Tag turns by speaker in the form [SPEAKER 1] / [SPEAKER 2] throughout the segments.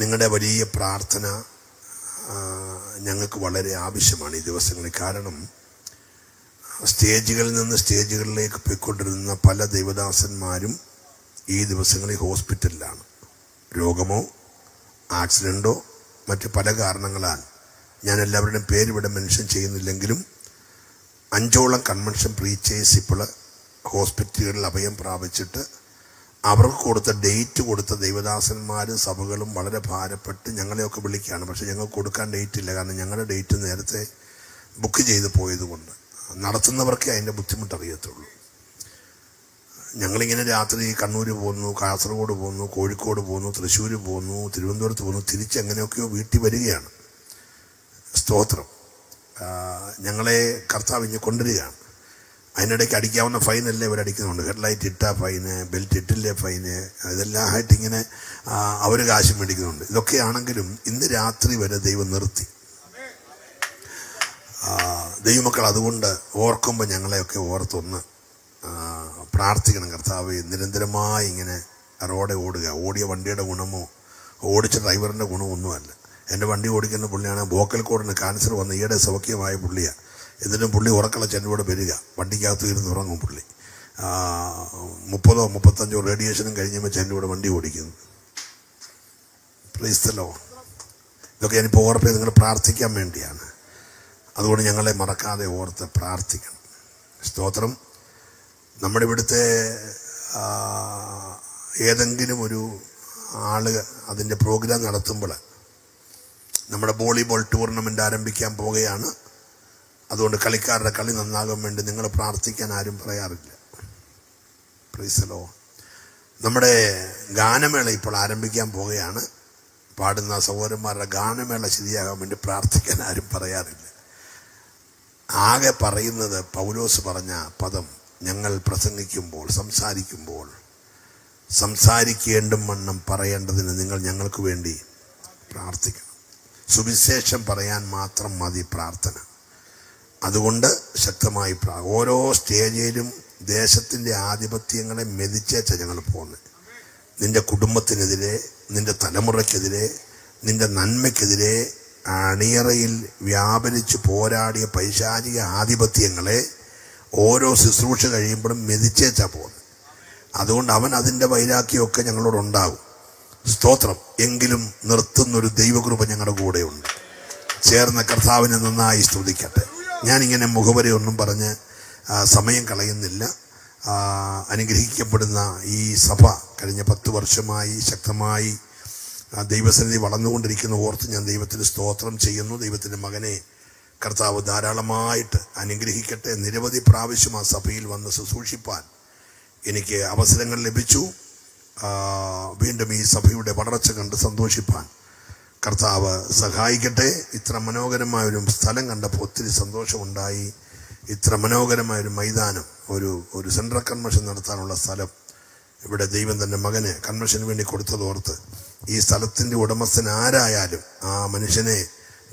[SPEAKER 1] നിങ്ങളുടെ വലിയ പ്രാർത്ഥന ഞങ്ങൾക്ക് വളരെ ആവശ്യമാണ് ഈ ദിവസങ്ങളിൽ. കാരണം സ്റ്റേജുകളിൽ നിന്ന് സ്റ്റേജുകളിലേക്ക് പോയിക്കൊണ്ടിരുന്ന പല ദൈവദാസന്മാരും ഈ ദിവസങ്ങളിൽ ഹോസ്പിറ്റലിലാണ്. രോഗമോ ആക്സിഡൻറ്റോ മറ്റ് പല കാരണങ്ങളാൽ, ഞാൻ എല്ലാവരുടെയും പേര് ഇവിടെ മെൻഷൻ ചെയ്യുന്നില്ലെങ്കിലും 5ഓളം കൺവെൻഷൻ പ്രീച്ചേഴ്സ് ഇപ്പോൾ ഹോസ്പിറ്റലുകളിൽ അഭയം പ്രാപിച്ചിട്ട് അവർക്ക് കൊടുത്ത ഡേറ്റ് കൊടുത്ത ദൈവദാസന്മാരും സഭകളും വളരെ ഭാരപ്പെട്ട് ഞങ്ങളെയൊക്കെ വിളിക്കുകയാണ്. പക്ഷേ ഞങ്ങൾക്ക് കൊടുക്കാൻ ഡേറ്റ് ഇല്ല. കാരണം ഞങ്ങളുടെ ഡേറ്റ് നേരത്തെ ബുക്ക് ചെയ്ത് പോയതുകൊണ്ട് നടത്തുന്നവർക്കേ അതിൻ്റെ ബുദ്ധിമുട്ടറിയത്തുള്ളൂ. ഞങ്ങളിങ്ങനെ രാത്രി കണ്ണൂർ പോകുന്നു, കാസർഗോഡ് പോകുന്നു, കോഴിക്കോട് പോകുന്നു, തൃശ്ശൂർ പോകുന്നു, തിരുവനന്തപുരത്ത് പോകുന്നു, തിരിച്ചെങ്ങനെയൊക്കെയോ വീട്ടിൽ വരികയാണ്. സ്തോത്രം. ഞങ്ങളെ കർത്താവ് ഇഞ്ഞ് കൊണ്ടുവരികയാണ്. അതിനിടയ്ക്ക് അടിക്കാവുന്ന ഫൈനല്ലേ ഇവരടിക്കുന്നുണ്ട്. ഹെഡ്ലൈറ്റ് ഇട്ടാ ഫൈന്, ബെൽറ്റ് ഇട്ടില്ലേ ഫൈന്, ഇതെല്ലാം ആയിട്ട് ഇങ്ങനെ അവർ കാശ് മേടിക്കുന്നുണ്ട്. ഇതൊക്കെയാണെങ്കിലും ഇന്ന് രാത്രി വരെ ദൈവം നിർത്തി. ദൈവമക്കൾ അതുകൊണ്ട് ഓർക്കുമ്പോൾ ഞങ്ങളെയൊക്കെ ഓർത്തൊന്ന് പ്രാർത്ഥിക്കണം. കർത്താവ് നിരന്തരമായി ഇങ്ങനെ റോഡെ ഓടുക. ഓടിയ വണ്ടിയുടെ ഗുണമോ ഓടിച്ച ഡ്രൈവറിൻ്റെ ഗുണമോ ഒന്നുമല്ല. എൻ്റെ വണ്ടി ഓടിക്കുന്ന പുള്ളിയാണ്. വോക്കൽ കോഡിന് ക്യാൻസർ വന്ന് ഈയിടെ സൗഖ്യമായ പുള്ളിയാണ്. എന്നിട്ടും പുള്ളി ഉറക്കള ചെന്നോട് വരിക, വണ്ടിക്കകത്ത് ഇരുന്ന് ഉറങ്ങും പുള്ളി. 30 or 35 റേഡിയേഷനും കഴിഞ്ഞപ്പോൾ ചെന്നോട് വണ്ടി ഓടിക്കുന്നു. Price the Lord. ഇതൊക്കെ ഞാനിപ്പോൾ ഓർപ്പ് നിങ്ങൾ പ്രാർത്ഥിക്കാൻ വേണ്ടിയാണ്. അതുകൊണ്ട് ഞങ്ങളെ മറക്കാതെ ഓർത്ത് പ്രാർത്ഥിക്കണം. സ്തോത്രം. നമ്മുടെ ഇവിടുത്തെ ഏതെങ്കിലും ഒരു ആള് അതിൻ്റെ പ്രോഗ്രാം നടത്തുമ്പോൾ നമ്മുടെ വോളിബോൾ ടൂർണമെൻ്റ് ആരംഭിക്കാൻ പോവുകയാണ്. അതുകൊണ്ട് കളിക്കാരുടെ കളി നന്നാകാൻ വേണ്ടി നിങ്ങൾ പ്രാർത്ഥിക്കാൻ ആരും പറയാറില്ല. Price the Lord. നമ്മുടെ ഗാനമേള ഇപ്പോൾ ആരംഭിക്കാൻ പോവുകയാണ്. പാടുന്ന സഹോദരന്മാരുടെ ഗാനമേള ശരിയാകാൻ വേണ്ടി പ്രാർത്ഥിക്കാൻ ആരും പറയാറില്ല. ആകെ പറയുന്നത് പൗലോസ് പറഞ്ഞ പദം, ഞങ്ങൾ പ്രസംഗിക്കുമ്പോൾ സംസാരിക്കേണ്ടും വണ്ണം പറയേണ്ടതിന് നിങ്ങൾ ഞങ്ങൾക്ക് വേണ്ടി പ്രാർത്ഥിക്കണം. സുവിശേഷം പറയാൻ മാത്രം മതി പ്രാർത്ഥന. അതുകൊണ്ട് ശക്തമായി ഓരോ സ്റ്റേജിലും ദേശത്തിൻ്റെ ആധിപത്യങ്ങളെ മെതിച്ചേച്ച ഞങ്ങൾ പോകുന്നത്. നിന്റെ കുടുംബത്തിനെതിരെ, നിന്റെ തലമുറയ്ക്കെതിരെ, നിന്റെ നന്മയ്ക്കെതിരെ അണിയറയിൽ വ്യാപരിച്ച് പോരാടിയ പൈശാചിക ആധിപത്യങ്ങളെ ഓരോ ശുശ്രൂഷ കഴിയുമ്പോഴും മെതിച്ചേച്ചാ പോകുന്നത്. അതുകൊണ്ട് അവൻ അതിൻ്റെ വൈരാഗ്യമൊക്കെ ഞങ്ങളോടുണ്ടാകും. സ്തോത്രം. എങ്കിലും നിർത്തുന്നൊരു ദൈവകൃപ ഞങ്ങളുടെ കൂടെയുണ്ട്. ചേർന്ന കർത്താവിനെ നന്നായി സ്തുതിക്കട്ടെ. ഞാനിങ്ങനെ മുഖവരെയൊന്നും പറഞ്ഞ് സമയം കളയുന്നില്ല. അനുഗ്രഹിക്കപ്പെടുന്ന ഈ സഭ കഴിഞ്ഞ 10 വർഷമായി ശക്തമായി ദൈവസന്നിധി വളർന്നുകൊണ്ടിരിക്കുന്ന ഓർത്ത് ഞാൻ ദൈവത്തിന് സ്തോത്രം ചെയ്യുന്നു. ദൈവത്തിൻ്റെ മകനെ കർത്താവ് ധാരാളമായിട്ട് അനുഗ്രഹിക്കട്ടെ. നിരവധി പ്രാവശ്യം ആ സഭയിൽ വന്ന് ശുശ്രൂഷിപ്പാൻ എനിക്ക് അവസരങ്ങൾ ലഭിച്ചു. വീണ്ടും ഈ സഭയുടെ വളർച്ച കണ്ട് സന്തോഷിപ്പാൻ കർത്താവ് സഹായിക്കട്ടെ. ഇത്ര മനോഹരമായൊരു സ്ഥലം കണ്ടപ്പോൾ ഒത്തിരി സന്തോഷമുണ്ടായി. ഇത്ര മനോഹരമായൊരു മൈതാനം, ഒരു സെൻട്രൽ കൺവെൻഷൻ നടത്താനുള്ള സ്ഥലം ഇവിടെ ദൈവം തൻ്റെ മകന് കൺവെൻഷന് വേണ്ടി കൊടുത്തതോർത്ത് ഈ സ്ഥലത്തിൻ്റെ ഉടമസ്ഥൻ ആരായാലും ആ മനുഷ്യനെ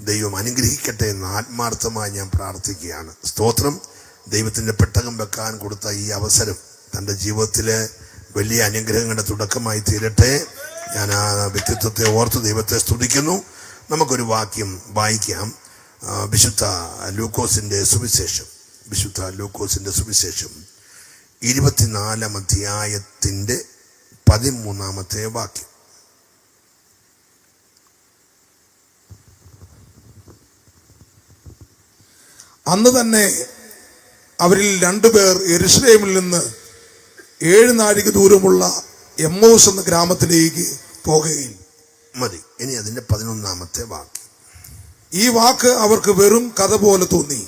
[SPEAKER 1] ദൈവം അനുഗ്രഹിക്കട്ടെ എന്ന് ആത്മാർത്ഥമായി ഞാൻ പ്രാർത്ഥിക്കുകയാണ്. സ്തോത്രം. ദൈവത്തിൻ്റെ പെട്ടകം വെക്കാൻ കൊടുത്ത ഈ അവസരം തൻ്റെ ജീവിതത്തിലെ വലിയ അനുഗ്രഹങ്ങളുടെ തുടക്കമായി തീരട്ടെ. ഞാൻ ആ വ്യക്തിത്വത്തെ ഓർത്ത് ദൈവത്തെ സ്തുതിക്കുന്നു. നമുക്കൊരു വാക്യം വായിക്കാം. വിശുദ്ധ ലൂക്കോസിൻ്റെ സുവിശേഷം 24-ാം അധ്യായത്തിൻ്റെ 13-ാമത്തെ വാക്യം.
[SPEAKER 2] അന്ന് തന്നെ അവരിൽ 2 പേർ യെരൂശലേമിൽ നിന്ന് 7 നാഴിക ദൂരമുള്ള എമ്മൗസ് എന്ന ഗ്രാമത്തിലേക്ക് പോകുകയും
[SPEAKER 1] മതി. ഇനി അതിന്റെ 11-ാമത്തെ വാക്യം.
[SPEAKER 2] ഈ വാക്ക് അവർക്ക് വെറും കഥ പോലെ തോന്നി.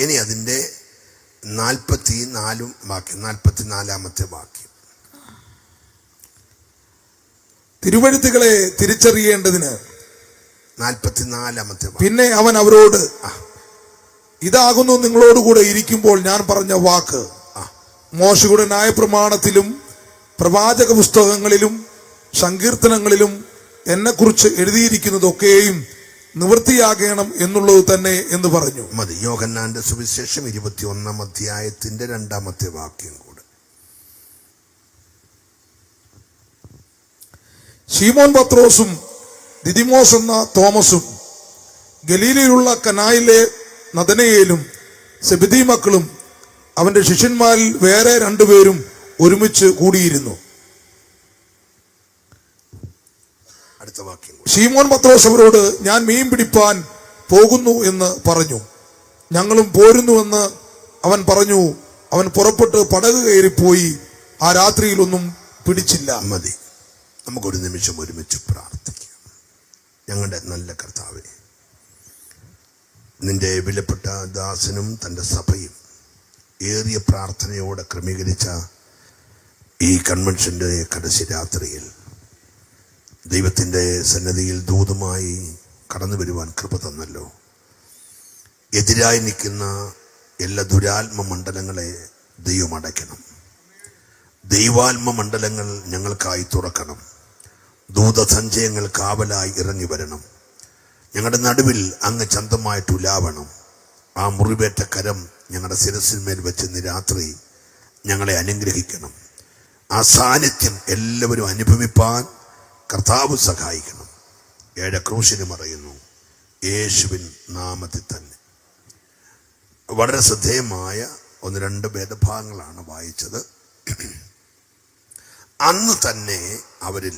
[SPEAKER 1] ഇനി അതിന്റെ 44-ാമത്തെ വാക്യം.
[SPEAKER 2] തിരുവെഴുത്തുകളെ തിരിച്ചറിയേണ്ടതിന്
[SPEAKER 1] 44-ാമത്തെ.
[SPEAKER 2] പിന്നെ അവൻ അവരോട്, ഇതാകുന്നു നിങ്ങളോടുകൂടെ ഇരിക്കുമ്പോൾ ഞാൻ പറഞ്ഞ വാക്ക്. മോശയുടെ ന്യായപ്രമാണത്തിലും പ്രവാചക പുസ്തകങ്ങളിലും സങ്കീർത്തനങ്ങളിലും എന്നെക്കുറിച്ച് എഴുതിയിരിക്കുന്നതൊക്കെയും നിവൃത്തിയാകണം എന്നുള്ളത് തന്നെ എന്ന് പറഞ്ഞു.
[SPEAKER 1] മതി. യോഹന്നാന്റെ സുവിശേഷം 21-ാം അധ്യായത്തിന്റെ 2-ാമത്തെ വാക്യം കൂടെ.
[SPEAKER 2] ശീമോൻ പത്രോസും ദിദിമോസ് എന്ന തോമസും ഗലീലയിലുള്ള കനായിലെ നദനയേലും സെബെദി മക്കളും അവന്റെ ശിഷ്യന്മാരിൽ വേറെ രണ്ടുപേരും ഒരുമിച്ച് കൂടിയിരുന്നു.
[SPEAKER 1] അടുത്ത വാക്യം.
[SPEAKER 2] ശീമോൻ പത്രോസ് അവരോട്, ഞാൻ മീൻ പിടിപ്പാൻ പോകുന്നു എന്ന് പറഞ്ഞു. ഞങ്ങളും പോരുന്നുവെന്ന് അവൻ പറഞ്ഞു. അവൻ പുറപ്പെട്ട് പടക് കയറിപ്പോയി. ആ രാത്രിയിലൊന്നും പിടിച്ചില്ല.
[SPEAKER 1] മതി, നമുക്കൊരു നിമിഷം ഒരുമിച്ച് പ്രാർത്ഥിക്കാം. ഞങ്ങളുടെ നല്ല കർത്താവേ, നിന്റെ വിലപ്പെട്ട ദാസനും തൻ്റെ സഭയും ഏറിയ പ്രാർത്ഥനയോടെ ക്രമീകരിച്ച ഈ കൺവെൻഷന്റെ കടശി രാത്രിയിൽ ദൈവത്തിൻ്റെ സന്നിധിയിൽ ദൂതുമായി കടന്നു വരുവാൻ കൃപ തന്നല്ലോ. എതിരായി നിൽക്കുന്ന എല്ലാ ദുരാത്മ മണ്ഡലങ്ങളെ ദൈവം അടയ്ക്കണം. ദൈവാത്മ മണ്ഡലങ്ങൾ ഞങ്ങൾക്കായി തുറക്കണം. ദൂതസഞ്ചയങ്ങൾ കാവലായി ഇറങ്ങി വരണം. ഞങ്ങളുടെ നടുവിൽ അങ്ങ് ചന്തമായിട്ട് ഉലാവണം. ആ മുറിവേറ്റ കരം ഞങ്ങളുടെ ശിരസിന്മേൽ വെച്ച് ഇന്ന് രാത്രി ഞങ്ങളെ അനുഗ്രഹിക്കണം. ആ സാന്നിധ്യം എല്ലാവരും അനുഭവിപ്പാൻ കർത്താവ് സഹായിക്കണം. ഏഴ് ക്രൂശിന് മറയുന്നു യേശുവിൻ നാമത്തിൽ തന്നെ. വളരെ ശ്രദ്ധേയമായ 1-2 വേദഭാഗങ്ങളാണ് വായിച്ചത്. അന്ന് തന്നെ അവരിൽ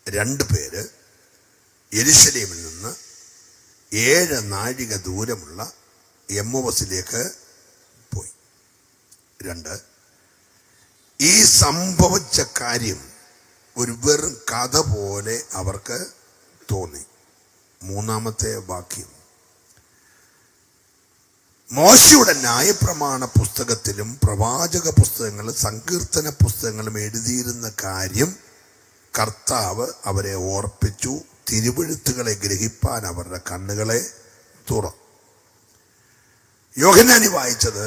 [SPEAKER 1] 2 പേര് യെരുശലേമിൽ നിന്ന് 7 നാഴിക ദൂരമുള്ള എമ്മോസിലേക്ക് പോയി. 2, ഈ സംഭവിച്ച കാര്യം ഒരു വെറും കഥ പോലെ അവർക്ക് തോന്നി. 3-ാമത്തെ വാക്യം, മോശയുടെ ന്യായപ്രമാണ പുസ്തകത്തിലും പ്രവാചക പുസ്തകങ്ങളും സങ്കീർത്തന പുസ്തകങ്ങളും എഴുതിയിരുന്ന കാര്യം കർത്താവ് അവരെ ഓർപ്പിച്ചു. തിരുവെഴുത്തുകളെ ഗ്രഹിപ്പാൻ അവരുടെ കണ്ണുകളെ തുറന്നു. യോഹന്നാനി വായിച്ചത്,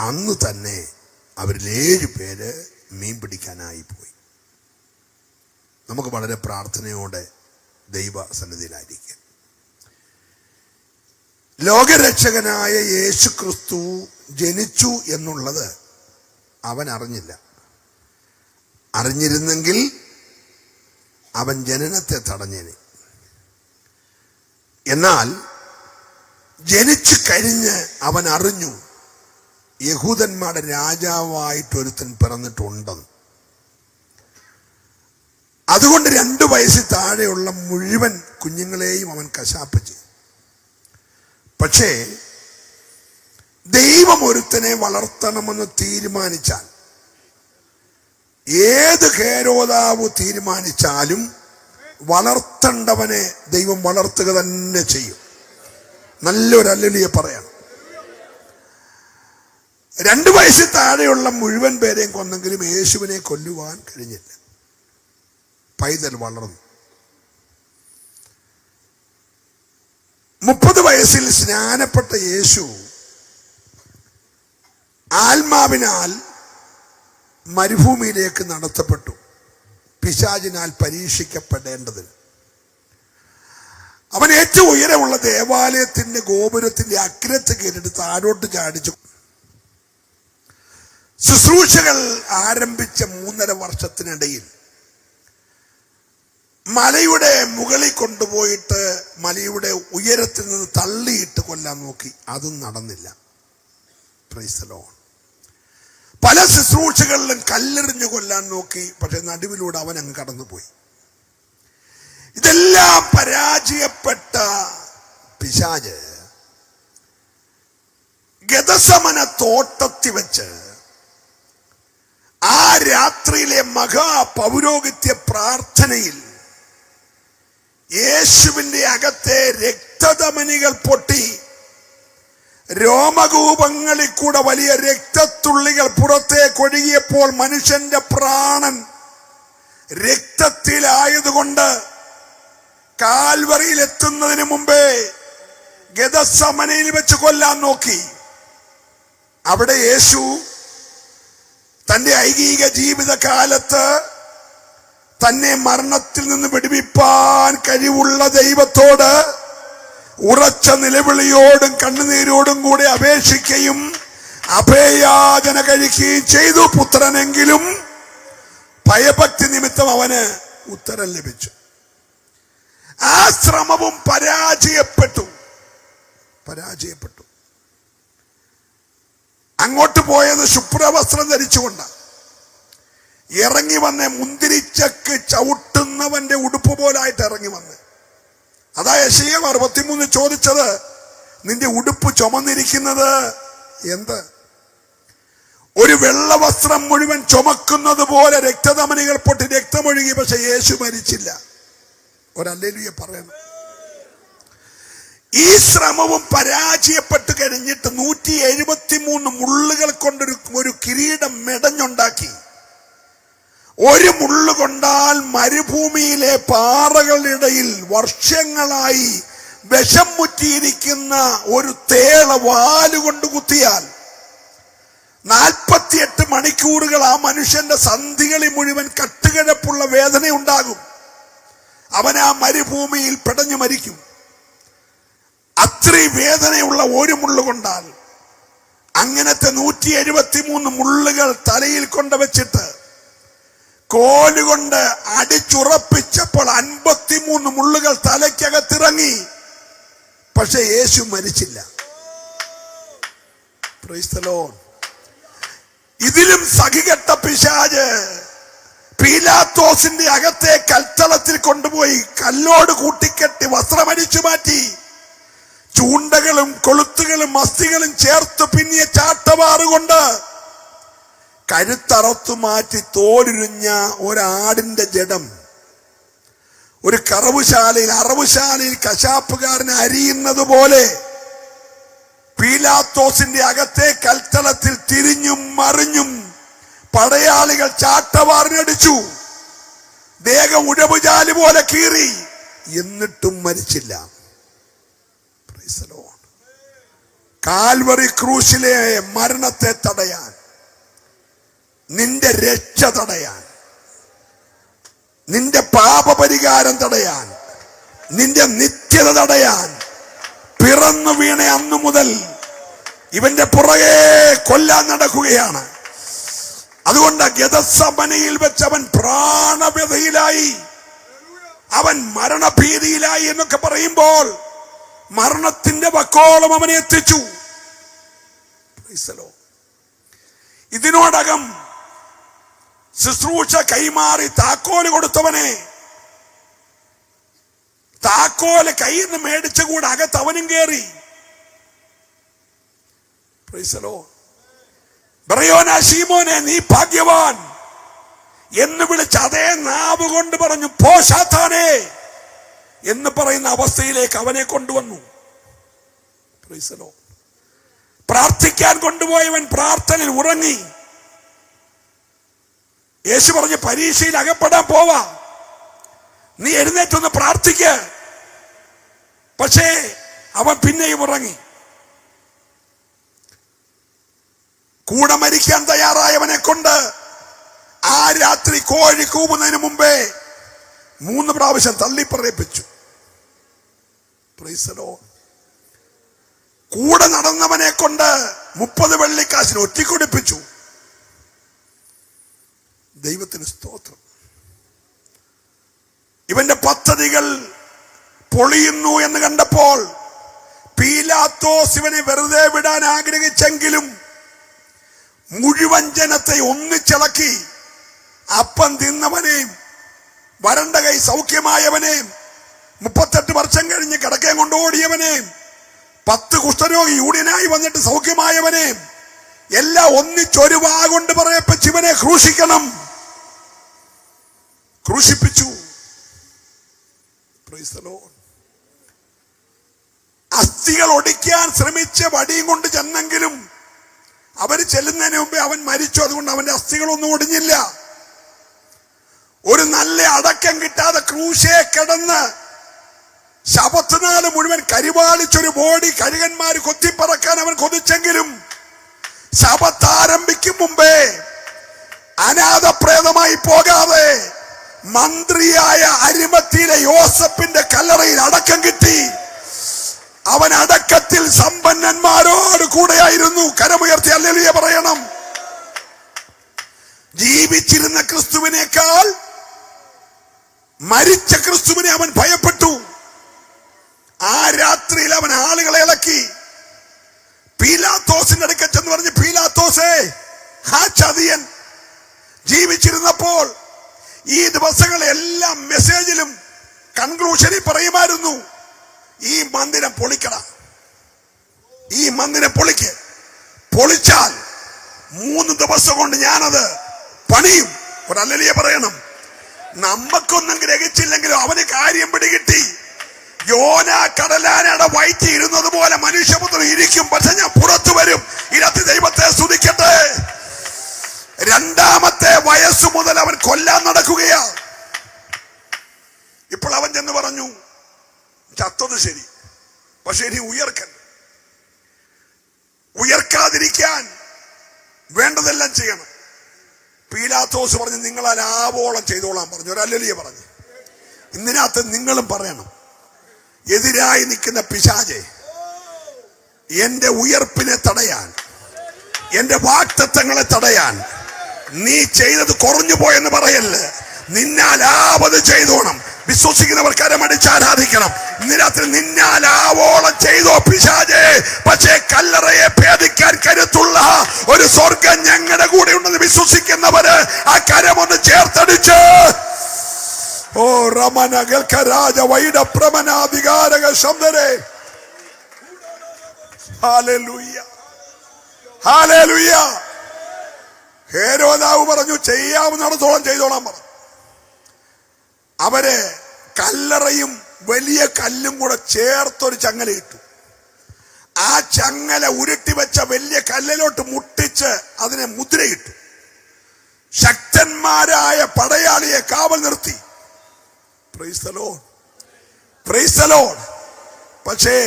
[SPEAKER 1] അന്ന് തന്നെ അവരിൽ 7 പേര് മീൻ പിടിക്കാനായി പോയി. നമുക്ക് വളരെ പ്രാർത്ഥനയോടെ ദൈവ സന്നിധിയിലായിരിക്കാം. ലോകരക്ഷകനായ യേശു ക്രിസ്തു ജനിച്ചു എന്നുള്ളത് അവൻ അറിഞ്ഞില്ല. അറിഞ്ഞിരുന്നെങ്കിൽ അവൻ ജനനത്തെ തടഞ്ഞേനെ. എന്നാൽ ജനിച്ചു കഴിഞ്ഞ് അവൻ അറിഞ്ഞു യഹൂദന്മാരുടെ രാജാവായിട്ടൊരുത്തൻ പിറന്നിട്ടുണ്ടെന്ന്. അതുകൊണ്ട് 2 വയസ്സിൽ താഴെയുള്ള മുഴുവൻ കുഞ്ഞുങ്ങളെയും അവൻ കശാപ്പിച്ചു. പക്ഷേ ദൈവം ഒരുത്തനെ വളർത്തണമെന്ന് തീരുമാനിച്ചാൽ, ഏത് ഹേരോദാവ് തീരുമാനിച്ചാലും വളർത്തേണ്ടവനെ ദൈവം വളർത്തുക തന്നെ ചെയ്യും. നല്ലൊരു ഹല്ലേലൂയ പറയണം. 2 വയസ്സിൽ താഴെയുള്ള മുഴുവൻ പേരെയും കൊന്നെങ്കിലും യേശുവിനെ കൊല്ലുവാൻ കഴിഞ്ഞില്ല. പൈതൽ വളർന്നു. 30 വയസ്സിൽ സ്നാനപ്പെട്ട യേശു ആത്മാവിനാൽ മരുഭൂമിയിലേക്ക് നടത്തപ്പെട്ടു, പിശാചിനാൽ പരീക്ഷിക്കപ്പെടേണ്ടതിന്. അവൻ ഏറ്റവും ഉയരമുള്ള ദേവാലയത്തിന്റെ ഗോപുരത്തിന്റെ അഗ്രത്ത് കയറിയിട്ട് താഴോട്ട് ചാടിച്ചു. ശുശ്രൂഷകൾ ആരംഭിച്ച 3.5 വർഷത്തിനിടയിൽ മലയുടെ മുകളിൽ കൊണ്ടുപോയിട്ട് മലയുടെ ഉയരത്തിൽ നിന്ന് തള്ളിയിട്ട് കൊല്ലാൻ നോക്കി. അതും നടന്നില്ല. Price the Lord. പല ശുശ്രൂഷകളിലും കല്ലെറിഞ്ഞു കൊല്ലാൻ നോക്കി. പക്ഷെ നടുവിലൂടെ അവൻ അങ്ങ് കടന്നുപോയി. ഇതെല്ലാം പരാജയപ്പെട്ട പിശാച് ഗെത്സമന തോട്ടത്തിൽ വെച്ച് ആ രാത്രിയിലെ മഹാപൗരോഹിത്യ പ്രാർത്ഥനയിൽ യേശുവിന്റെ അകത്തെ രക്തധമനികൾ പൊട്ടി രോമകൂപങ്ങളിൽ കൂടെ വലിയ രക്തത്തുള്ളികൾ പുറത്തേക്ക് ഒഴുകിയപ്പോൾ മനുഷ്യന്റെ പ്രാണൻ രക്തത്തിലായതുകൊണ്ട് കാൽവറിയിൽ എത്തുന്നതിന് മുമ്പേ ഗെത്സമനയിൽ വെച്ച് കൊല്ലാൻ നോക്കി. അവിടെ യേശു തന്റെ ഐഹിക ജീവിതകാലത്ത് തന്നെ മരണത്തിൽ നിന്ന് വിടുവിപ്പാൻ കഴിവുള്ള ദൈവത്തോട് ഉറച്ച നിലവിളിയോടും കണ്ണുനീരോടും കൂടെ അപേക്ഷിക്കുകയും അഭയയാചന കഴിക്കുകയും ചെയ്തു. പുത്രനെങ്കിലും ഭയഭക്തി നിമിത്തം അവന് ഉത്തരം ലഭിച്ചു. ആ ശ്രമവും പരാജയപ്പെട്ടു. അങ്ങോട്ട് പോയത് ശുഭ്രവസ്ത്രം ധരിച്ചുകൊണ്ടാണ്. ഇറങ്ങി വന്ന് മുന്തിരിച്ചക്ക് ചവിട്ടുന്നവന്റെ ഉടുപ്പ് പോലായിട്ട് ഇറങ്ങി വന്ന്. അതാ യെശയ്യാ 63 ചോദിച്ചത്, നിന്റെ ഉടുപ്പ് ചുമന്നിരിക്കുന്നത് എന്ത്? ഒരു വെള്ള വസ്ത്രം മുഴുവൻ ചുമക്കുന്നത് പോലെ രക്തധമനികൾ പൊട്ടി രക്തമൊഴുകി. പക്ഷെ യേശു മരിച്ചില്ല. ഒരല്ലേലൂയ പറയണം. ഈ ശ്രമവും പരാജയപ്പെട്ട് കഴിഞ്ഞിട്ട് 173 മുള്ളുകൾ കൊണ്ടൊരു കിരീടം മെടഞ്ഞുണ്ടാക്കി. ഒരു മുള്ളു കൊണ്ടാൽ മരുഭൂമിയിലെ പാറകളുടെ ഇടയിൽ വർഷങ്ങളായി വിഷം മുറ്റിയിരിക്കുന്ന ഒരു തേള വാലുകൊണ്ട് കുത്തിയാൽ 48 മണിക്കൂറുകൾ ആ മനുഷ്യന്റെ സന്ധികളിൽ മുഴുവൻ കട്ടുകിഴപ്പുള്ള വേദന ഉണ്ടാകും. അവൻ ആ മരുഭൂമിയിൽ പിടഞ്ഞു മരിക്കും. അത്രയും വേദനയുള്ള ഒരു മുള്ളു കൊണ്ടാൽ. അങ്ങനത്തെ 173 മുള്ളുകൾ തലയിൽ കൊണ്ടുവച്ചിട്ട് കോലുകൊണ്ട് അടിച്ചുറപ്പിച്ചപ്പോൾ 53 മുള്ളുകൾ തലയ്ക്കകത്തിറങ്ങി. പക്ഷെ യേശു മരിച്ചില്ല. Praise the Lord. ഇതിലും സഹികെട്ട പിശാച് പീലാത്തോസിന്റെ അകത്തെ കൽത്തളത്തിൽ കൊണ്ടുപോയി കല്ലോട് കൂട്ടിക്കെട്ടി വസ്ത്രമടിച്ചു മാറ്റി. ചൂണ്ടകളും കൊളുത്തുകളും അസ്ഥികളും ചേർത്ത് പിന്നിയ ചാട്ടവാറുകൊണ്ട് കഴുത്തറത്തു മാറ്റി തോലുരിഞ്ഞ ഒരാടിന്റെ ജഡം ഒരു അറവുശാലയിൽ കശാപ്പുകാരനെ അരിയുന്നത് പോലെ പീലാത്തോസിന്റെ അകത്തെ കൽത്തളത്തിൽ തിരിഞ്ഞും മറിഞ്ഞും പടയാളികൾ ചാട്ടവാറിനടിച്ചു. ദേഹം ഉഴവുചാലി പോലെ കീറി. എന്നിട്ടും മരിച്ചില്ല. Praise the Lord. കാൽവറി ക്രൂശിലെ മരണത്തെ തടയാൻ, നിന്റെ രക്ഷ തടയാൻ, നിന്റെ പാപപരിഹാരം തടയാൻ, നിന്റെ നിത്യത തടയാൻ പിറന്നു വീണ അന്നു മുതൽ ഇവന്റെ പുറകെ കൊല്ലാൻ നടക്കുകയാണ്. അതുകൊണ്ട് ഗെത്സമനയിൽ വെച്ച് അവൻ പ്രാണവ്യതയിലായി, അവൻ മരണഭീതിയിലായി എന്നൊക്കെ പറയുമ്പോൾ മരണത്തിന്റെ വക്കോളം അവനെ എത്തിച്ചു. ഇതിനോടകം ശുശ്രൂഷ കൈമാറി താക്കോല് കൊടുത്തവനെ താക്കോല് കയ്യിൽ നിന്ന് മേടിച്ച കൂടെ അകത്ത് അവനും കയറി. ബറയോനാ ശീമോനെ, നീ ഭാഗ്യവാൻ എന്ന് വിളിച്ച് അതേ നാവ് കൊണ്ട് പറഞ്ഞു, പോ സാത്താനേ എന്ന് പറയുന്ന അവസ്ഥയിലേക്ക് അവനെ കൊണ്ടുവന്നു. പ്രാർത്ഥിക്കാൻ കൊണ്ടുപോയവൻ പ്രാർത്ഥനയിൽ ഉറങ്ങി. യേശു പറഞ്ഞു, പരീക്ഷയിൽ അകപ്പെടാൻ പോവാ, നീ എഴുന്നേറ്റൊന്ന് പ്രാർത്ഥിക്ക. പക്ഷേ അവൻ പിന്നെയും ഉറങ്ങി. കൂടെ മരിക്കാൻ തയ്യാറായവനെ കൊണ്ട് ആ രാത്രി കോഴി കൂവുന്നതിന് മുമ്പേ 3 പ്രാവശ്യം തള്ളിപ്പറയിപ്പിച്ചു. Price the Lord. കൂടെ നടന്നവനെ കൊണ്ട് 30 വെള്ളിക്കാശിന് ഒറ്റിക്കൊടുപ്പിച്ചു. ദൈവത്തിന് സ്തോത്രം. ഇവന്റെ പദ്ധതികൾ പൊളിയുന്നു എന്ന് കണ്ടപ്പോൾ പീലാത്തോസ് ഇവനെ വെറുതെ വിടാൻ ആഗ്രഹിച്ചെങ്കിലും മുഴുവൻ ജനത്തെ ഒന്നിച്ചിളക്കി. അപ്പം തിന്നവനെയും വരണ്ട കൈ സൗഖ്യമായവനെയും 38 വർഷം കഴിഞ്ഞ് കിടക്കയും കൊണ്ടോടിയവനെയും 10 കുഷ്ഠരോഗി യൂണിയനായി വന്നിട്ട് സൗഖ്യമായവനെയും എല്ലാം ഒന്നിച്ചൊരു വാ കൊണ്ട് പറയപ്പിച്ച് ഇവനെ ക്രൂശിക്കണം. ക്രൂശിപ്പിച്ചു. Praise the Lord. അസ്ഥികൾ ഒടിക്കാൻ ശ്രമിച്ച വടിയും കൊണ്ട് ചെന്നെങ്കിലും അവര് ചെല്ലുന്നതിന് മുമ്പേ അവൻ മരിച്ചു. അതുകൊണ്ട് അവന്റെ അസ്ഥികളൊന്നും ഒടിഞ്ഞില്ല. ഒരു നല്ല അടക്കം കിട്ടാതെ ക്രൂശേ കിടന്ന് ശബത്ത് നാൾ മുഴുവൻ കരിവാളിച്ചൊരു ബോഡി കഴുകന്മാര് കൊത്തിപ്പറക്കാൻ അവൻ കൊതിച്ചെങ്കിലും ശബത്ത് ആരംഭിക്കും മുമ്പേ അനാഥപ്രേതമായി പോകാതെ മന്ത്രിയായ അരിമത്തിയിലെ യോസഫിന്റെ കല്ലറയിൽ അടക്കം കിട്ടി. അവൻ അടക്കത്തിൽ സമ്പന്നന്മാരോട് കൂടെയായിരുന്നു. കരമുയർത്തി ഹല്ലേലൂയ പറയണം. ജീവിച്ചിരുന്ന ക്രിസ്തുവിനേക്കാൾ മരിച്ച ക്രിസ്തുവിനെ അവൻ ഭയപ്പെട്ടു. ആ രാത്രിയിൽ അവൻ ആളുകളെ ഇളക്കി. പീലാത്തോസിന്റെ അടുക്കൽ ചെന്ന് പറഞ്ഞു, പീലാത്തോസേ, ആ ചതിയൻ ജീവിച്ചിരുന്നപ്പോൾ ഈ ദിവസങ്ങളെല്ലാം മെസ്സേജിലും കൺക്ലൂഷനിൽ പറയുമായിരുന്നു, ഈ മന്ദിരം പൊളിക്കട, ഈ മന്ദിരം പൊളിച്ചാൽ 3 ദിവസം കൊണ്ട് ഞാനത് പണിയും. ഒരു ഹല്ലേലൂയ പറയണം. നമ്മക്കൊന്നും ഗ്രഹിച്ചില്ലെങ്കിലും അവന് കാര്യം പിടികിട്ടി. യോന കടലാനയുടെ വയറ്റി ഇരുന്നത് പോലെ മനുഷ്യപുത്രൻ ഇരിക്കും, പക്ഷെ ഞാൻ പുറത്തു വരും. ഇരത്തി ദൈവത്തെ സ്തുതിക്കട്ടെ. 2ാമത്തെ വയസ്സു മുതൽ അവൻ കൊല്ലാൻ നടക്കുകയാ. ഇപ്പോൾ അവൻ ചെന്ന് പറഞ്ഞു, ചത്തത് ശരി, പക്ഷെ ഇനി ഉയർക്കാതിരിക്കാൻ വേണ്ടതെല്ലാം ചെയ്യണം. പീലാത്തോസ് പറഞ്ഞു, നിങ്ങളാൽ ആവോളം ചെയ്തോളാൻ പറഞ്ഞു. ഒരു ഹല്ലേലൂയ പറഞ്ഞു. ഇതിനകത്ത് നിങ്ങളും പറയണം, എതിരായി നിൽക്കുന്ന പിശാചേ, എന്റെ ഉയർപ്പിനെ തടയാൻ, എന്റെ വാഗ്ദത്തങ്ങളെ തടയാൻ നീ ചെയ്തത് കുറഞ്ഞു പോയെന്ന് പറയല്ലേ, നിന്നാലാവത് ചെയ്തോണം. വിശ്വസിക്കുന്നവർ കരമടിച്ച് ആരാധിക്കണം. ഇന്ന് രാത്രി നിന്നാലാവോളം ചെയ്തോ പിശാചേ, പക്ഷേ കല്ലറയെ ഭേദിക്കാൻ കരുത്തുള്ള ഒരു സ്വർഗം ഞങ്ങളുടെ കൂടെ ഉണ്ടെന്ന് വിശ്വസിക്കുന്നവര് ആ കരമൊന്ന് ചേർത്തടിച്ച്, ഓ രമന ഗൽഖരാജ വൈഡ പ്രമനാധികാരക ശബ്ദരേ. Hallelujah, hallelujah. ഹേരോദാവ് പറഞ്ഞു, ചെയ്യാവുന്നിടത്തോളം ചെയ്തോളാൻ പറഞ്ഞു. അവര് കല്ലറയും വലിയ കല്ലും കൂടെ ചേർത്തൊരു ചങ്ങല ഇട്ടു. ആ ചങ്ങല ഉരുട്ടി വെച്ച വലിയ കല്ലിലോട്ട് മുട്ടിച്ച് അതിനെ മുദ്രയിട്ടു. ശക്തന്മാരായ പടയാളിയെ കാവൽ നിർത്തി. Price the Lord, praise the Lord. പക്ഷേ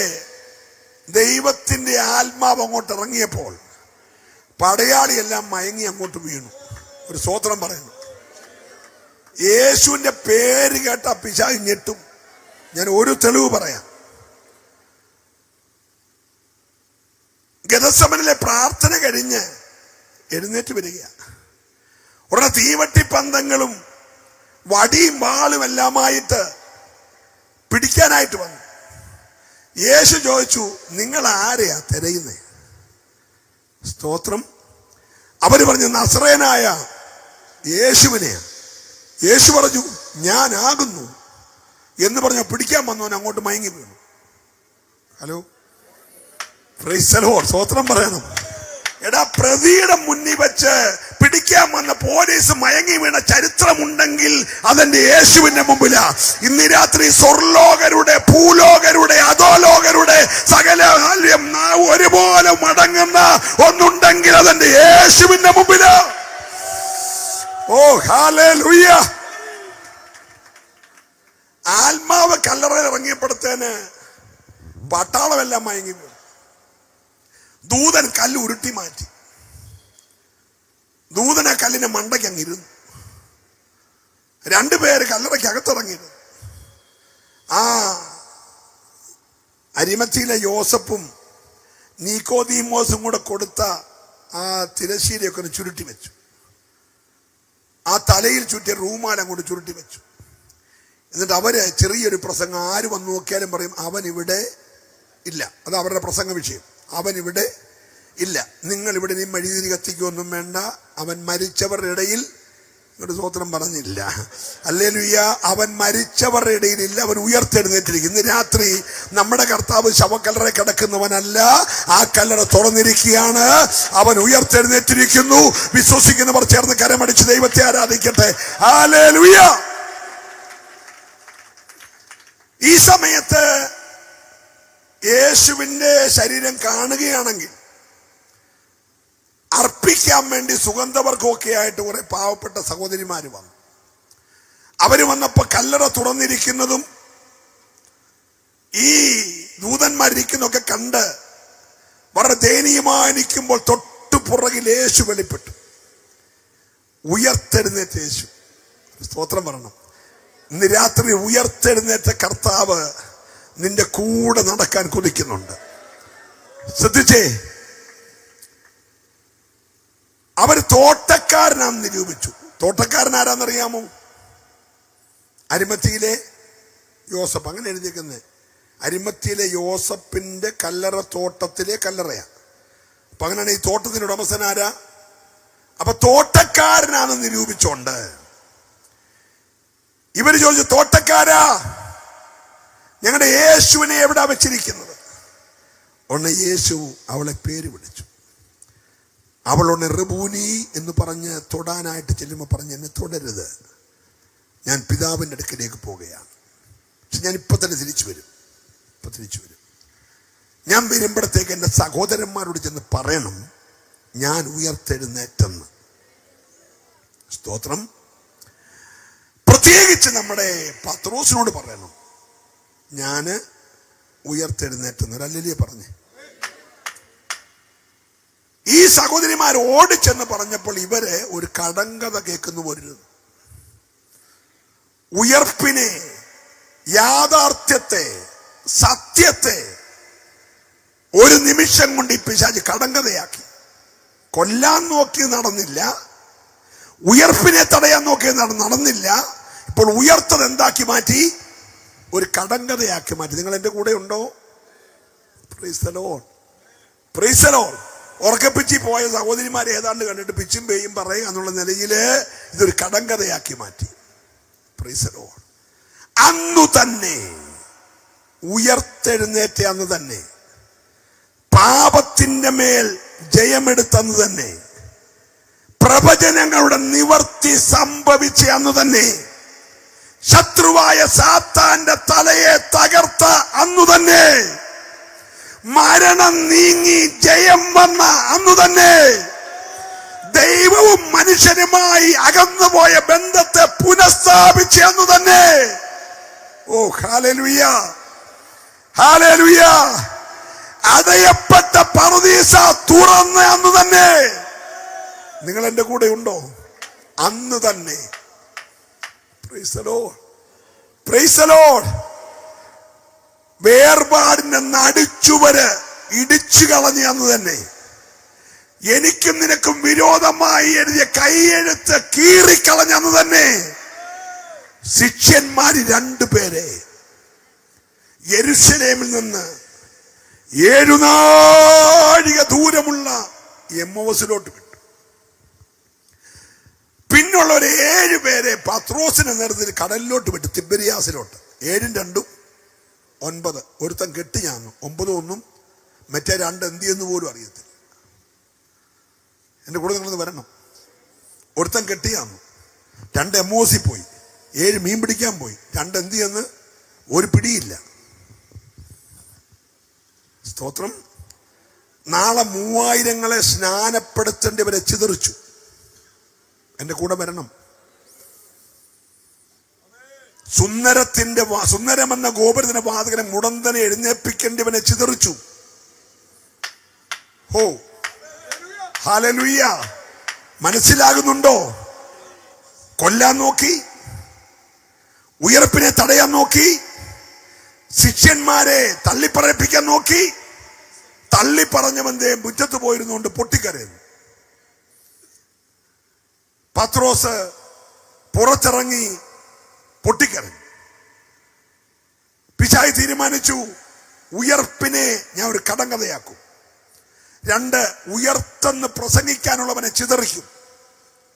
[SPEAKER 1] ദൈവത്തിന്റെ ആത്മാവ് അങ്ങോട്ട് ഇറങ്ങിയപ്പോൾ പടയാളിയെല്ലാം മയങ്ങി അങ്ങോട്ട് വീണു. ഒരു സ്തോത്രം പറയുന്നു. യേശുവിന്റെ പേര് കേട്ട പിശാച് ഞെട്ടും. ഞാൻ ഒരു തെളിവ് പറയാം. ഗെത്സമനിലെ പ്രാർത്ഥന കഴിഞ്ഞ് എഴുന്നേറ്റ് വരിക. ഉടനെ തീവട്ടിപ്പന്തങ്ങളും വടിയും വാളും എല്ലാമായിട്ട് പിടിക്കാനായിട്ട് വന്നു. യേശു ചോദിച്ചു, നിങ്ങൾ ആരെയാ തിരയുന്നേ? സ്തോത്രം. അവര് പറഞ്ഞു, നസറേനായ യേശുവിനെയാ. യേശു പറഞ്ഞു, ഞാനാകുന്നു എന്ന് പറഞ്ഞ പിടിക്കാൻ വന്നവൻ അങ്ങോട്ട് മയങ്ങി വീണു. Hello, price the Lord. സ്തോത്രം പറയണം. എടാ, പ്രതിയുടെ മുന്നിൽ വെച്ച് പിടിക്കാൻ വന്ന പോലീസ് മയങ്ങി വീണ ചരിത്രമുണ്ടെങ്കിൽ അതെന്റെ യേശുവിന്റെ മുമ്പിലാ. ഇന്ന് രാത്രി സ്വർലോകരുടെ, ഭൂലോകരുടെ, അധോലോകരുടെ സകല ഒരുപോലെ മടങ്ങുന്ന ഒന്നുണ്ടെങ്കിൽ അതെന്റെ യേശുവിന്റെ മുമ്പിലാ. ഓ ഹല്ലേലൂയ. ആത്മാവ് കല്ലറയിൽ ഇറങ്ങിയപ്പെടുത്തേന് പട്ടാളമെല്ലാം മയങ്ങി വീണു. ദൂതൻ കല്ല് ഉരുട്ടി മാറ്റി. ദൂതനെ കല്ലിന്റെ മണ്ടയ്ക്ക് അങ്ങിരുന്നു. 2 പേര് കല്ലറയ്ക്ക് അകത്തിറങ്ങിയിരുന്നു. ആ അരിമത്തിയിലെ യോസഫും നീക്കോദീമോസും കൂടെ കൊടുത്ത ആ തിരശ്ശീലയൊക്കെ ഒന്ന് ചുരുട്ടി വെച്ചു. ആ തലയിൽ ചുറ്റിയ റൂമാൽ അങ്ങോട്ട് ചുരുട്ടി വെച്ചു. എന്നിട്ട് അവര് ചെറിയൊരു പ്രസംഗം, ആര് വന്നു നോക്കിയാലും പറയും, അവൻ ഇവിടെ ഇല്ല. അത് അവരുടെ പ്രസംഗ വിഷയം. അവൻ ഇവിടെ ഇല്ല. നിങ്ങൾ ഇവിടെ നീ മെഴുകുതിരി കത്തിക്കൊന്നും വേണ്ട. അവൻ മരിച്ചവരുടെ ഇടയിൽ, ഒരു സ്തോത്രം പറഞ്ഞില്ല. ഹല്ലേലൂയ. അവൻ മരിച്ചവരുടെ ഇടയിലില്ല, അവൻ ഉയർത്തെഴുന്നേറ്റിരിക്കും. ഇന്ന് രാത്രി നമ്മുടെ കർത്താവ് ശവക്കല്ലറ കിടക്കുന്നവനല്ല, ആ കല്ലറ തുറന്നിരിക്കുകയാണ്. അവൻ ഉയർത്തെഴുന്നേറ്റിരിക്കുന്നു. വിശ്വസിക്കുന്നവർ ചേർന്ന് കരമടിച്ച് ദൈവത്തെ ആരാധിക്കട്ടെ. ഹല്ലേലൂയ. ഈ സമയത്ത് യേശുവിന്റെ ശരീരം കാണുകയാണെങ്കിൽ അർപ്പിക്കാൻ വേണ്ടി സുഗന്ധവർഗമൊക്കെ ആയിട്ട് കുറെ പാവപ്പെട്ട സഹോദരിമാര് വന്നു. അവര് വന്നപ്പോ കല്ലറ തുറന്നിരിക്കുന്നതും ഈ ദൂതന്മാരിരിക്കുന്നതൊക്കെ കണ്ട് വളരെ ദയനീയമായി നിൽക്കുമ്പോൾ തൊട്ടു പുറകിൽ യേശു വെളിപ്പെട്ടു. ഉയർത്തെഴുന്നേറ്റ യേശു. സ്തോത്രം പറയണം. ഇന്ന് രാത്രി ഉയർത്തെഴുന്നേറ്റ കർത്താവ് നിന്റെ കൂടെ നടക്കാൻ കൊതിക്കുന്നുണ്ട്. ശ്രദ്ധിച്ചേ, അവർ തോട്ടക്കാരനാണെന്ന് നിരൂപിച്ചു. തോട്ടക്കാരൻ ആരാന്നറിയാമോ? അരിമത്തിയിലെ യോസഫ്, അങ്ങനെ എഴുതിയിരിക്കുന്നത്. അരിമത്തിയിലെ യോസഫിന്റെ കല്ലറ തോട്ടത്തിലെ കല്ലറയാ. അപ്പൊ അങ്ങനെയാണ് ഈ തോട്ടത്തിന്റെ ഉടമസ്ഥനാരാ? അപ്പൊ തോട്ടക്കാരനാണെന്ന് നിരൂപിച്ചോണ്ട് ഇവര് ചോദിച്ചു, തോട്ടക്കാരാ, ഞങ്ങളുടെ യേശുവിനെ എവിടാ വെച്ചിരിക്കുന്നത്? ഉടനെ യേശു അവളെ പേര് വിളിച്ചു. അവളുടെ റബൂനി എന്ന് പറഞ്ഞ് തൊടാനായിട്ട് ചെല്ലുമ്പോൾ പറഞ്ഞ്, എന്നെ തൊടരുത്, ഞാൻ പിതാവിൻ്റെ അടുക്കിലേക്ക് പോകുകയാണ്. പക്ഷെ ഞാൻ ഇപ്പൊ തന്നെ തിരിച്ചു വരും. ഞാൻ വരുമ്പോഴത്തേക്ക് എൻ്റെ സഹോദരന്മാരോട് ചെന്ന് പറയണം, ഞാൻ ഉയർത്തെഴുന്നേറ്റെന്ന്. സ്തോത്രം. പ്രത്യേകിച്ച് നമ്മുടെ പത്രോസിനോട് പറയണം, ഞാന് ഉയർത്തെഴുന്നേറ്റെന്ന്. ഒരു ഹല്ലേലൂയ പറഞ്ഞേ. ഈ സഹോദരിമാർ ഓടിച്ചെന്ന് പറഞ്ഞപ്പോൾ ഇവര് ഒരു കടങ്കഥ കേൾക്കുന്നു പോരുന്നു. ഉയർപ്പിനെ, യാഥാർത്ഥ്യത്തെ, സത്യത്തെ ഒരു നിമിഷം കൊണ്ട് ഈ പിശാച് കടങ്കഥയാക്കി. കൊല്ലാൻ നോക്കി നടന്നില്ല, ഉയർപ്പിനെ തടയാൻ നോക്കി നടന്നില്ല. ഇപ്പോൾ ഉയർത്തത് എന്താക്കി മാറ്റി? ഒരു കടങ്കഥയാക്കി മാറ്റി. നിങ്ങൾ എന്റെ കൂടെ ഉണ്ടോ? Praise the Lord, praise the Lord. ഉറക്കപ്പിച്ചി പോയ സഹോദരിമാരെ ഏതാണ്ട് കണ്ടിട്ട് പിച്ചും പേയും പറയുക എന്നുള്ള നിലയില് ഇതൊരു കടങ്കഥയാക്കി മാറ്റി. Price the Lord. അന്നു തന്നെ ഉയർത്തെഴുന്നേറ്റ അന്ന് തന്നെ, പാപത്തിന്റെ മേൽ ജയമെടുത്തന്ന് തന്നെ, പ്രവചനങ്ങളുടെ നിവർത്തി സംഭവിച്ച അന്ന് തന്നെ, ശത്രുവായ സാത്താന്റെ തലയെ തകർത്ത അന്നു തന്നെ, മരണം നീങ്ങി ജയം വന്ന അന്നു തന്നെ, ദൈവവും മനുഷ്യനുമായി അകന്നുപോയ ബന്ധത്തെ പുനഃസ്ഥാപിച്ച അന്നു തന്നെ. ഓ ഹല്ലേലൂയ, ഹല്ലേലൂയ. അടയപ്പെട്ട പറുദീസ തുറന്ന അന്ന് തന്നെ. നിങ്ങൾ എന്റെ കൂടെ ഉണ്ടോ? അന്ന് തന്നെ. Praise the Lord, praise the Lord. വേർപാടിന്റെ നടുച്ചുവര് ഇടിച്ചു കളഞ്ഞ അന്ന് തന്നെ, എനിക്കും നിനക്കും വിരോധമായി എഴുതിയ കൈയെഴുത്ത് കീറിക്കളഞ്ഞ അന്ന് തന്നെ, ശിഷ്യന്മാര് 2 പേരെ യെരൂശലേമിൽ നിന്ന് 7 നാഴിക ദൂരമുള്ള എമ്മോസിലോട്ട് വിട്ടു. പിന്നുള്ളവർ 7 പേരെ പത്രോസിന്റെ നേതൃത്വത്തിൽ കടലിലോട്ട് വിട്ടു, തിബരിയാസിലോട്ട്. 7ഉം 2ഉം 9. ഒരുത്തൻ കെട്ടിയാന്നു, 9 1. മറ്റേ 2 എന്ത് ചെയ്യുന്നു പോലും അറിയത്തില്ല. എന്റെ കൂടെ നിങ്ങളൊന്ന് വരണം. ഒരുത്തൻ കെട്ടിയാന്നു, 2 എമ്മോസിൽ പോയി, 7 മീൻ പിടിക്കാൻ പോയി, 2 എന്ത് ചെയ്യുന്നു ഒരു പിടിയില്ല. സ്തോത്രം. നാളെ 3000 സ്നാനപ്പെടുത്തേണ്ടവരെ ചിതറിച്ചു. എന്റെ കൂടെ വരണം. സുന്ദരമെന്ന ഗോപുരത്തിന്റെ വാതികനെ മുടന്തനെ എഴുന്നേൽപ്പിക്കേണ്ടവനെ ചിതറിച്ചു. ഹോ, ഹല്ലേലൂയ. മനസ്സിലാകുന്നുണ്ടോ? കൊല്ലാൻ നോക്കി, ഉയർപ്പിനെ തടയാൻ നോക്കി, ശിഷ്യന്മാരെ തള്ളിപ്പറയിപ്പിക്കാൻ നോക്കി. തള്ളിപ്പറഞ്ഞവന്റെ മുറ്റത്ത് പോയിരുന്നുകൊണ്ട് പൊട്ടിക്കരയുന്നു. പത്രോസ് പുറത്തിറങ്ങി പൊട്ടിക്കരഞ്ഞു. പിശാച് തീരുമാനിച്ചു, ഉയർപ്പിനെ ഞാൻ ഒരു കടങ്കഥയാക്കും. 2, ഉയർത്തെന്ന് പ്രസംഗിക്കാനുള്ളവനെ ചിതറിക്കും.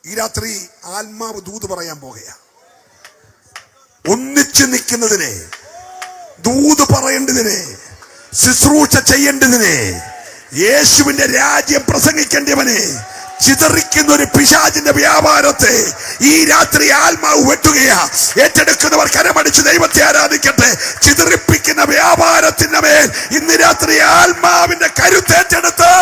[SPEAKER 1] ഈ രാത്രി ആത്മാവ് ദൂത് പറയാൻ പോകുകയാ. ഒന്നിച്ചു നിൽക്കുന്നതിനെ, ദൂത് പറയേണ്ടതിനെ, ശുശ്രൂഷ ചെയ്യേണ്ടതിനെ, യേശുവിന്റെ രാജ്യം പ്രസംഗിക്കേണ്ടവനെ ചിതറിക്കുന്ന ഒരു പിശാചിന്റെ വ്യാപാരത്തെ ഈ രാത്രി ആത്മാവ് വെട്ടുകയാ. ഏറ്റെടുക്കുന്നവർ കരമടിച്ച് ദൈവത്തെ ആരാധിക്കട്ടെ. ചിതറിപ്പിക്കുന്ന വ്യാപാരത്തിന്റെ മേൽ ഇന്ന് രാത്രി ആത്മാവിന്റെ കരുത്തേറ്റെടുത്ത്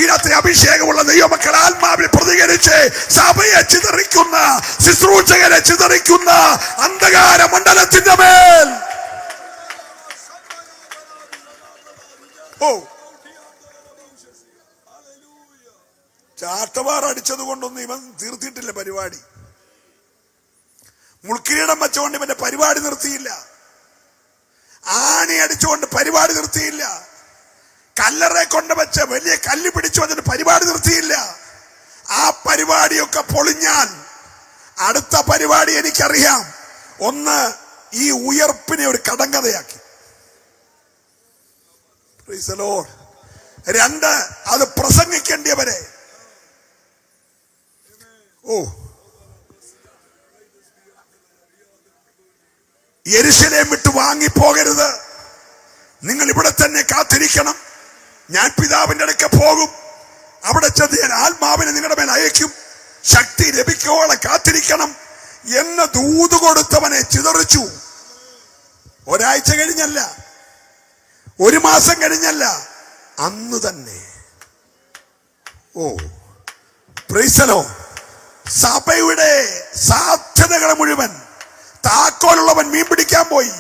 [SPEAKER 1] ഈ രാത്രി അഭിഷേകമുള്ള ദൈവമക്കൾ ആത്മാവിൽ പ്രതികരിച്ച് സഭയെ ചിതറിക്കുന്ന, ശുശ്രൂഷകരെ ചിതറിക്കുന്ന അന്ധകാര മണ്ഡലത്തിന്റെ മേൽ ചാട്ടവാർ അടിച്ചത് കൊണ്ടൊന്നും ഇവൻ തീർത്തിട്ടില്ല പരിപാടി. മുൾക്കിരീടം വെച്ചുകൊണ്ട് ഇവന്റെ പരിപാടി നിർത്തിയില്ല. ആണി അടിച്ചുകൊണ്ട് പരിപാടി നിർത്തിയില്ല. കല്ലറെ കൊണ്ട് വെച്ച് വലിയ കല്ല് പിടിച്ചു വന്നിട്ട് പരിപാടി നിർത്തിയില്ല. ആ പരിപാടിയൊക്കെ പൊളിഞ്ഞാൽ അടുത്ത പരിപാടി എനിക്കറിയാം. ഒന്ന്, ഈ ഉയർപ്പിനെ ഒരു കടങ്കഥയാക്കി. Praise the Lord. രണ്ട്, അത് പ്രസംഗിക്കേണ്ടിയവരെ. യെരൂശലേം വിട്ട് വാങ്ങിപ്പോകരുത്, നിങ്ങൾ ഇവിടെ തന്നെ കാത്തിരിക്കണം. ഞാൻ പിതാവിന്റെ അടുക്ക പോകും, അവിടെ ചെന്ന് ഞാൻ ആത്മാവിനെ നിങ്ങളുടെ മേൽ അയക്കും, ശക്തി ലഭിക്കോളം കാത്തിരിക്കണം എന്ന് ദൂത് കൊടുത്തവനെ ചിതറിച്ചു. ഒരാഴ്ച കഴിഞ്ഞല്ല, ഒരു മാസം കഴിഞ്ഞല്ല, അന്ന് തന്നെ. Praise the Lord. സഭയുടെ സാധ്യതകൾ മുഴുവൻ താക്കോലുള്ളവൻ മീൻ പിടിക്കാൻ പോയി,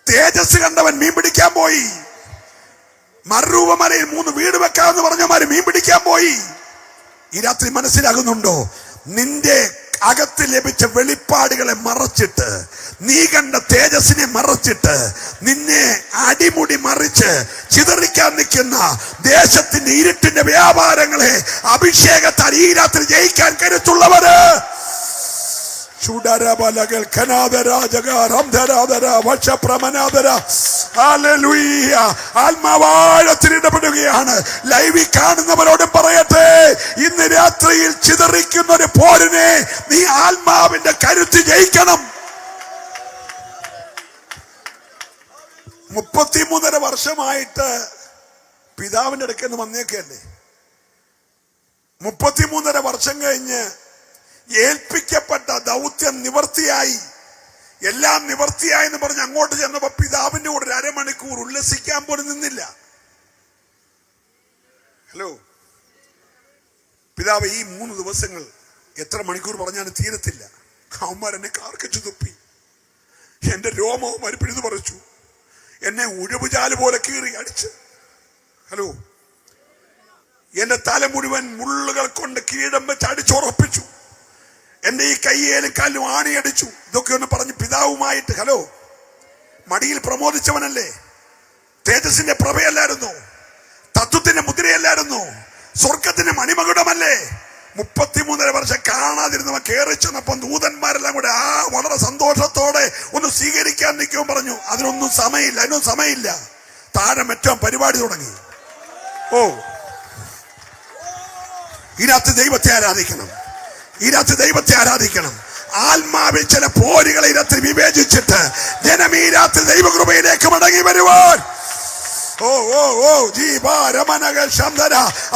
[SPEAKER 1] തേജസ് കണ്ടവൻ മീൻ പിടിക്കാൻ പോയി, മറുരൂപമലയിൽ 3 വീട് വെക്കാമെന്ന് പറഞ്ഞവന്മാര് മീൻ പിടിക്കാൻ പോയി. ഈ രാത്രി മനസ്സിലാകുന്നുണ്ടോ? നിന്റെ അകത്ത് ലഭിച്ച വെളിപ്പാടുകളെ മറച്ചിട്ട്, നീ കണ്ട തേജസ്സിനെ മറച്ചിട്ട്, നിന്നെ അടിമുടി മറിച്ച് ചിതറിക്കാൻ നിൽക്കുന്ന ദേശത്തിന്റെ ഇരുട്ടിന്റെ വ്യാപാരങ്ങളെ അഭിഷേകത്താൽ ഈ രാത്രി ജയിക്കാൻ കരുത്തുള്ളവര് ആത്മാവാഴത്തിനിടപെടുകയാണ്. ലൈവിൽ കാണുന്നവരോടും പറയട്ടെ, ഇന്ന് രാത്രിയിൽ ചിതറിക്കുന്ന ഒരു പോരിനെ നീ ആത്മാവിന്റെ കരുത്ത് ജയിക്കണം. 33.5 വർഷമായിട്ട് പിതാവിന്റെ അടുക്കൽ നിന്ന് വന്നേക്കല്ലേ. 33.5 വർഷം കഴിഞ്ഞ് ഏൽപ്പിക്കപ്പെട്ട ദൗത്യം നിവർത്തിയായി, എല്ലാം നിവർത്തിയായി എന്ന് പറഞ്ഞ് അങ്ങോട്ട് ചെന്നപ്പോ പിതാവിന്റെ കൂടെ 1/2 മണിക്കൂർ ഉല്ലസിക്കാൻ പോലും നിന്നില്ല. ഹലോ, പിതാവ് ഈ 3 ദിവസങ്ങൾ എത്ര മണിക്കൂർ പറഞ്ഞാലും തീരത്തില്ല. അവന്മാരെന്നെ കാർക്കിച്ചു തുപ്പി, എന്റെ രോമവും മരിപ്പിഴുതു പറിച്ചു, എന്നെ ഉഴവുചാല് പോലെ കീറി അടിച്ച്. ഹലോ, എന്റെ തല മുഴുവൻ മുള്ളുകൾ കൊണ്ട് കീഴം വെച്ച് അടിച്ചുറപ്പിച്ചു, എന്റെ ഈ കയ്യേലും കാലും ആണിയടിച്ചു. ഇതൊക്കെ ഒന്ന് പറഞ്ഞ് പിതാവുമായിട്ട്, ഹലോ, മടിയിൽ പ്രമോദിച്ചവനല്ലേ? തേജസ്സിന്റെ പ്രഭയല്ലായിരുന്നു? തത്വത്തിന്റെ മുദ്രയല്ലായിരുന്നു? സ്വർഗത്തിന്റെ മണിമകുടമല്ലേ? 33.5 വർഷം കാണാതിരുന്നവൻ കയറി ചെന്നപ്പം ദൂതന്മാരെല്ലാം കൂടെ വളരെ സന്തോഷത്തോടെ ഒന്ന് സ്വീകരിക്കാൻ നിൽക്കുമ്പോൾ പറഞ്ഞു, അതിനൊന്നും സമയമില്ല. താഴെ മറ്റോ പരിപാടി തുടങ്ങി. ഇതിനകത്ത് ദൈവത്തെ ആരാധിക്കണം, ഇതിനകത്ത് ദൈവത്തെ ആരാധിക്കണം. ആത്മാവിൽ ചില പോരുകളെ ഇതിനകത്ത് വിവേചിച്ചിട്ട് ജനം ഈ രാത്രി ദൈവകൃപയിലേക്ക് മടങ്ങി വരുവാൻ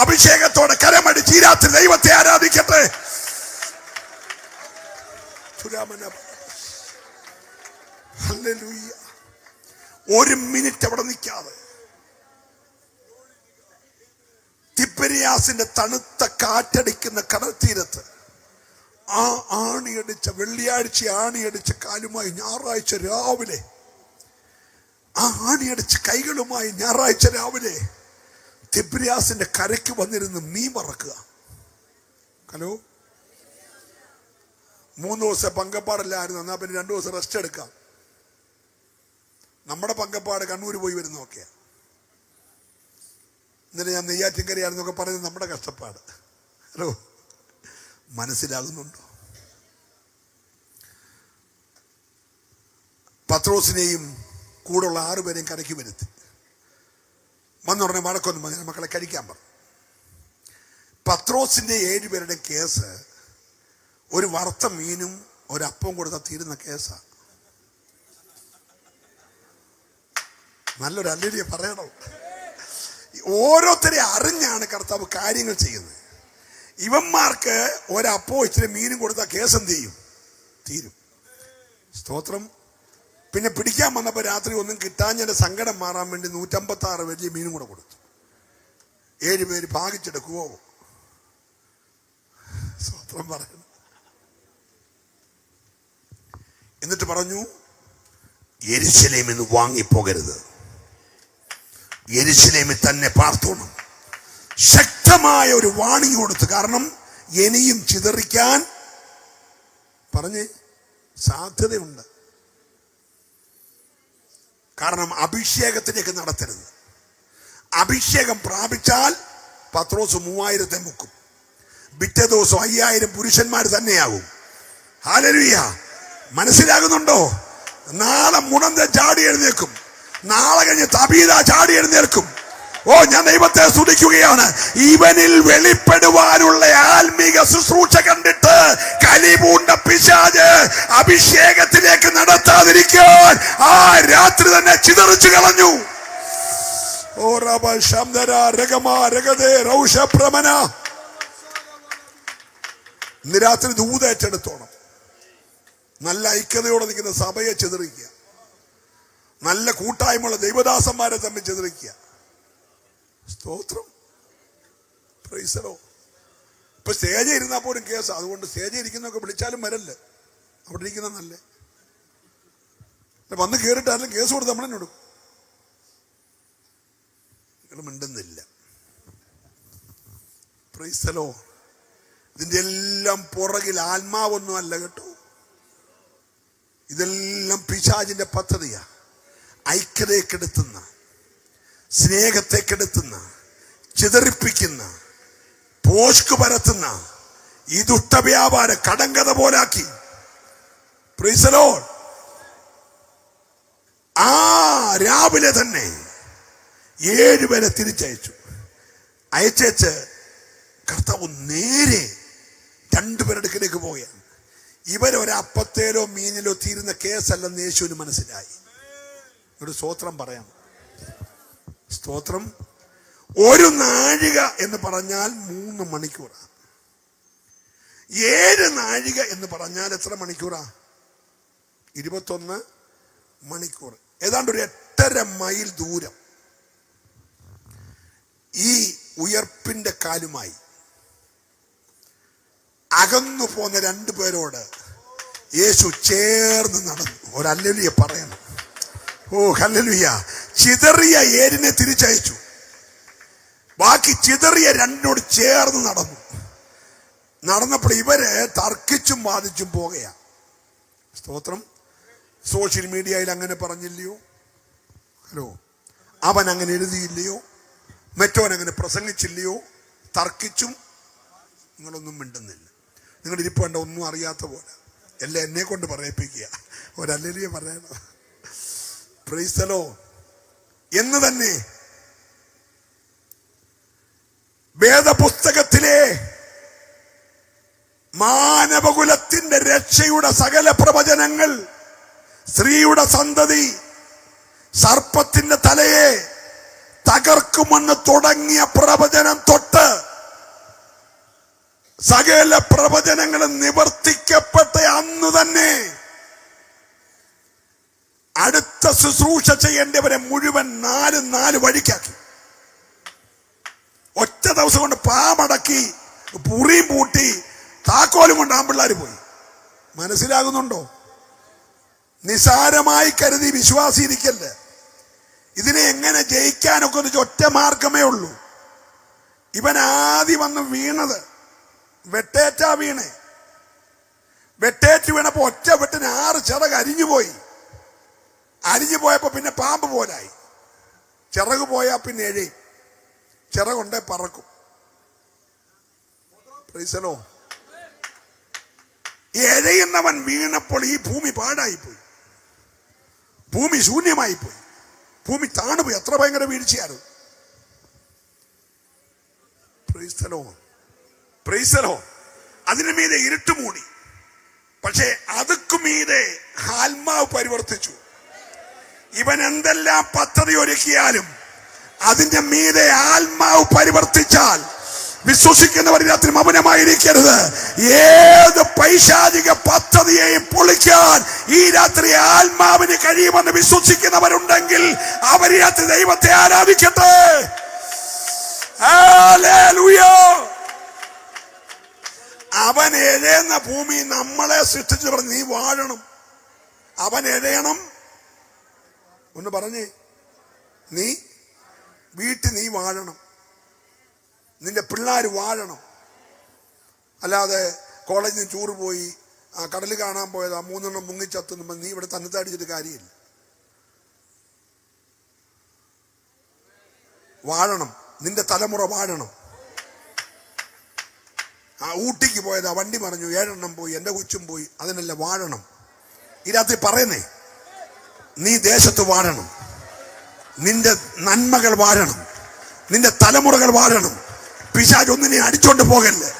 [SPEAKER 1] അഭിഷേകത്തോടെ കരമടിച്ച് ഈ രാത്രി ദൈവത്തെ ആരാധിക്കട്ടെ. ഒരു മിനിറ്റ് അവിടെ നിൽക്കാതെ തിബരിയാസിന്റെ തണുത്ത കാറ്റടിക്കുന്ന കടൽ തീരത്ത് വെള്ളിയാഴ്ച ആണിയടിച്ച കാലുമായി ഞായറാഴ്ച രാവിലെ, ആണിയടിച്ച കൈകളുമായി ഞായറാഴ്ച രാവിലെ തിബ്രിയാസിന്റെ കരയ്ക്ക് വന്നിരുന്ന് മീൻ മറക്കുക. ഹലോ, 3 ദിവസം പങ്കപ്പാടില്ലായിരുന്നു, എന്നാ പിന്നെ 2 ദിവസം റെസ്റ്റ് എടുക്കാം. നമ്മുടെ പങ്കപ്പാട് കണ്ണൂർ പോയി വരുന്നൊക്കെയാ. ഇന്നലെ ഞാൻ നെയ്യാറ്റിൻകരയാണെന്നൊക്കെ പറയുന്നത് നമ്മുടെ കഷ്ടപ്പാട്. ഹലോ, മനസ്സിലാകുന്നുണ്ടോ? പത്രോസിനെയും കൂടെയുള്ള 6 പേരെയും കരയ്ക്ക് വരുത്തി. വന്നുടനെ വഴക്കൊന്നും പറഞ്ഞ മക്കളെ കഴിക്കാൻ പറഞ്ഞു. പത്രോസിന്റെ 7 പേരുടെ കേസ് ഒരു വറുത്ത മീനും ഒരപ്പവും കൊടുത്താൽ തീരുന്ന കേസാ. നല്ലൊരു അല്ലേലിയ പറയണം. ഓരോരുത്തരെ അറിഞ്ഞാണ് കർത്താവ് കാര്യങ്ങൾ ചെയ്യുന്നത്. ഇവന്മാർക്ക് ഒരപ്പോ ഇച്ചിരി മീനും കൊടുത്താൽ കേസ് എന്ത് ചെയ്യും? തീരും. സ്തോത്രം. പിന്നെ പിടിക്കാൻ വന്നപ്പോ രാത്രി ഒന്നും കിട്ടാഞ്ഞതിന്റെ സങ്കടം മാറാൻ വേണ്ടി 156 വലിയ മീനും കൂടെ കൊടുത്തു. 7 പേര് ഭാഗിച്ചെടുക്കുവോ? സ്തോത്രം പറയുന്നു. എന്നിട്ട് പറഞ്ഞു, യെരൂശലേമിൽ നിന്ന് വാങ്ങിപ്പോകരുത്, യെരൂശലേമിൽ തന്നെ പാർത്തോണം. ശക്തമായ ഒരു വാണിംഗ് കൊടുത്തു. കാരണം ഇനിയും ചിതറിക്കാൻ പറഞ്ഞ് സാധ്യതയുണ്ട്. കാരണം അഭിഷേകത്തിലേക്ക് നടത്തരുത്. അഭിഷേകം പ്രാപിച്ചാൽ പത്രോസ് 3000 മുക്കും. പിറ്റേ ദിവസം 5000 പുരുഷന്മാർ തന്നെയാകും. ഹല്ലേലൂയ. മനസ്സിലാകുന്നുണ്ടോ? നാളെ മുടന്ത ചാടി എഴുന്നേൽക്കും. നാളെ കഴിഞ്ഞ് തബീത ചാടി എഴുന്നേൽക്കും. ഓ, ഞാൻ ദൈവത്തെ സ്തുതിക്കുകയാണ്. ഇവനിൽ വെളിപ്പെടുവാനുള്ള ആത്മീക ശുശ്രൂഷ കണ്ടിട്ട് കലിപൂണ്ട പിശാച് അഭിഷേകത്തിലേക്ക് നടത്താതിരിക്കാൻ ആ രാത്രി തന്നെ ചിതറിച്ചു കളഞ്ഞു. ഓ റബ ശംദര രഗമ രഗദേ റൗഷ പ്രമന. ഇന്ന് രാത്രി ദൂതേറ്റെടുത്തോണം. നല്ല ഐക്യതയോടെ നിൽക്കുന്ന സഭയെ ചിതറിക്കുക. നല്ല കൂട്ടായ്മയുള്ള ദൈവദാസന്മാരെ തമ്മിൽ ചിതറിക്കുക. സ്തോത്രം. Price the Lord. ഇപ്പൊ സ്റ്റേജിൽ ഇരുന്നാൽ പോലും കേസ്. അതുകൊണ്ട് സ്റ്റേജിൽ ഇരിക്കുന്നൊക്കെ വിളിച്ചാലും വരല്ലേ, അവിടെ ഇരിക്കുന്ന നല്ലേ. വന്ന് കയറിയിട്ടാലും കേസ് കൊടുത്ത് നമ്മളെന്നെ കൊടുക്കും. നിങ്ങൾ മിണ്ടുന്നില്ല. Praise the Lord. ഇതിന്റെ എല്ലാം പുറകിൽ ആത്മാവൊന്നും അല്ല കേട്ടോ. ഇതെല്ലാം പിശാചിന്റെ പദ്ധതിയാ. ഐക്യതയെ കെടുത്തുന്ന, സ്നേഹത്തെ കെടുത്തുന്ന, ചിതറിപ്പിക്കുന്ന, പോഷ്ക് പരത്തുന്ന ഈ ദുഷ്ടവ്യാപാര കടങ്കഥ പോലാക്കി. Praise the Lord. ആ രാവിലെ തന്നെ 7 പേരെ തിരിച്ചയച്ചു. അയച്ചേച്ച് കർത്താവ് നേരെ 2 പേരുടെ അടുക്കിലേക്ക് പോവുകയാണ്. ഇവരൊരപ്പത്തേലോ മീനിലോ തീരുന്ന കേസല്ലെന്ന് യേശുവിന് മനസ്സിലായി. ഒരു സ്തോത്രം പറയാം. സ്തോത്രം. 1 നാഴിക എന്ന് പറഞ്ഞാൽ 3 മണിക്കൂറാണ്. 7 നാഴിക എന്ന് പറഞ്ഞാൽ എത്ര മണിക്കൂറാ? 21 മണിക്കൂർ. ഏതാണ്ട് ഒരു 8.5 മൈൽ ദൂരം ഈ ഉയർപ്പിന്റെ കാലുമായി അകന്നു പോന്ന 2 പേരോട് യേശു ചേർന്ന് നടന്നു. ഒരു ഹല്ലേലൂയ പറയണം. ഓ ഹല്ലേലൂയ. ചിതറിയ 7 തിരിച്ചയച്ചു. ബാക്കി ചിതറിയ 2 ചേർന്ന് നടന്നു. നടന്നപ്പോൾ ഇവര് തർക്കിച്ചും വാദിച്ചും പോകുകയാ. സ്തോത്രം. സോഷ്യൽ മീഡിയയിൽ അങ്ങനെ പറഞ്ഞില്ലയോ? ഹലോ. അവൻ അങ്ങനെ എഴുതിയില്ലയോ? മറ്റവൻ അങ്ങനെ പ്രസംഗിച്ചില്ലയോ? തർക്കിച്ചും. നിങ്ങളൊന്നും മിണ്ടുന്നില്ല. നിങ്ങളുടെ ഇരിപ്പ് കണ്ട ഒന്നും അറിയാത്ത പോലെ. എല്ലാം എന്നെ കൊണ്ട് പറയിപ്പിക്കുക. ഒരു ഹല്ലേലൂയ പറയണം. Price the Lord. എന്ന് തന്നെ വേദപുസ്തകത്തിലെ മാനവകുലത്തിന്റെ രക്ഷയുടെ സകല പ്രവചനങ്ങൾ, സ്ത്രീയുടെ സന്തതി സർപ്പത്തിന്റെ തലയെ തകർക്കുമെന്ന് തുടങ്ങിയ പ്രവചനം തൊട്ട് സകല പ്രവചനങ്ങളും നിവർത്തിക്കപ്പെട്ട അന്ന് തന്നെ അടുത്ത ശുശ്രൂഷ ചെയ്യേണ്ടവരെ മുഴുവൻ 4 വഴിക്കാക്കി. ഒറ്റ ദിവസം കൊണ്ട് പാമടക്കി, പുറിയും പൂട്ടി, താക്കോലും കൊണ്ട് ആമ്പിള്ളാർ പോയി. മനസ്സിലാകുന്നുണ്ടോ? നിസാരമായി കരുതി വിശ്വാസി ഇരിക്കല്ലേ. ഇതിനെ എങ്ങനെ ജയിക്കാനൊക്കെ എന്ന് ഒറ്റ മാർഗമേ ഉള്ളൂ. ഇവൻ ആദ്യം വന്ന് വീണത് വെട്ടേറ്റാ വീണേ. വെട്ടേറ്റ് വീണപ്പോ ഒറ്റ വെട്ടിന് 6 ചിറക് അരിഞ്ഞുപോയി. അരിഞ്ഞു പോയപ്പോ പിന്നെ പാമ്പ് പോലായി. ചിറക് പോയാ പിന്നെ എഴയും. ചിറകുണ്ടേ പറക്കും. Price the Lord. എഴയുന്നവൻ വീണപ്പോൾ ഈ ഭൂമി പാഴായിപ്പോയി. ഭൂമി ശൂന്യമായി പോയി. ഭൂമി താണുപോയി. എത്ര ഭയങ്കര വീഴ്ചയായിരുന്നു. Praise the Lord. Praise the Lord. അതിനു മീതെ ഇരുട്ട് മൂടി. പക്ഷേ അതുക്കു മീതെ ആത്മാവ് പരിവർത്തിച്ചു. ഇവൻ എന്തെല്ലാം പദ്ധതി ഒരുക്കിയാലും അതിന്റെ മീതെ ആത്മാവ് പരിവർത്തിച്ചാൽ വിശ്വസിക്കുന്നവർ രാത്രി മൗനമായിരിക്കരുത്. ഏത് പൈശാചിക പദ്ധതിയെയും പൊളിക്കാൻ ഈ രാത്രി ആത്മാവിന് കഴിയുമെന്ന് വിശ്വസിക്കുന്നവരുണ്ടെങ്കിൽ അവർ രാത്രി ദൈവത്തെ ആരാധിക്കട്ടെ. ഹല്ലേലൂയ. അവൻ എഴയുന്ന ഭൂമി നമ്മളെ സൃഷ്ടിച്ചു പറഞ്ഞു നീ വാഴണം. അവൻ എഴയണം. ഒന്ന് പറഞ്ഞേ. നീ വീട്ടിൽ നീ വാഴണം. നിന്റെ പിള്ളേർ വാഴണം. അല്ലാതെ കോളേജിൽ നിന്ന് ടൂർ പോയി കടൽ കാണാൻ പോയത് 3 മുങ്ങിച്ചത്തുമ്പോൾ നീ ഇവിടെ തന്നിത്തടിച്ചിട്ട് കാര്യമില്ല. വാഴണം. നിന്റെ തലമുറ വാഴണം. ഊട്ടിക്ക് പോയതാ, വണ്ടി മറിഞ്ഞു, 7 എണ്ണം പോയി, എൻ്റെ കൊച്ചും പോയി. അതിനല്ല വാഴണം. ഈ രാത്രി പറയുന്നേ, നീ ദേശത്ത് വാഴണം, നിന്റെ നന്മകൾ വാഴണം, നിന്റെ തലമുറകൾ വാഴണം. പിശാച് ഒന്നിനെ അടിച്ചോണ്ട് പോകല്ലേ.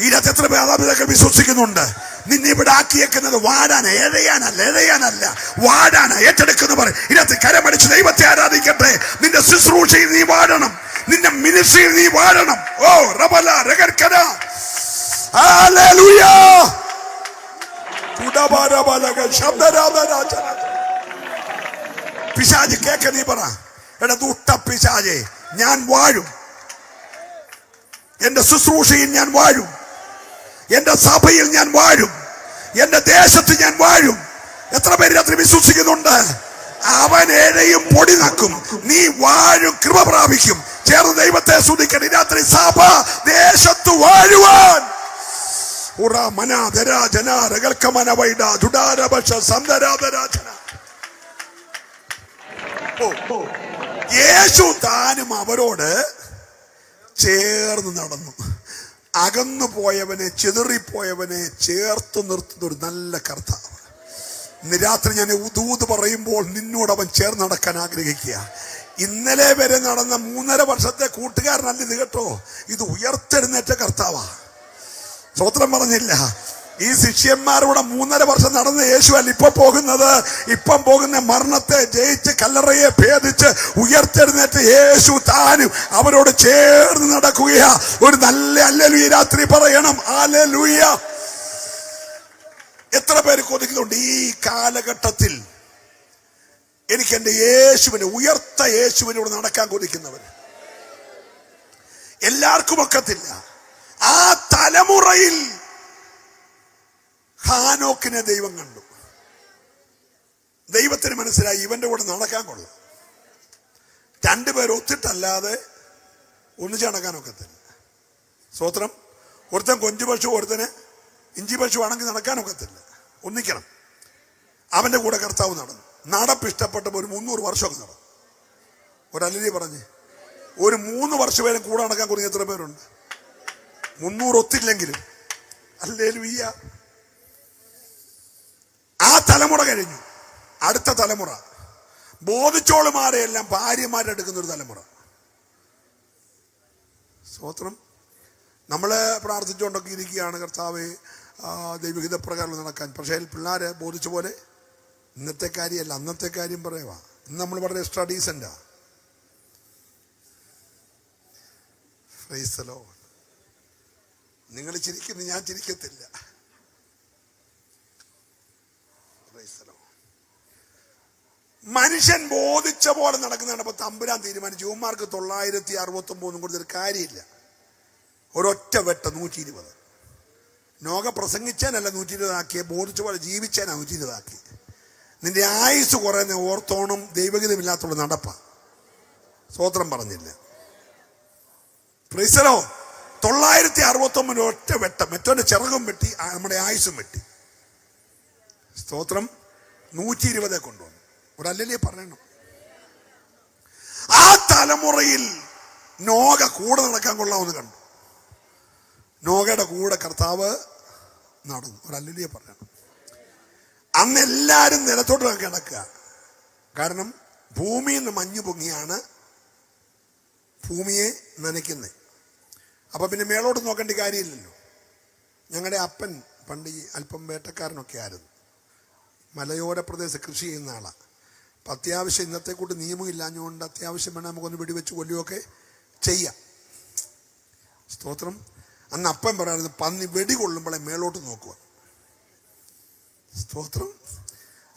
[SPEAKER 1] ഈ രാത്രി എത്ര മാതാപിതാക്കൾ വിശ്വസിക്കുന്നുണ്ട്? നിന്നെ ഇവിടെ ആക്കിയേക്കുന്നത് വാഴാനാ, എഴയാനല്ല, വാഴാനാ. ഏറ്റെടുക്കുന്നവർ ഇതിനകത്ത് കരമടിച്ച് ദൈവത്തെ ആരാധിക്കട്ടെ. നിന്റെ ശുശ്രൂഷയിൽ നീ വാഴണം, നിന്റെ മിനിസ്ട്രിയിൽ നീ വാഴണം. ഓ റബല രഗർക്കന ഹല്ലേലൂയ തുഡബരബലക ശബ്ദരാധരാജന. പിശാച് കേക്ക, നീ പറ, എടാ ദുഷ്ട പിശാചേ, ഞാൻ വാഴും, എന്റെ ശുശ്രൂഷയിൽ ഞാൻ വാഴും, എന്റെ സഭയിൽ ഞാൻ വാഴും, എന്റെ ദേശത്ത് ഞാൻ വാഴും. എത്ര പേര് രാത്രി വിശ്വസിക്കുന്നുണ്ട്? അവൻ ഏഴയും പൊടി നക്കും, നീ വാഴും, കൃപ പ്രാപിക്കും. ചേർന്ന് ദൈവത്തെ സ്തുതിക്കണം. രാത്രി സഭ ദേശത്ത് വാഴുവാൻ യേശു താനും അവരോട് ചേർന്ന് നടന്നു. അകന്നു പോയവനെ, ചിതറിപ്പോയവനെ ചേർത്ത് നിർത്തുന്ന ഒരു നല്ല കർത്താവ്. ഇന്ന് രാത്രി ഞാൻ ദൂത് പറയുമ്പോൾ നിന്നോട് അവൻ ചേർന്ന് നടക്കാൻ ആഗ്രഹിക്കുക. ഇന്നലെ വരെ നടന്ന 3.5 വർഷത്തെ കൂട്ടുകാരനല്ല ഇത് കേട്ടോ. ഇത് ഉയർത്തെഴുന്നേറ്റ കർത്താവാ. സ്തോത്രം പറഞ്ഞില്ല. ഈ ശിഷ്യന്മാരോട് 3.5 വർഷം നടന്ന യേശുവല്ല ഇപ്പം പോകുന്ന മരണത്തെ ജയിച്ച് കല്ലറയെ ഭേദിച്ച് ഉയർത്തെഴുന്നേറ്റ് യേശു താനും അവരോട് ചേർന്ന് നടക്കുകയാ. ഒരു നല്ല ഹല്ലേലൂയ രാത്രി പറയണം. ഹല്ലേലൂയ. എത്ര പേര് കൊതിക്കുന്നുണ്ട് ഈ കാലഘട്ടത്തിൽ എനിക്ക് എന്റെ യേശുവിനെ, ഉയർത്ത യേശുവിനോട് നടക്കാൻ കൊതിക്കുന്നവർ? എല്ലാവർക്കും ഒക്കത്തില്ല. ആ തലമുറയിൽ ഹാനോക്കിനെ ദൈവം കണ്ടു. ദൈവത്തിന് മനസ്സിലായി ഇവന്റെ കൂടെ നടക്കാൻ കൊള്ളാം. 2 പേർ ഒത്തിട്ടല്ലാതെ ഒന്നിച്ച് നടക്കാനൊക്കത്തില്ല. സ്വത്രം. ഒരുത്തൻ കൊഞ്ചു പശു, ഒരുത്തന് ഇഞ്ചി പശു ആണെങ്കിൽ നടക്കാനൊക്കത്തില്ല. ഒന്നിക്കണം. അവന്റെ കൂടെ കർത്താവ് നടന്നു. നടപ്പ് ഇഷ്ടപ്പെട്ടപ്പോൾ ഒരു 300 വർഷമൊക്കെ നടന്നു. ഒരല്ലേ പറഞ്ഞ് ഒരു 3 വർഷം കൂടെ നടക്കാൻ കുറഞ്ഞ എത്ര പേരുണ്ട്? 300 ഒത്തില്ലെങ്കിലും. ഹല്ലേലൂയ. ആ തലമുറ കഴിഞ്ഞു. അടുത്ത തലമുറ ബോധിച്ചോളുമാരെ എല്ലാം ഭാര്യമാരെടുക്കുന്ന ഒരു തലമുറ. സ്തോത്രം. നമ്മള് പ്രാർത്ഥിച്ചുകൊണ്ടൊക്കെ ഇരിക്കുകയാണ്, കർത്താവേ ദൈവഹിത പ്രകാരം നടക്കാൻ. പക്ഷേ പിള്ളേരെ ബോധിച്ച പോലെ ഇന്നത്തെ കാര്യമല്ല, അന്നത്തെ കാര്യം പറയുക. ഇന്ന് നമ്മൾ വളരെ എക്സ്ട്രാ ഡീസൻ്റാ. Praise the Lord. നിങ്ങൾ ചിരിക്കുന്നു, ഞാൻ ചിരിക്കത്തില്ല. മനുഷ്യൻ ബോധിച്ച പോലെ നടക്കുന്നതാണ്. അപ്പൊ തമ്പുരാൻ തീരുമാനിച്ചു ഇവന്മാർക്ക് 969 കൊടുത്തൊരു കാര്യമില്ല. ഒരൊറ്റ വെട്ട 120. നോക പ്രസംഗിച്ചാനല്ല 120 ആക്കിയ, ബോധിച്ച പോലെ ജീവിച്ചാനാ 120 ആക്കി. നിന്റെ ആയുസ് കുറയുന്ന ഓർത്തോണം ദൈവഗീതമില്ലാത്തുള്ള നടപ്പ. സ്തോത്രം പറഞ്ഞില്ല. Price the Lord. 969 ഒറ്റ വെട്ടം, മറ്റവന്റെ ചിറകും വെട്ടി, നമ്മുടെ ആയുസും വെട്ടി. സ്തോത്രം. 120 കൊണ്ടുവന്നു. ഒരല്ലേ പറയണം. ആ തലമുറയിൽ നോക കൂടെ നടക്കാൻ കൊള്ളാമെന്ന് കണ്ടു. നോകയുടെ കൂടെ കർത്താവ് നടന്നു. ഒരല്ലേ പറയണം. അന്ന് എല്ലാരും നിലത്തോട്ട് കിടക്കുക. കാരണം ഭൂമിയിൽ നിന്ന് മഞ്ഞ് പൊങ്ങിയാണ് ഭൂമിയെ നനയ്ക്കുന്നത്. അപ്പൊ പിന്നെ മേളോട്ട് നോക്കേണ്ട കാര്യമില്ലല്ലോ. ഞങ്ങളുടെ അപ്പൻ പണ്ട് ഈ അല്പം വേട്ടക്കാരനൊക്കെ ആയിരുന്നു. മലയോര പ്രദേശത്ത് കൃഷി ചെയ്യുന്ന ആളാണ്. അപ്പം അത്യാവശ്യം ഇന്നത്തെ കൂട്ട് നിയമം ഇല്ലാഞ്ഞുകൊണ്ട് അത്യാവശ്യം വേണം നമുക്കൊന്ന് വെടിവെച്ച് കൊല്ലുകയൊക്കെ ചെയ്യാം. സ്തോത്രം. അന്ന് അപ്പൻ പറയാറുണ്ട്, പന്നി വെടി കൊള്ളുമ്പോഴേ മേളോട്ട് നോക്കുക. സ്തോത്രം.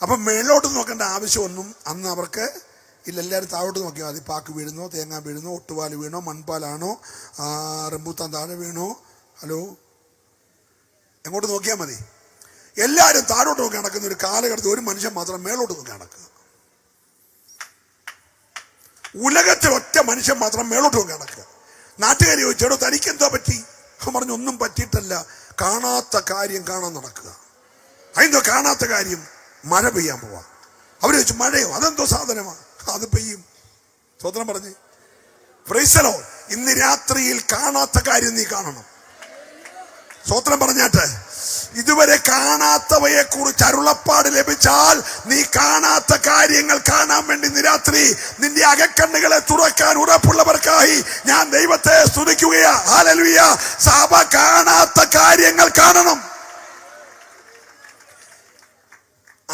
[SPEAKER 1] അപ്പം മേളോട്ട് നോക്കേണ്ട ആവശ്യമൊന്നും അന്ന് അവർക്ക് ഇല്ല. എല്ലാവരും താഴോട്ട് നോക്കിയാൽ മതി. പാക്ക് വീഴുന്നോ, തേങ്ങ വീഴുന്നോ, ഒട്ടുപാൽ വീണോ, മൺപാലാണോ, റംബൂത്താൻ താഴെ വീണോ, ഹലോ, എങ്ങോട്ട് നോക്കിയാൽ മതി. എല്ലാവരും താഴോട്ട് നോക്കി നടക്കുന്ന ഒരു കാലഘട്ടത്തിൽ ഒരു മനുഷ്യൻ മാത്രം മേളോട്ട് നോക്കി നടക്കുക. ഉലകത്തിൽ ഒറ്റ മനുഷ്യൻ മാത്രം മേളോട്ട് നോക്കി നടക്കുക. നാട്ടുകാർ ചോദിച്ചോ തനിക്കെന്തോ പറ്റി? അവൻ പറഞ്ഞു ഒന്നും പറ്റിയിട്ടല്ല, കാണാത്ത കാര്യം കാണാൻ നടക്കുക. അതെന്തോ കാണാത്ത കാര്യം? മഴ പെയ്യാൻ പോവാ. അവര് ചോദിച്ചു മഴയോ? അതെന്തോ സാധനമാണ്, അത് പെയ്യും. സ്വതന്ത്രം പറഞ്ഞ് പ്രൈസ് ദി ലോർഡ്. ഇന്ന് രാത്രിയിൽ കാണാത്ത കാര്യം നീ കാണണം. സ്തോത്രം പറഞ്ഞാട്ട്. ഇതുവരെ കാണാത്തവയെ കുറിച്ച് അരുളപ്പാട് ലഭിച്ചാൽ നീ കാണാത്ത കാര്യങ്ങൾ കാണാൻ വേണ്ടി ഇന്ന് രാത്രി നിന്റെ അകക്കണ്ണുകളെ തുറക്കാൻ ഉറപ്പുള്ളവർക്കായി ഞാൻ ദൈവത്തെ സ്തുതിക്കുകയാ. ഹല്ലേലൂയ. സഭ കാണാത്ത കാര്യങ്ങൾ കാണണം.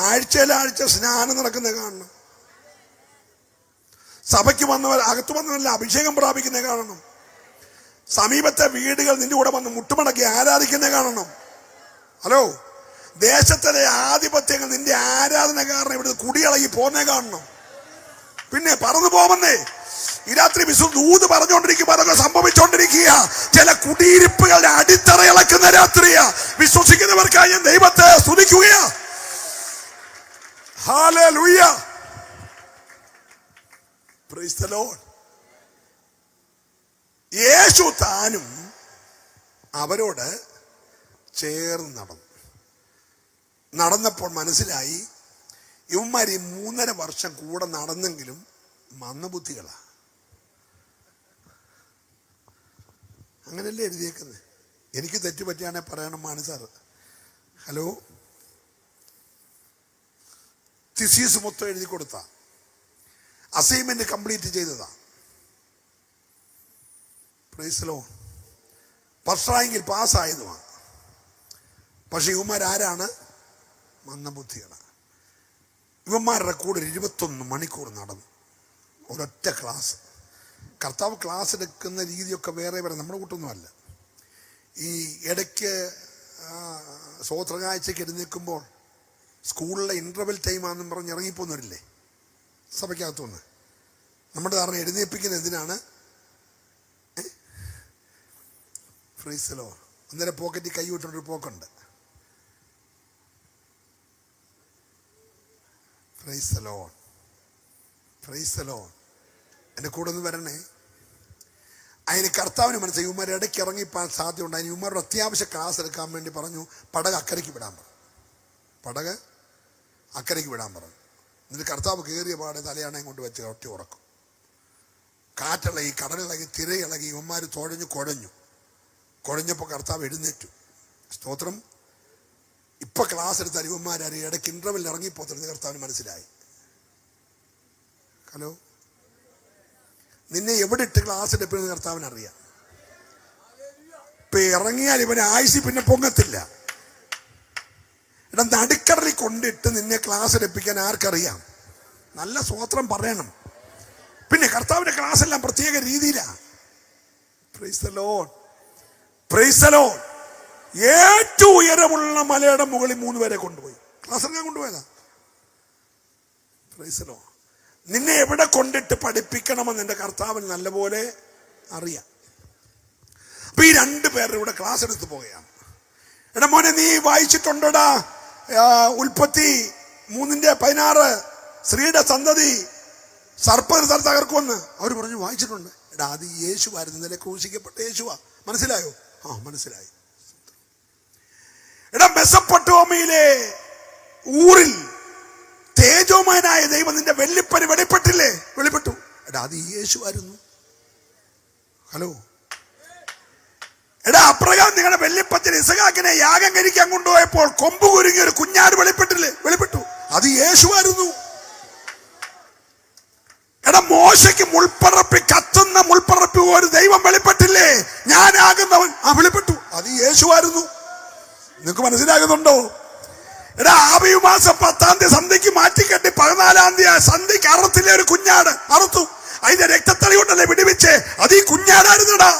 [SPEAKER 1] ആഴ്ച സ്നാനം നടക്കുന്നത് കാണണം. സഭയ്ക്ക് വന്നവർ അകത്ത് വന്നവരല്ല അഭിഷേകം പ്രാപിക്കുന്നത് കാണണം. സമീപത്തെ വീടുകൾ നിന്റെ കൂടെ വന്ന് മുട്ടുമടക്കി ആരാധിക്കുന്നത് കാണണം. ഹലോ, ദേശത്തിലെ ആധിപത്യങ്ങൾ നിന്റെ ആരാധന കാരണം ഇവിടെ കുടിയിളകി പോന്നെ കാണണം. പിന്നെ പറന്നു പോവന്നേ. ഈ രാത്രി ദൂത് പറഞ്ഞുകൊണ്ടിരിക്കുക, അതൊക്കെ സംഭവിച്ചുകൊണ്ടിരിക്കുക. ചില കുടിയിരിപ്പുകളുടെ അടിത്തറ ഇളക്കുന്ന രാത്രിയാ. വിശ്വസിക്കുന്നവർക്കായി ഞാൻ ദൈവത്തെ സ്തുതിക്കുകയാ. ഹല്ലേലൂയ. Praise the Lord. യേശു താനും അവരോട് ചേർന്ന് നടന്നപ്പോൾ മനസ്സിലായി ഇവന്മാർ 3.5 വർഷം കൂടെ നടന്നെങ്കിലും മന്ദബുദ്ധികളാ. അങ്ങനല്ലേ എഴുതിയേക്കുന്നത്. എനിക്ക് തെറ്റുപറ്റിയാണെ പറയണം മാനസാറ്. ഹലോ, തിസീസ് മൊത്തം എഴുതി കൊടുത്ത അസൈൻമെന്റ് കംപ്ലീറ്റ് ചെയ്തതാ. Price the Lord. ഫസ്റ്റ് റാങ്കിൽ പാസ്സായതുമാണ്. പക്ഷെ ഇവന്മാരാരാണ്? മന്ദബുദ്ധികളാണ്. ഇവന്മാരുടെ കൂടെ 21 മണിക്കൂർ നടന്നു. ഒരൊറ്റ ക്ലാസ്. കർത്താവ് ക്ലാസ് എടുക്കുന്ന രീതിയൊക്കെ വേറെ വേറെ, നമ്മുടെ കൂട്ടൊന്നുമല്ല. ഈ ഇടയ്ക്ക് സ്വോത്രകാഴ്ചയ്ക്ക് എഴുന്നേൽക്കുമ്പോൾ സ്കൂളിലെ ഇന്റർവെൽ ടൈമാണെന്നും പറഞ്ഞ് ഇറങ്ങിപ്പോന്നവരില്ലേ സഭയ്ക്കകത്തുനിന്ന്. നമ്മുടെ ധാരണ എഴുന്നേൽപ്പിക്കുന്നത് എന്തിനാണ്? ഫ്രീസലോ അന്നേരം പോക്കറ്റിൽ കൈ വിട്ടൊരു പോക്കുണ്ട്. Praise the Lord. Praise the Lord. എൻ്റെ കൂടെ ഒന്ന് വരണേ. അതിന് കർത്താവിന് മനസ്സിലായി ഇവന്മാർ ഇടയ്ക്ക് ഇറങ്ങിപ്പോൻ സാധ്യതയുണ്ട്. അതിന് ഇവന്മാരുടെ അത്യാവശ്യ ക്ലാസ് എടുക്കാൻ വേണ്ടി പറഞ്ഞു പടക് അക്കരയ്ക്ക് വിടാൻ പറഞ്ഞു. പടക് അക്കരയ്ക്ക് വിടാൻ പറഞ്ഞു. എന്നിട്ട് കർത്താവ് കയറിയ പാടെ തലയാണയും കൊണ്ട് വെച്ച് ഒറ്റ ഉറക്കും. കാറ്റിളകി, കടലിളകി, തിരയിളകി, ഇവന്മാർ കുഴഞ്ഞപ്പോൾ കർത്താവ് എഴുന്നേറ്റു. സ്തോത്രം. ഇപ്പൊ ക്ലാസ് എടുത്ത ഇവന്മാരും ഇടയ്ക്ക് ഇന്റർവെൽ ഇറങ്ങിപ്പോത്തുന്നത് കർത്താവിന് മനസ്സിലായി. ഹലോ, നിന്നെ എവിടെ ഇട്ട് ക്ലാസ് എടുപ്പിക്കുന്നത് കർത്താവിന് അറിയാം. ഇപ്പൊ ഇറങ്ങിയാൽ ഇവനെ ആയുസി പിന്നെ പൊങ്ങത്തില്ല. നടുക്കടലിൽ കൊണ്ടിട്ട് നിന്നെ ക്ലാസ് എടുപ്പിക്കാൻ ആർക്കറിയാം? നല്ല സ്തോത്രം പറയണം. പിന്നെ കർത്താവിന്റെ ക്ലാസ് എല്ലാം പ്രത്യേക രീതിയിലാ. Praise the Lord. Praise the Lord. ഏറ്റവും ഉയരമുള്ള മലയുടെ മുകളിൽ 3 പേരെ കൊണ്ടുപോയി ക്ലാസ് എടുക്കാൻ കൊണ്ടുപോയതാ. Price the Lord. നിന്നെ എവിടെ കൊണ്ടിട്ട് പഠിപ്പിക്കണമെന്ന് എന്റെ കർത്താവിന് നല്ലപോലെ അറിയാം. അപ്പൊ ഈ 2 പേരുടെ കൂടെ ക്ലാസ് എടുത്ത് പോവുകയാണ്. എടാ മോനെ, നീ വായിച്ചിട്ടുണ്ടോടാ ഉൽപ്പത്തി 3:16 സ്ത്രീയുടെ സന്തതി സർപ്പത്തെ തകർക്കുമെന്ന്? അവർ പറഞ്ഞു വായിച്ചിട്ടുണ്ട്. എടാ അത് യേശുവായിരുന്നു, ഇന്നലെ ക്രൂശിക്കപ്പെട്ട യേശുവാ. മനസ്സിലായോ? ആ മനസ്സിലായി. എടാ മെസപ്പൊട്ടോമിയിലെ ഊറിൽ തേജോമയനായ ദൈവം നിന്റെ വെള്ളിപ്പനി വെളിപ്പെട്ടില്ലേ? വെളിപ്പെട്ടു. എടാ അത് യേശുവായിരുന്നു. ഹലോ, എടാ അപ്രകാരം നിങ്ങളുടെ വെള്ളിപ്പത്തിന് ഇസഹാക്കിനെ യാഗം കഴിക്കാൻ കൊണ്ടുപോയപ്പോൾ കൊമ്പ് കുരുങ്ങിയ ഒരു കുഞ്ഞാട് വെളിപ്പെട്ടില്ലേ? വെളിപ്പെട്ടു. അത് യേശുവായിരുന്നു. എടാ മോശയ്ക്ക് കത്തുന്ന മുൾപ്പറപ്പി ഒരു ദൈവം വെളിപ്പെട്ടില്ലേ? ഞാനാകുന്നവൻ. ആ വെളിപ്പെട്ടു. അത് യേശുവായിരുന്നു. നിനക്ക് മനസ്സിലാകുന്നുണ്ടോ? എടാ ആബിയു മാസം 10-ാം തീയതി സന്ധ്യക്ക് മാറ്റിക്കെട്ടി 14-ാം തീയതി സന്ധ്യക്ക് അറുത്തില്ലേ ഒരു കുഞ്ഞാട്? അറുത്തു. അതിന്റെ രക്തത്തളി കൊണ്ടല്ലേ വിടുവിച്ച്? അത് ഈ കുഞ്ഞാടായിരുന്നടാ.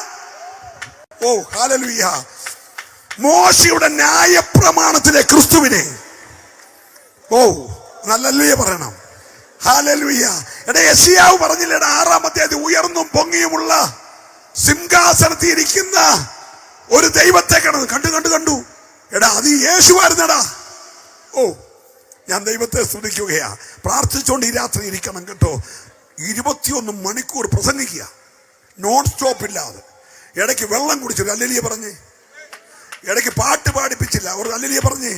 [SPEAKER 1] ഓ ഹല്ലേലൂയ. മോശയുടെ ന്യായപ്രമാണത്തിലെ ക്രിസ്തുവിനെ. ഓ ഹല്ലേലൂയ പറയണം. ഹല്ലേലൂയ. എടാ യെശയ്യാവ് പറഞ്ഞില്ലേടാ 6-ാം അധ്യായത്തിൽ ഉയർന്നും പൊങ്ങിയുമുള്ള സിംഹാസനത്തിൽ ഇരിക്കുന്ന ഒരു ദൈവത്തെ കണ്ടു. എടാ അത് യേശുവായിരുന്നടാ. ഓ ഞാൻ ദൈവത്തെ സ്തുതിക്കുകയാ. പ്രാർത്ഥിച്ചുകൊണ്ട് ഈ രാത്രി ഇരിക്കണം കേട്ടോ. 21 മണിക്കൂർ പ്രസംഗിക്കുക, നോൺ സ്റ്റോപ്പ് ഇല്ലാതെ. ഇടയ്ക്ക് വെള്ളം കുടിച്ചൊരു ഹല്ലേലൂയ പറഞ്ഞേ. ഇടയ്ക്ക് പാട്ട് പാടിപ്പിച്ചില്ല, ഒരു ഹല്ലേലൂയ പറഞ്ഞേ.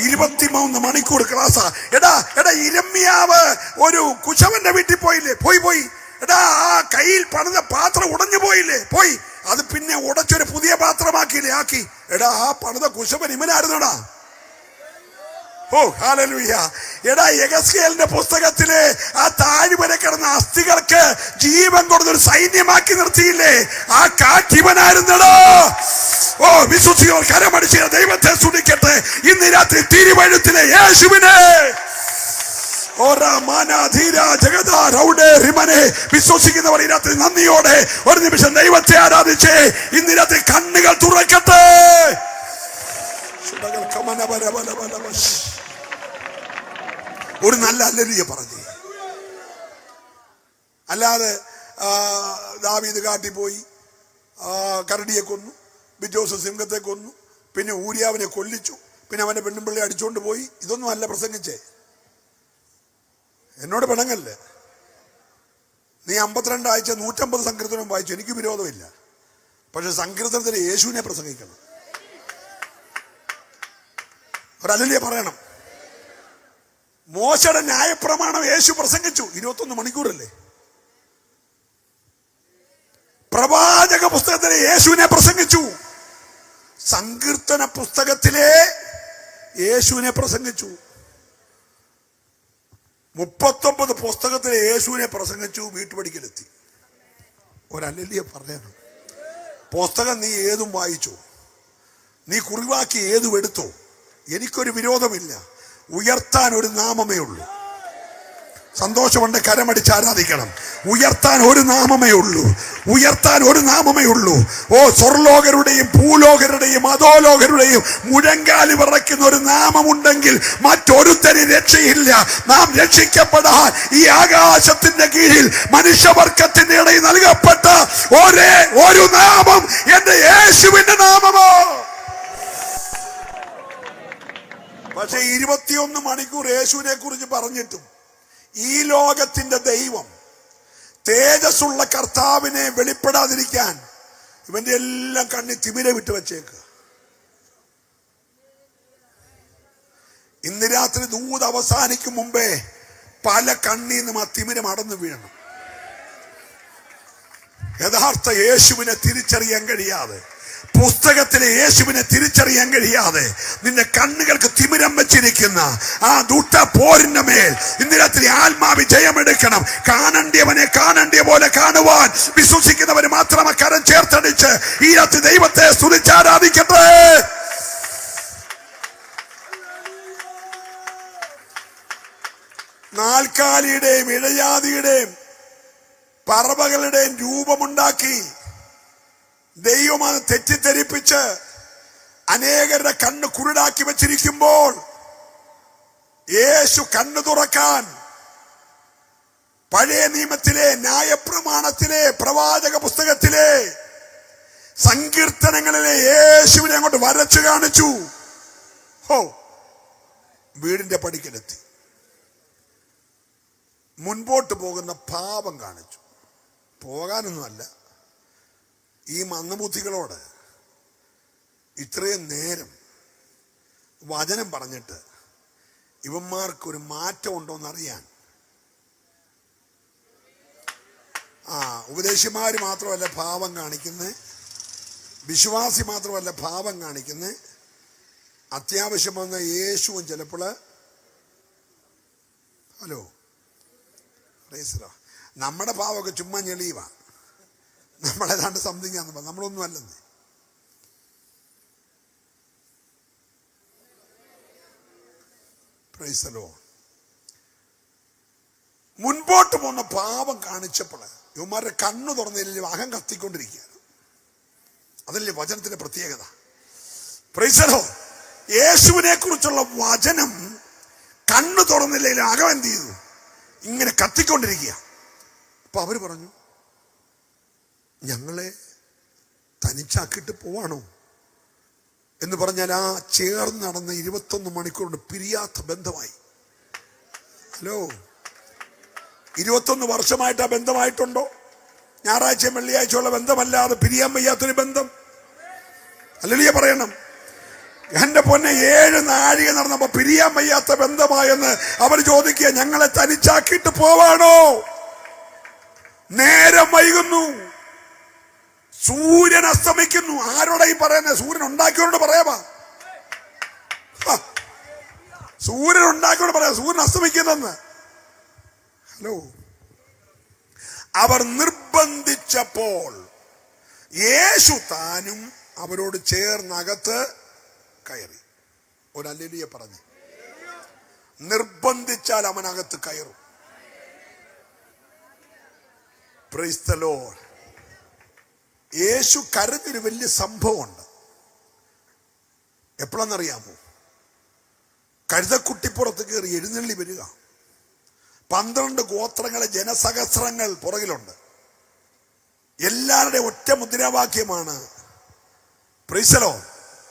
[SPEAKER 1] 23 മണിക്കൂർ ക്ലാസ്സാ. എടാ യിരെമ്യാവ് ഒരു കുശവന്റെ വീട്ടിൽ പോയില്ലേ? പോയി എടാ ആ കയ്യിൽ പണിത പാത്രം ഉടഞ്ഞു പോയില്ലേ? പോയി. അത് പിന്നെ ഉടച്ചൊരു പുതിയ പാത്രമാക്കിയില്ലേ? ആക്കി. എടാ ആ പണിത കുശവൻ ഇവനായിരുന്നടാ. ഓ ഹല്ലേലൂയ. എടാ യെഹെസ്കേലിന്റെ പുസ്തകത്തിലെ ആ താഴ്വര കിടന്ന അസ്ഥികൾക്ക് ജീവൻ കൊടുത്തൊരു സൈന്യമാക്കി നിർത്തിയില്ലേ? ആ കാറ്റിവനായിരുന്നടാ. ഓ വിശ്വസികൾ കരമടിച്ച് ദൈവത്തെ സ്തുതിക്കട്ടെ. ഇന്ന് രാത്രി തിരുവഴുത്തിലെ യേശുവിനെ വിശ്വസിക്കുന്നവർ ഈ രാത്രി നന്ദിയോടെ ഒരു നിമിഷം ദൈവത്തെ ആരാധിച്ച് ഇന്ന് രാത്രി കണ്ണുകൾ തുറക്കട്ടെ. ഒരു നല്ല ഹല്ലേലൂയ പറഞ്ഞു. അല്ലാതെ ദാവീദ് കാട്ടിപ്പോയി കരടിയെ കൊന്നു, ബിജോസ് സിംഹത്തെ കൊന്നു, പിന്നെ ഊരിയാവിനെ കൊല്ലിച്ചു, പിന്നെ അവന്റെ പെണ്ണുപിള്ളി അടിച്ചുകൊണ്ട് പോയി. ഇതൊന്നും അല്ല പ്രസംഗിച്ചേ. എന്നോട് പിണങ്ങല്ലേ. നീ 52 ആഴ്ച 150 സങ്കീർത്തനം വായിച്ചു, എനിക്ക് വിരോധമില്ല. പക്ഷെ സങ്കീർത്തനത്തിൽ യേശുവിനെ പ്രസംഗിക്കണം. ഒരു ഹല്ലേലൂയ പറയണം. മോശയുടെ ന്യായപ്രമാണം യേശു പ്രസംഗിച്ചു. 21 മണിക്കൂറല്ലേ? പ്രവാചക പുസ്തകത്തിലെ യേശുവിനെ പ്രസംഗിച്ചു. സങ്കീർത്തന പുസ്തകത്തിലെ യേശുവിനെ പ്രസംഗിച്ചു. 39 പുസ്തകത്തിലെ യേശുവിനെ പ്രസംഗിച്ചു. വീട്ടുപടിക്കലെത്തി. ഒരു ഹല്ലേലൂയ പറയണം. പുസ്തകം നീ ഏതും വായിച്ചോ, നീ കുറിവാക്കി ഏതും എടുത്തോ, എനിക്കൊരു വിരോധമില്ല. ഉയർത്താൻ ഒരു നാമമേ ഉള്ളൂ. സന്തോഷമുണ്ട്, കരമടിച്ച് ആരാധിക്കണം. ഉയർത്താൻ ഒരു നാമമേ ഉള്ളൂ. ഉയർത്താൻ ഒരു നാമമേ ഉള്ളൂ. ഓ സ്വർലോകരുടെയും ഭൂലോകരുടെയും അധോലോകരുടെയും മുഴങ്കാലി വിറയ്ക്കുന്ന ഒരു നാമമുണ്ടെങ്കിൽ മറ്റൊരുത്തരി രക്ഷയില്ല. നാം രക്ഷിക്കപ്പെടാൻ ഈ ആകാശത്തിന്റെ കീഴിൽ മനുഷ്യവർഗത്തിന്റെ ഇടയിൽ നൽകപ്പെട്ട ഒരേ ഒരു നാമം എന്റെ യേശുവിന്റെ നാമമോ. പക്ഷെ 21 മണിക്കൂർ യേശുവിനെ കുറിച്ച് പറഞ്ഞിട്ടും ഈ ലോകത്തിന്റെ ദൈവം തേജസ്സുള്ള കർത്താവിനെ വെളിപ്പെടാതിരിക്കാൻ ഇവന്റെ എല്ലാം കണ്ണി തിമിര വിട്ട് വെച്ചേക്കുക. ഇന്ന് രാത്രി ദൂത് അവസാനിക്കും മുമ്പേ പല കണ്ണീന്നും ആ തിമിരം അടന്നു വീഴണം. യഥാർത്ഥ യേശുവിനെ തിരിച്ചറിയാൻ കഴിയാതെ, പുസ്തകത്തിലെ യേശുവിനെ തിരിച്ചറിയാൻ കഴിയാതെ നിന്റെ കണ്ണുകൾക്ക് തിമിരം വെച്ചിരിക്കുന്ന ആ ദുഷ്ട പോരിന്റെ മേൽ ഇന്ന് രാത്രി ആത്മാവി ജയമെടുക്കണം. കാണേണ്ടിയവനെ കാണേണ്ടിയ പോലെ കാണുവാൻ വിശ്വസിക്കുന്നവര് മാത്രം കരം ചേർത്തടിച്ച് ഈ രാത്രി ദൈവത്തെ സ്തുതിച്ചാരാധിക്കട്ടെ. നാൽക്കാലിയുടെയും ഇഴജാതിയുടെയും പറവകളുടെയും രൂപമുണ്ടാക്കി ദൈവമാണ് തെറ്റിദ്ധരിപ്പിച്ച് അനേകരുടെ കണ്ണ് കുരുടാക്കി വെച്ചിരിക്കുമ്പോൾ യേശു കണ്ണു തുറക്കാൻ പഴയ നിയമത്തിലെ ന്യായപ്രമാണത്തിലെ പ്രവാചക പുസ്തകത്തിലെ സങ്കീർത്തനങ്ങളിലെ യേശുവിനെ അങ്ങോട്ട് വരച്ചു കാണിച്ചു. ഹോ, വീടിന്റെ പടിക്കലെത്തി. മുൻപോട്ട് പോകുന്ന പാപം കാണിച്ചു. പോകാനൊന്നുമല്ല, ഈ മന്ദബുദ്ധികളോട് ഇത്രയും നേരം വചനം പറഞ്ഞിട്ട് ഇവന്മാർക്കൊരു മാറ്റം ഉണ്ടോന്നറിയാൻ. ഉപദേശിമാര് മാത്രമല്ല ഭാവം കാണിക്കുന്നത്, വിശ്വാസി മാത്രമല്ല ഭാവം കാണിക്കുന്നത്, അത്യാവശ്യം വന്ന യേശുവും ചിലപ്പോൾ ഹലോ നമ്മുടെ ഭാവമൊക്കെ ചുമ്മാ ഞെളിയുക. നമ്മളേതാണ്ട് സംതിങ് ആണെന്ന് പറഞ്ഞു, നമ്മളൊന്നും അല്ലെന്ന്. Price the Lord. മുൻപോട്ട് പോകുന്ന പാപം കാണിച്ചപ്പോൾ ഇവന്മാരുടെ കണ്ണു തുറന്നില്ല, അകം കത്തിക്കൊണ്ടിരിക്കുകയാണ്. അതല്ലേ വചനത്തിന്റെ പ്രത്യേകത. Price the Lord. യേശുവിനെ കുറിച്ചുള്ള വചനം കണ്ണു തുറന്നില്ലെങ്കിൽ അകം എന്ത് ചെയ്തു? ഇങ്ങനെ കത്തിക്കൊണ്ടിരിക്കുക. അപ്പൊ അവര് പറഞ്ഞു, ഞങ്ങളെ തനിച്ചാക്കിയിട്ട് പോവാണോ എന്ന് പറഞ്ഞാൽ ആ ചേർന്ന് നടന്ന 21 മണിക്കൂർ കൊണ്ട് പിരിയാത്ത ബന്ധമായി. ഹലോ, 21 വർഷമായിട്ട് ആ ബന്ധമായിട്ടുണ്ടോ? ഞായറാഴ്ചയും വെള്ളിയാഴ്ചയുള്ള ബന്ധമല്ലാതെ പിരിയാൻ വയ്യാത്തൊരു ബന്ധം. ഹല്ലേലൂയ പറയണം. എന്റെ പൊന്നെ, 7 നാഴിക നടന്നപ്പോ പിരിയാൻ വയ്യാത്ത ബന്ധമായെന്ന് അവർ ചോദിക്കുക, ഞങ്ങളെ തനിച്ചാക്കിയിട്ട് പോവാണോ? നേരം വൈകുന്നു, സൂര്യൻ അസ്തമിക്കുന്നു. ആരോടെ ഈ പറയുന്നത്? സൂര്യൻ ഉണ്ടാക്കിയോണ്ട് പറയാവാ. സൂര്യൻ ഉണ്ടാക്കിയോണ്ട് പറയാം സൂര്യൻ അസ്തമിക്കുന്നെന്ന്. ഹലോ, അവർ നിർബന്ധിച്ചപ്പോൾ യേശു താനും അവരോട് ചേർന്നകത്ത് കയറി. ഒരു ഹല്ലേലൂയ പറഞ്ഞു. നിർബന്ധിച്ചാൽ അവനകത്ത് കയറും. Praise the Lord. യേശു കരുതൊരു വലിയ സംഭവമുണ്ട്. എപ്പോഴെന്നറിയാമോ? കഴുതക്കുട്ടിപ്പുറത്ത് കയറി എഴുന്നള്ളി വരിക. 12 ഗോത്രങ്ങളെ ജനസഹസ്രങ്ങൾ പുറകിലുണ്ട്. എല്ലാവരുടെയും ഒറ്റ മുദ്രാവാക്യമാണ് പ്രൈസ് ദി ലോർഡ്.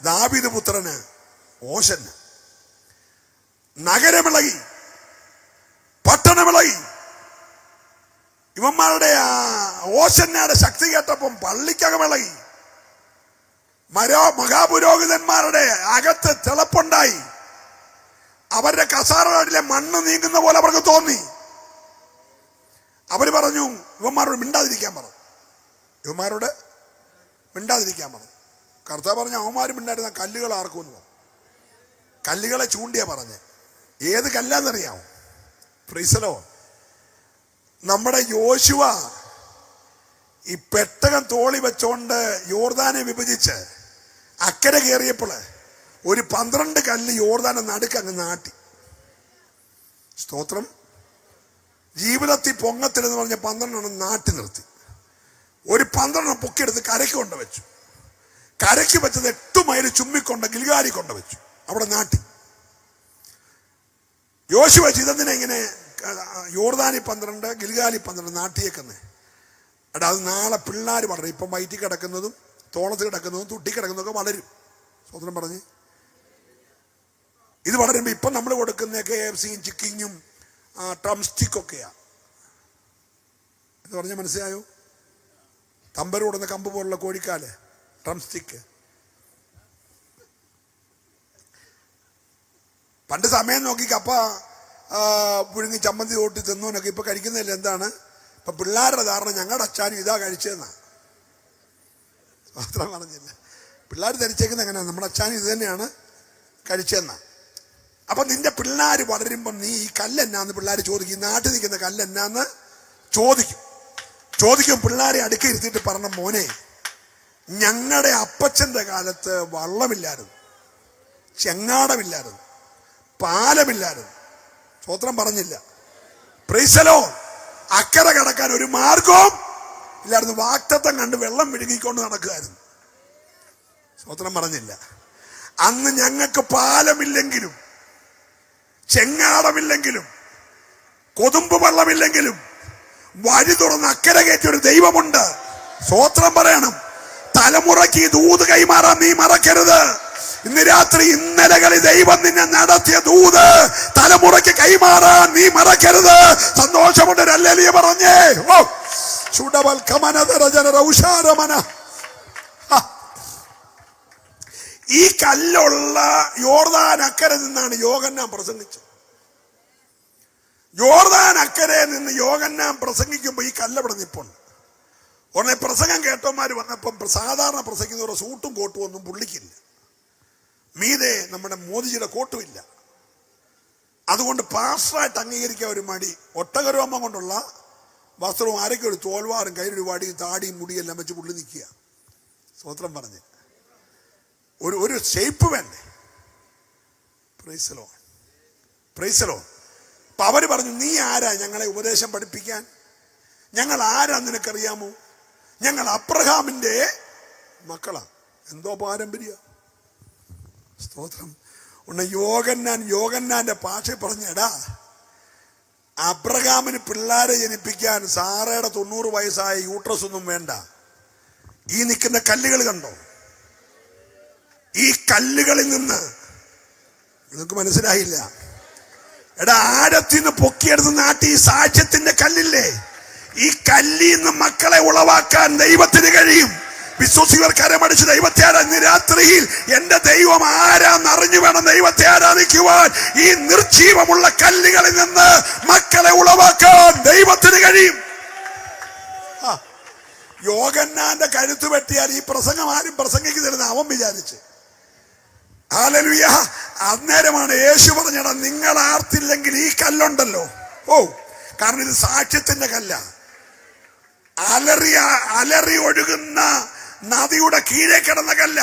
[SPEAKER 1] ദാവീദ് പുത്രന് ഓശന്. നഗരമിളകി, പട്ടണമിളകി. ഇവന്മാരുടെ ഓശന്നയുടെ ശക്തി കേട്ടപ്പം പള്ളിക്കകമിളകി. മഹാപുരോഹിതന്മാരുടെ അകത്ത് തിളപ്പുണ്ടായി. അവരുടെ കസാരയിലെ മണ്ണ് നീങ്ങുന്ന പോലെ അവർക്ക് തോന്നി. അവര് പറഞ്ഞു ഇവന്മാരോട് മിണ്ടാതിരിക്കാൻ പറഞ്ഞു. ഇവന്മാരോട് മിണ്ടാതിരിക്കാൻ പറഞ്ഞു. കർത്താവ് പറഞ്ഞ അവന്മാര് മിണ്ടായിരുന്ന കല്ലുകൾ ആർക്കുമെന്ന് പറഞ്ഞു. കല്ലുകളെ ചൂണ്ടിയാ പറഞ്ഞ്. ഏത് കല്ലാന്നറിയാമോ? Price the Lord. നമ്മുടെ യോശുവ ഈ പെട്ടകം തോളി വെച്ചോണ്ട് യോർദാനെ വിഭജിച്ച് അക്കരെ കയറിയപ്പോൾ ഒരു 12 കല്ല് യോർദാനെ നടുക്ക് അങ്ങ് നാട്ടി. സ്തോത്രം. ജീവിതത്തിൽ പൊങ്ങത്തിലെന്ന് പറഞ്ഞ 12 നാട്ടി നിർത്തി. ഒരു 12 പൊക്കിയെടുത്ത് കരയ്ക്ക് കൊണ്ട് വെച്ചു. കരയ്ക്ക് വെച്ചത് 8 മൈൽ ചുമ്മിക്കൊണ്ട് ഗിൽഗാലി കൊണ്ട് വെച്ചു. അവിടെ നാട്ടി. യോശുവ ചെയ്തതിനെ ഇങ്ങനെ യോർദാനി 12 ഗിൽഗാലി 12 നാട്ടിയേക്കുന്നേ. എടാ അത് നാളെ പിള്ളേർ വളരും. ഇപ്പം വയറ്റി കിടക്കുന്നതും തോളത്ത് കിടക്കുന്നതും തുട്ടി കിടക്കുന്നതൊക്കെ വളരും. സ്വതന്ത്രം പറഞ്ഞ് ഇത് വളരുമ്പോൾ ഇപ്പം നമ്മൾ കൊടുക്കുന്ന KFCയും ചിക്കിങ്ങും ഡ്രം സ്റ്റിക്കൊക്കെയാ. എന്ന് പറഞ്ഞാൽ മനസ്സിലായോ? തമ്പര് കൊടുന്ന കമ്പ് പോലുള്ള കോഴിക്കാല് ഡ്രം സ്റ്റിക്ക്. പണ്ട് സമയം നോക്കി കപ്പ പുഴുങ്ങി ചമ്മന്തി ഓട്ടി തിന്നോനൊക്കെ ഇപ്പൊ കഴിക്കുന്നില്ല. എന്താണ് ഇപ്പൊ പിള്ളേരുടെ ധാരണ? ഞങ്ങളുടെ അച്ചാനും ഇതാ കഴിച്ചതെന്നാ. മാത്രം പറഞ്ഞില്ല. പിള്ളേർ ധരിച്ചേക്കുന്ന എങ്ങനെയാ? നമ്മുടെ അച്ചാനും ഇത് തന്നെയാണ് കഴിച്ചതെന്നാ. അപ്പൊ നിന്റെ പിള്ളേർ വളരുമ്പോ നീ ഈ കല്ലെന്നാന്ന് പിള്ളേർ ചോദിക്കും. നാട്ടിൽ നിൽക്കുന്ന കല്ലെന്നാന്ന് ചോദിക്കും. പിള്ളേരെ അടുക്ക ഇരുത്തിയിട്ട് പറഞ്ഞ മോനെ, ഞങ്ങളുടെ അപ്പച്ചന്റെ കാലത്ത് വള്ളമില്ലായിരുന്നു, ചെങ്ങാടമില്ലായിരുന്നു, പാലമില്ലായിരുന്നു. സ്വോത്രം പറഞ്ഞില്ല. Price the Lord. അക്കരെ കടക്കാൻ ഒരു മാർഗവും ഇല്ലായിരുന്നു. വാക്തത്വം കണ്ട് വെള്ളം വിഴുങ്ങിക്കൊണ്ട് നടക്കുകയായിരുന്നു. സ്വോത്രം പറഞ്ഞില്ല. അന്ന് ഞങ്ങൾക്ക് പാലമില്ലെങ്കിലും ചെങ്ങാടമില്ലെങ്കിലും കൊതുമ്പ് വെള്ളമില്ലെങ്കിലും വഴി തുറന്ന് അക്കരെ കയറ്റിയൊരു ദൈവമുണ്ട്. സ്വോത്രം പറയണം. തലമുറയ്ക്ക് ഈ ദൂത് കൈമാറാൻ നീ മറക്കരുത്. ഇന്ന് രാത്രി ഇന്നലകളിൽ ദൈവം നിന്നെ നടത്തിയ ദൂത് തലമുറയ്ക്ക് കൈമാറാൻ നീ മറക്കരുത്. സന്തോഷമുണ്ട് ഹല്ലേലൂയ പറഞ്ഞേ. ഓ ചുടവൽ കമനദരജനരൗഷാരമന. ഈ കല്ലുള്ള യോർദാൻ അക്കരെ നിന്നാണ് യോഹന്നാൻ പ്രസംഗിച്ചത്. യോർദാൻ അക്കരെ നിന്ന് യോഹന്നാൻ പ്രസംഗിക്കുമ്പോ ഈ കല്ലവിടെ നിപ്പുണ്ട്. ഉടനെ പ്രസംഗം കേട്ടവന്മാര് വന്നപ്പം സാധാരണ പ്രസംഗിക്കുന്നവരുടെ സൂട്ടും കോട്ടും ഒന്നും പുള്ളിക്കില്ല. മീതെ നമ്മുടെ മോദിജിയുടെ കോട്ടുമില്ല. അതുകൊണ്ട് പാസ്റ്ററായിട്ട് അംഗീകരിക്കാൻ ഒരു മടി. ഒട്ടകരോമം കൊണ്ടുള്ള വസ്ത്രവും ആരൊക്കെ ഒരു തോൽവാറും കയ്യിലൊരു വടിയും താടിയും മുടിയെല്ലാം വെച്ച് പുള്ളി നിൽക്കുക. സ്വോത്രം പറഞ്ഞ് ഒരു ഷേപ്പ് വേണ്ടേ? Price the Lord. Praise the Lord. അപ്പൊ അവര് പറഞ്ഞു, നീ ആരാ ഞങ്ങളെ ഉപദേശം പഠിപ്പിക്കാൻ? ഞങ്ങൾ ആരാ നിനക്കറിയാമോ? ഞങ്ങൾ അബ്രഹാമിന്റെ മക്കളാ. എന്തോ പാരമ്പര്യ. സ്തോത്രം. യോഹന്നാന്റെ ഭാഷ പറഞ്ഞടാ, അബ്രഹാമിന് പിള്ളേരെ ജനിപ്പിക്കാൻ സാറയുടെ 90 വയസ്സായ യൂട്രസ് ഒന്നും വേണ്ട. ഈ നിൽക്കുന്ന കല്ലുകൾ കണ്ടോ? ഈ കല്ലുകളിൽ നിന്ന് നിങ്ങൾക്ക് മനസ്സിലായില്ല. എടാ, ആഴത്തിന്ന് പൊക്കിയെടുത്ത് നാട്ടി ഈ സാക്ഷ്യത്തിന്റെ കല്ലില്ലേ, ഈ കല്ലിൽ നിന്ന് മക്കളെ ഉളവാക്കാൻ ദൈവത്തിന് കഴിയും. വിശ്വസികൾ കരമടിച്ച് ദൈവത്തെ ആരാധന. രാത്രിയിൽ എന്റെ ദൈവം ആരാന്നറിഞ്ഞു വേണം ദൈവത്തെ ആരാധിക്കുവാൻ. ഈ നിർജീവമുള്ള കല്ലുകളിൽ നിന്ന് മക്കളെ ഉളവാക്കാൻ ദൈവത്തിന് കഴിയും. യോഹന്നാന്റെ കഴുത്ത് വെട്ടിയാൽ ഈ പ്രസംഗം ആരും പ്രസംഗിക്കുന്നില്ലെന്ന് അവൻ വിചാരിച്ച്. ഹല്ലേലൂയ. അന്നേരമാണ് യേശു പറഞ്ഞത്, നിങ്ങൾ ആർത്തില്ലെങ്കിൽ ഈ കല്ലുണ്ടല്ലോ. കാരണം ഇത് സാക്ഷ്യത്തിന്റെ കല്ല. അലറി ഒഴുകുന്ന നദിയുടെ കീഴെ കിടന്ന കല്ല.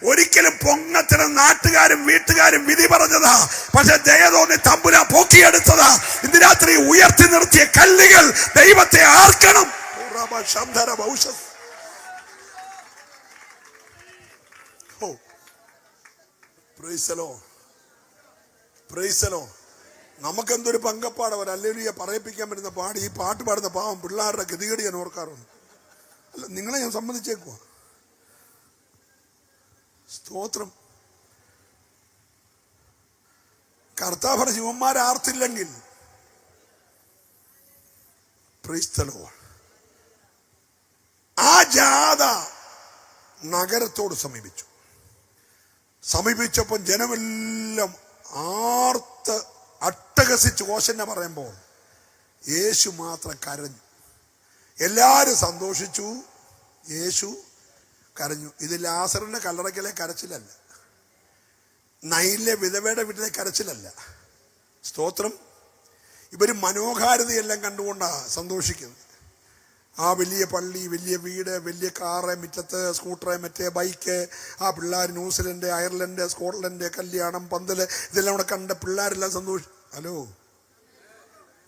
[SPEAKER 1] ഒരിക്കലും പൊങ്ങത്തിന് നാട്ടുകാരും വീട്ടുകാരും വിധി പറഞ്ഞതാ, പക്ഷെ ദയ തോന്നി തമ്പുരാൻ പൊക്കിയെടുത്തതാ. ഇന്ന് രാത്രി ഉയർത്തി നിർത്തിയ കല്ലുകൾ ദൈവത്തെ ആർക്കണം. നമുക്കെന്തൊരു പങ്കപ്പാട ഒരു ഹല്ലേലൂയ പറയിപ്പിക്കാൻ പറ്റുന്ന പാടി ഈ പാട്ട് പാടുന്ന പാവം പിള്ളേരുടെ ഗതികേട് ഞാൻ ഓർക്കാറുണ്ട്. അല്ല, നിങ്ങളെ ഞാൻ സമ്മതിച്ചേക്കുവാ. സ്തോത്രം. കർത്താവ് ശിവന്മാരെ ആർത്തില്ലെങ്കിൽ ആ ജാഥ നഗരത്തോട് സമീപിച്ചപ്പോൾ ജനമെല്ലാം ആർത്ത് അട്ടഹസിച്ച് ഓശന്നെ പറയുമ്പോൾ യേശു മാത്രം കരഞ്ഞു. എല്ലാരും സന്തോഷിച്ചു, യേശു കരഞ്ഞു. ഇത് ലാസറിന്റെ കല്ലറയ്ക്കലെ കരച്ചിലല്ല, നൈലിലെ വിധവയുടെ വീട്ടിലെ കരച്ചിലല്ല. സ്തോത്രം. ഇവര് മനോഹാരിതയെല്ലാം കണ്ടുകൊണ്ടാ സന്തോഷിക്കുന്നത്. ആ വലിയ പള്ളി, വലിയ വീട്, വലിയ കാറ്, മുറ്റത്ത് സ്കൂട്ടർ, മറ്റേ ബൈക്ക്, ആ പിള്ളേർ ന്യൂസിലൻഡ്, അയർലൻഡ്, സ്കോട്ട്ലൻഡ്, കല്യാണം, പന്തല്, ഇതെല്ലാം കൂടെ കണ്ട പിള്ളേരെല്ലാം സന്തോഷം. ഹലോ,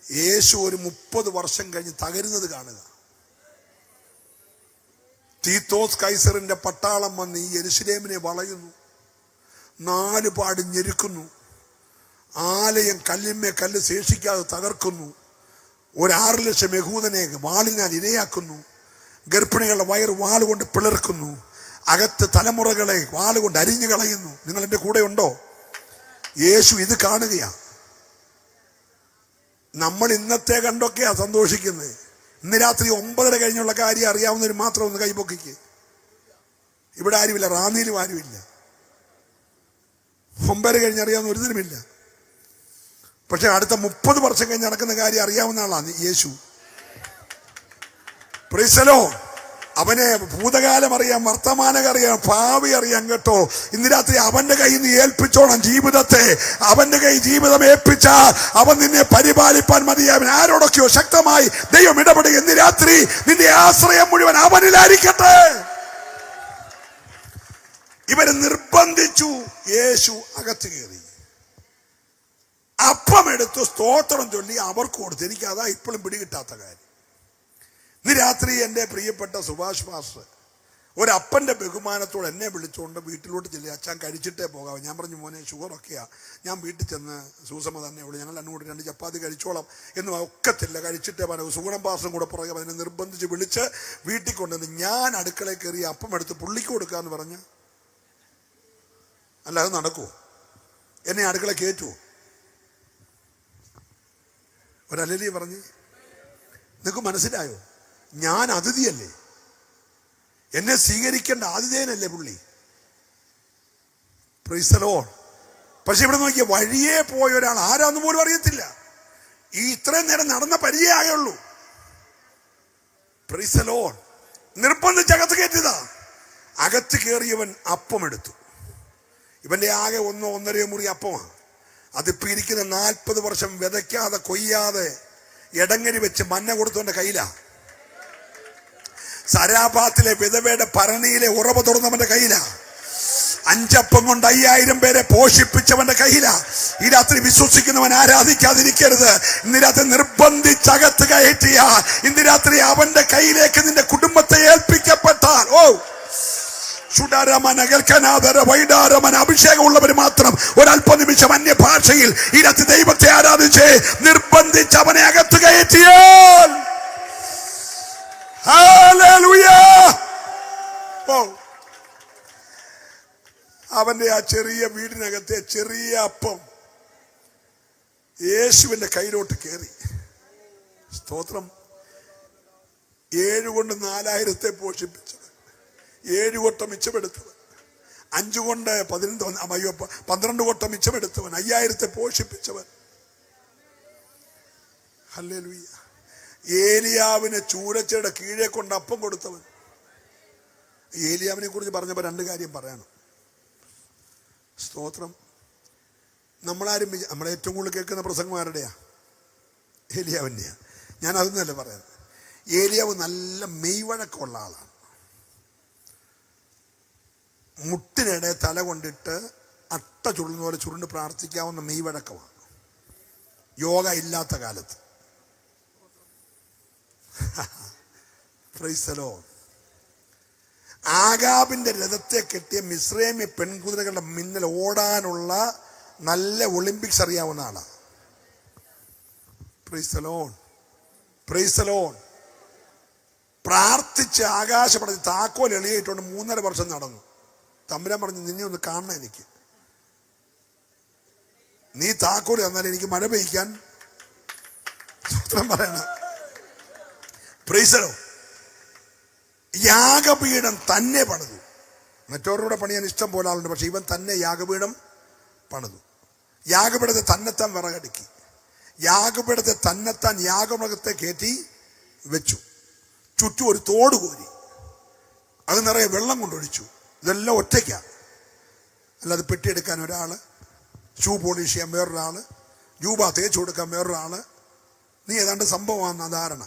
[SPEAKER 1] യേശു ഒരു 30 വർഷം കഴിഞ്ഞ് തകരുന്നത് കാണുക. തീത്തോസ് കൈസറിന്റെ പട്ടാളം വന്ന് ഈ യെരുശലേമിനെ വളയുന്നു, 4 പാട് ഞെരുക്കുന്നു, ആലയം കല്ലിന്മേ കല്ല് ശേഷിക്കാതെ തകർക്കുന്നു, 6 ലക്ഷം യഹൂദനെ വാളിനാൽ ഇരയാക്കുന്നു, ഗർഭിണികളുടെ വയറ് വാളുകൊണ്ട് പിളർക്കുന്നു, അകത്ത് തലമുറകളെ വാളുകൊണ്ട് അരിഞ്ഞു കളയുന്നു. നിങ്ങൾ എൻ്റെ കൂടെ ഉണ്ടോ? യേശു ഇത് കാണുകയാ. നമ്മൾ ഇന്നത്തെ കണ്ടൊക്കെയാ സന്തോഷിക്കുന്നത്. ഇന്ന് രാത്രി 9:30 കഴിഞ്ഞുള്ള കാര്യം അറിയാവുന്നവർ മാത്രം ഒന്ന് കൈപൊക്കിക്ക്. ഇവിടെ ആരുമില്ല, റാന്നിയിലും ആരുമില്ല. 9:30 കഴിഞ്ഞ് അറിയാവുന്ന ഒരുതിനുമില്ല. പക്ഷെ അടുത്ത 30 വർഷം കഴിഞ്ഞ് നടക്കുന്ന കാര്യം അറിയാവുന്ന ആളാണ് യേശു. Price the Lord. അവനെ ഭൂതകാലം അറിയാം, വർത്തമാനം അറിയാം, ഭാവി അറിയാം. കേട്ടോ, ഇന്ന് രാത്രി അവന്റെ കയ്യിൽ നിന്ന് ഏൽപ്പിച്ചോണം ജീവിതത്തെ. അവന്റെ കൈ ജീവിതം ഏൽപ്പിച്ചാൽ അവൻ നിന്നെ പരിപാലിപ്പാൻ മതിയാവൻ. ആരോടൊക്കെയോ ശക്തമായി ദൈവം ഇടപെടുക. ഇന്ന് രാത്രി നിന്റെ ആശ്രയം മുഴുവൻ അവനിലായിരിക്കട്ടെ. ഇവരെ നിർബന്ധിച്ചു. യേശു അകത്ത് കയറി, അപ്പം എടുത്തു, സ്തോത്രം ചൊല്ലി അവർക്ക് കൊടുത്തു. എനിക്ക് അതാ ഇപ്പോഴും പിടികിട്ടാത്ത കാര്യം. ഇന്ന് രാത്രി എൻ്റെ പ്രിയപ്പെട്ട സുഭാഷ് മാസ്റ്റർ ഒരപ്പൻ്റെ ബഹുമാനത്തോടെ എന്നെ വിളിച്ചുകൊണ്ട് വീട്ടിലോട്ട് ചെല്ലുക. അച്ഛൻ കഴിച്ചിട്ടേ പോകാം. ഞാൻ പറഞ്ഞു, മോനെ ഷുഗറൊക്കെയാ, ഞാൻ വീട്ടിൽ ചെന്ന് സൂസമ്മ തന്നെ ഉള്ളൂ, ഞങ്ങൾ അങ്ങോട്ട് 2 ചപ്പാത്തി കഴിച്ചോളാം എന്ന് ഒക്കത്തില്ല, കഴിച്ചിട്ടേ പറയാം. സുഗുണം പാസ്റ്ററും കൂടെ പുറകെ അതിനെ നിർബന്ധിച്ച് വിളിച്ച് വീട്ടിൽ കൊണ്ടുവന്ന് ഞാൻ അടുക്കളയിൽ കയറി അപ്പം എടുത്ത് പുള്ളിക്ക് കൊടുക്കാന്ന് പറഞ്ഞ്, അല്ലാതെ നടക്കുമോ? എന്നെ അടുക്കള കയറ്റുമോ? ഒരലലി പറഞ്ഞ്, നിങ്ങൾക്ക് മനസ്സിലായോ? ഞാൻ അതിഥിയല്ലേ, എന്നെ സ്വീകരിക്കേണ്ട ആതിഥേയനല്ലേ പുള്ളി. Price the Lord. പക്ഷെ ഇവിടെ നോക്കിയ വഴിയെ പോയ ഒരാൾ ആരാന്ന് പോലും അറിയത്തില്ല. ഈ ഇത്രയും നേരം നടന്ന പരിചയമാകേ ഉള്ളൂ. Price the Lord. നിർബന്ധിച്ച് അകത്ത് കയറ്റിയതാ. അകത്ത് കയറിയവൻ അപ്പം എടുത്തു. ഇവന്റെ ആകെ 1-1.5 മുറി അപ്പമാണ്. അതിപ്പോ ഇരിക്കുന്ന 40 വർഷം വിതയ്ക്കാതെ കൊയ്യാതെ എടങ്ങരി വെച്ച് മഞ്ഞ കൊടുത്തവന്റെ കയ്യിലാ. സരാപാത്തിലെ വിധവയുടെ ഭരണിയിലെ ഉറവ തുറന്നവന്റെ കയ്യിലാ. 5 അപ്പം കൊണ്ട് 5000 പേരെ പോഷിപ്പിച്ചവന്റെ കയ്യിലാ. ഈ രാത്രി വിശ്വസിക്കുന്നവൻ ആരാധിക്കാതിരിക്കരുത്. ഇന്ന് രാത്രി നിർബന്ധിച്ചകത്ത് കയറ്റിയ ഇന്ന് രാത്രി അവന്റെ കയ്യിലേക്ക് നിന്റെ കുടുംബത്തെ ഏൽപ്പിക്കപ്പെട്ടാൽ, അഭിഷേകമുള്ളവർ മാത്രം ഒരല്പനിമിഷം അന്യഭാഷയിൽ ഈ രാത്രി ദൈവത്തെ ആരാധിച്ച് നിർബന്ധിച്ച് അവനെ അകത്ത് കയറ്റിയാൽ, അവന്റെ ആ ചെറിയ വീടിനകത്തെ ചെറിയ അപ്പം യേശുവിന്റെ കയ്യിലോട്ട് കയറി. സ്തോത്രം. 7 കൊണ്ട് 4000 പോഷിപ്പിച്ചവൻ, 7 കൊട്ട മിച്ചമെടുത്തവൻ, 5 കൊണ്ട് 12 കൊട്ട മിച്ചമെടുത്തവൻ, 5000 പോഷിപ്പിച്ചവൻ. ഹല്ലേലൂയ. ഏലിയാവിനെ ചൂരച്ചയുടെ കീഴെ കൊണ്ട് അപ്പം കൊടുത്തവൻ, ഏലിയാവിനെ കുറിച്ച് പറഞ്ഞപ്പോൾ 2 കാര്യം പറയണം. സ്തോത്രം. നമ്മളാരും നമ്മളെ ഏറ്റവും കൂടുതൽ കേൾക്കുന്ന പ്രസംഗം ആരുടെയാ? ഏലിയാവിൻ്റെയാ. ഞാൻ അതൊന്നുമല്ല പറയാം. ഏലിയാവ് നല്ല മെയ്വഴക്കമുള്ള ആളാണ്. മുട്ടിനിടെ തല കൊണ്ടിട്ട് അട്ട ചുരുളുന്ന പോലെ ചുരുണ്ട് പ്രാർത്ഥിക്കാവുന്ന മെയ്വഴക്കമാണ് യോഗ ഇല്ലാത്ത കാലത്ത്. Praise the lord. ആഗാബിന്റെ രഥത്തെ കെട്ടിയ മിസ്രൈമ്യ പെൺകുതിരകളുടെ മിന്നൽ ഓടാനുള്ള നല്ല ഒളിമ്പിക്സ് അറിയാവുന്ന ആളാണ്. Praise the Lord. Praise the lord. പ്രാർത്ഥിച്ച് ആകാശപടത്തിൽ താക്കോൽ എളിയിട്ടുണ്ട് 3.5 വർഷം നടന്നു. തമ്പുരാൻ പറഞ്ഞു, നിന്നെ ഒന്ന് കാണണം എനിക്ക്. നീ താക്കോൽ തന്നാൽ എനിക്ക് മഴ പെയ്ക്കാൻ പറയണം. Price the Lord. യാഗപീഠം തന്നെ പണിതു. മറ്റവരുടെ പണിയാൻ ഇഷ്ടം പോലെ ആളുണ്ട്, പക്ഷെ ഇവൻ തന്നെ യാഗപീഠം പണിതു. യാഗപീഠത്തെ തന്നെത്താൻ വിറകടുക്കി. യാഗപീഠത്തെ തന്നെത്താൻ യാഗമൃഗത്തെ കയറ്റി വെച്ചു. ചുറ്റും ഒരു തോട് കോരി അത് നിറയെ വെള്ളം കൊണ്ടൊഴിച്ചു. ഇതെല്ലാം ഒറ്റയ്ക്കാണ്. അല്ലാതെ പെട്ടിയെടുക്കാൻ ഒരാള്, ഷൂ പോളിഷ് ചെയ്യാൻ വേറൊരാള്, ജൂബ തേച്ചു കൊടുക്കാൻ വേറൊരാള്. നീ ഏതാണ്ട് സംഭവമാണെന്ന ധാരണ.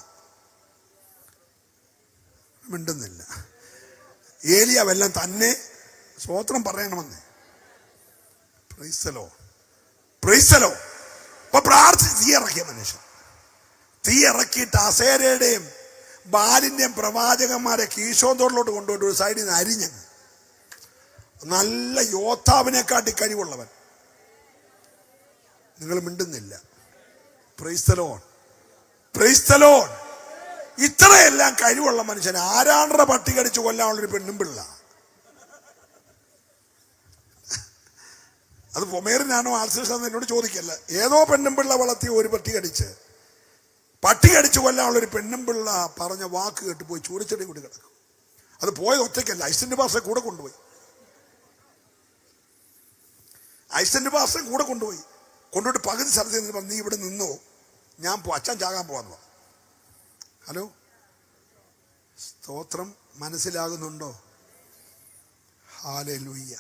[SPEAKER 1] മിണ്ടുന്നില്ല. ഏലിയാവെല്ലാം തന്നെ സ്തോത്രം പറയണമെന്ന്. Price the Lord. Praise the Lord. അപ്പൊ പ്രാർത്ഥിച്ച് തീ ഇറക്കിയ മനുഷ്യൻ. തീ ഇറക്കിയിട്ട് അസേരയുടെയും ബാലിന്റെയും പ്രവാചകന്മാരെ കീശോന്തോടിലോട്ട് കൊണ്ടുപോയിട്ട് ഒരു സൈഡിൽ നിന്ന് അരിഞ്ഞ്. നല്ല യോദ്ധാവിനെക്കാട്ടി കഴിവുള്ളവൻ. നിങ്ങൾ മിണ്ടുന്നില്ല. Praise the Lord. Praise the lord. ഇത്രയെല്ലാം കഴിവുള്ള മനുഷ്യൻ ആരാണ്ടര പട്ടി കടിച്ച് കൊല്ലാനുള്ളൊരു പെണ്ണും പിള്ള. അത് പൊമേറിനാണോ ആൾസേഴ്സാണെന്ന് എന്നോട് ചോദിക്കല്ല. ഏതോ പെണ്ണും പിള്ള വളർത്തി ഒരു പട്ടി കടിച്ച് കൊല്ലാനുള്ളൊരു പെണ്ണും പിള്ള പറഞ്ഞ വാക്ക് കേട്ട് പോയി ചൂരച്ചെടി കൂടി കിടക്കും. അത് പോയത് ഒറ്റയ്ക്കല്ല, ഐസന്റ് പാസ്റ്റർ കൂടെ കൊണ്ടുപോയി. ഐസന്റ് പാസ്റ്റർ കൂടെ കൊണ്ടുപോയിട്ട് പകുതി സ്ഥലത്ത് നിന്ന് പറഞ്ഞു, നീ ഇവിടെ നിന്നോ, ഞാൻ അച്ഛൻ ചാകാൻ പോവാന്ന്. ഹലോ, സ്തോത്രം. മനസ്സിലാകുന്നുണ്ടോ? ഹല്ലേലൂയ.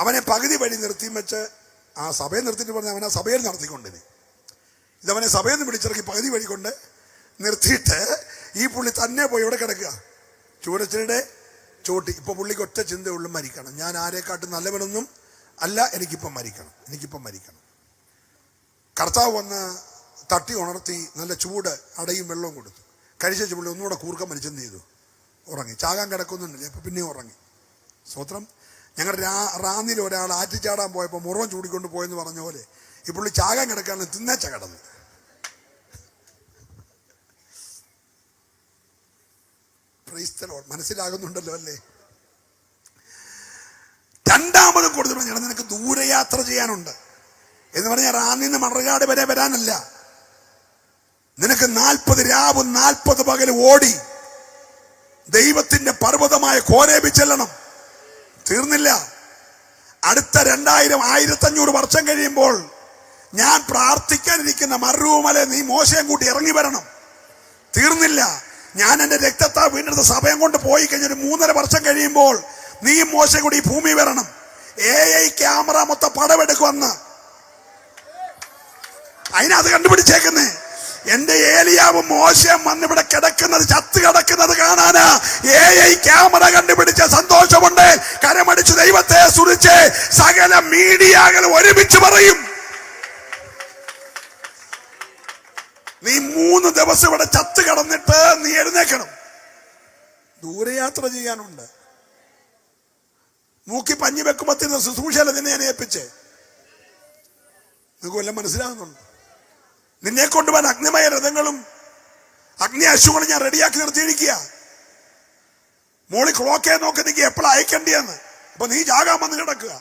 [SPEAKER 1] അവനെ പകുതി വഴി നിർത്തി വെച്ച് ആ സഭയെ നിർത്തിയിട്ട് പറഞ്ഞ അവൻ ആ സഭയിൽ നടത്തിക്കൊണ്ടിന്. ഇതവനെ സഭയിൽ നിന്ന് പിടിച്ചിറക്കി പകുതി വഴി കൊണ്ട് നിർത്തിയിട്ട് ഈ പുള്ളി തന്നെ പോയി ഇവിടെ കിടക്കുക, ചൂരച്ചയുടെ ചോട്ടി. ഇപ്പൊ പുള്ളിക്ക് ഒറ്റ ചിന്തയുള്ളൂ, മരിക്കണം. ഞാൻ ആരെക്കാട്ടും നല്ലവനൊന്നും അല്ല, എനിക്കിപ്പം മരിക്കണം. കർത്താവ് വന്ന് തട്ടി ഉണർത്തി നല്ല ചൂട് അടയും വെള്ളവും കൊടുത്തു. കഴിച്ച പുള്ളി ഒന്നുകൂടെ കൂർക്കം മരിച്ചെന്ത് ചെയ്തു? ഉറങ്ങി. ചാകാൻ കിടക്കുന്നുണ്ടല്ലേ, അപ്പൊ പിന്നെ ഉറങ്ങി. സ്വത്രം. ഞങ്ങളുടെ റാന്നിൽ ഒരാൾ ആറ്റിച്ചാടാൻ പോയപ്പോൾ മുറം ചൂടിക്കൊണ്ട് പോയെന്ന് പറഞ്ഞ പോലെ ഈ പുള്ളി ചാകാൻ കിടക്കാണ് തിന്നേച്ച കിടന്ന്. Price the Lord. മനസ്സിലാകുന്നുണ്ടല്ലോ അല്ലേ? രണ്ടാമതും കൊടുത്തു, ഞാൻ നിനക്ക് ദൂരയാത്ര ചെയ്യാനുണ്ട് എന്ന് പറഞ്ഞാൽ റാന്നിന്ന് മണർകാട് വരെ വരാനല്ല. നിനക്ക് 40 രാവും 40 പകലും ഓടി ദൈവത്തിന്റെ പർവ്വതമായ കോരേബിൽ ചെല്ലണം. തീർന്നില്ല. അടുത്ത 1500 വർഷം കഴിയുമ്പോൾ ഞാൻ പ്രാർത്ഥിക്കാനിരിക്കുന്ന മരുഭൂമല നീ മോശയും കൂട്ടി ഇറങ്ങി വരണം. തീർന്നില്ല. ഞാൻ എന്റെ രക്തത്താ വീണ്ടെടുത്ത സഭയം കൊണ്ട് പോയി കഴിഞ്ഞ 3.5 വർഷം കഴിയുമ്പോൾ നീ മോശം കൂടി ഈ ഭൂമി വരണം. AI ക്യാമറ മൊത്തം പടമെടുക്കുമെന്ന് അതിനത് കണ്ടുപിടിച്ചേക്കുന്നേ. എന്റെ ഏലിയാവും മോശം വന്നിവിടെ കിടക്കുന്നത്, ചത്ത് കിടക്കുന്നത് കാണാനാ AI ക്യാമറ കണ്ടുപിടിച്ച സന്തോഷമുണ്ട്. കരമടിച്ച് ദൈവത്തെ സ്തുതിച്ച് സകല മീഡിയകൾ ഒരുമിച്ച് പറയും, നീ 3 ദിവസം ഇവിടെ ചത്ത് കിടന്നിട്ട് നീ എഴുന്നേക്കണം. ദൂരയാത്ര ചെയ്യാനുണ്ട്. മൂക്കി പഞ്ഞി വെക്കുമ്പത്തിന് ശുശ്രൂഷയല്ല നിന്നെ ഞാൻ ഏൽപ്പിച്ചേ. നിങ്ങൾക്ക് വല്ലതും മനസ്സിലാകുന്നുണ്ട്? നിന്നെ കൊണ്ടുപോകാൻ അഗ്നിമയ രഥങ്ങളും അഗ്നി അശ്വങ്ങളും ഞാൻ റെഡിയാക്കി നിർത്തിയിരിക്കുക. മോളി ക്ലോക്കെ നോക്കി നീ എപ്പോഴാണ് അയക്കേണ്ടിയെന്ന്. അപ്പൊ നീ ജാകാൻ വന്ന് കിടക്കുക.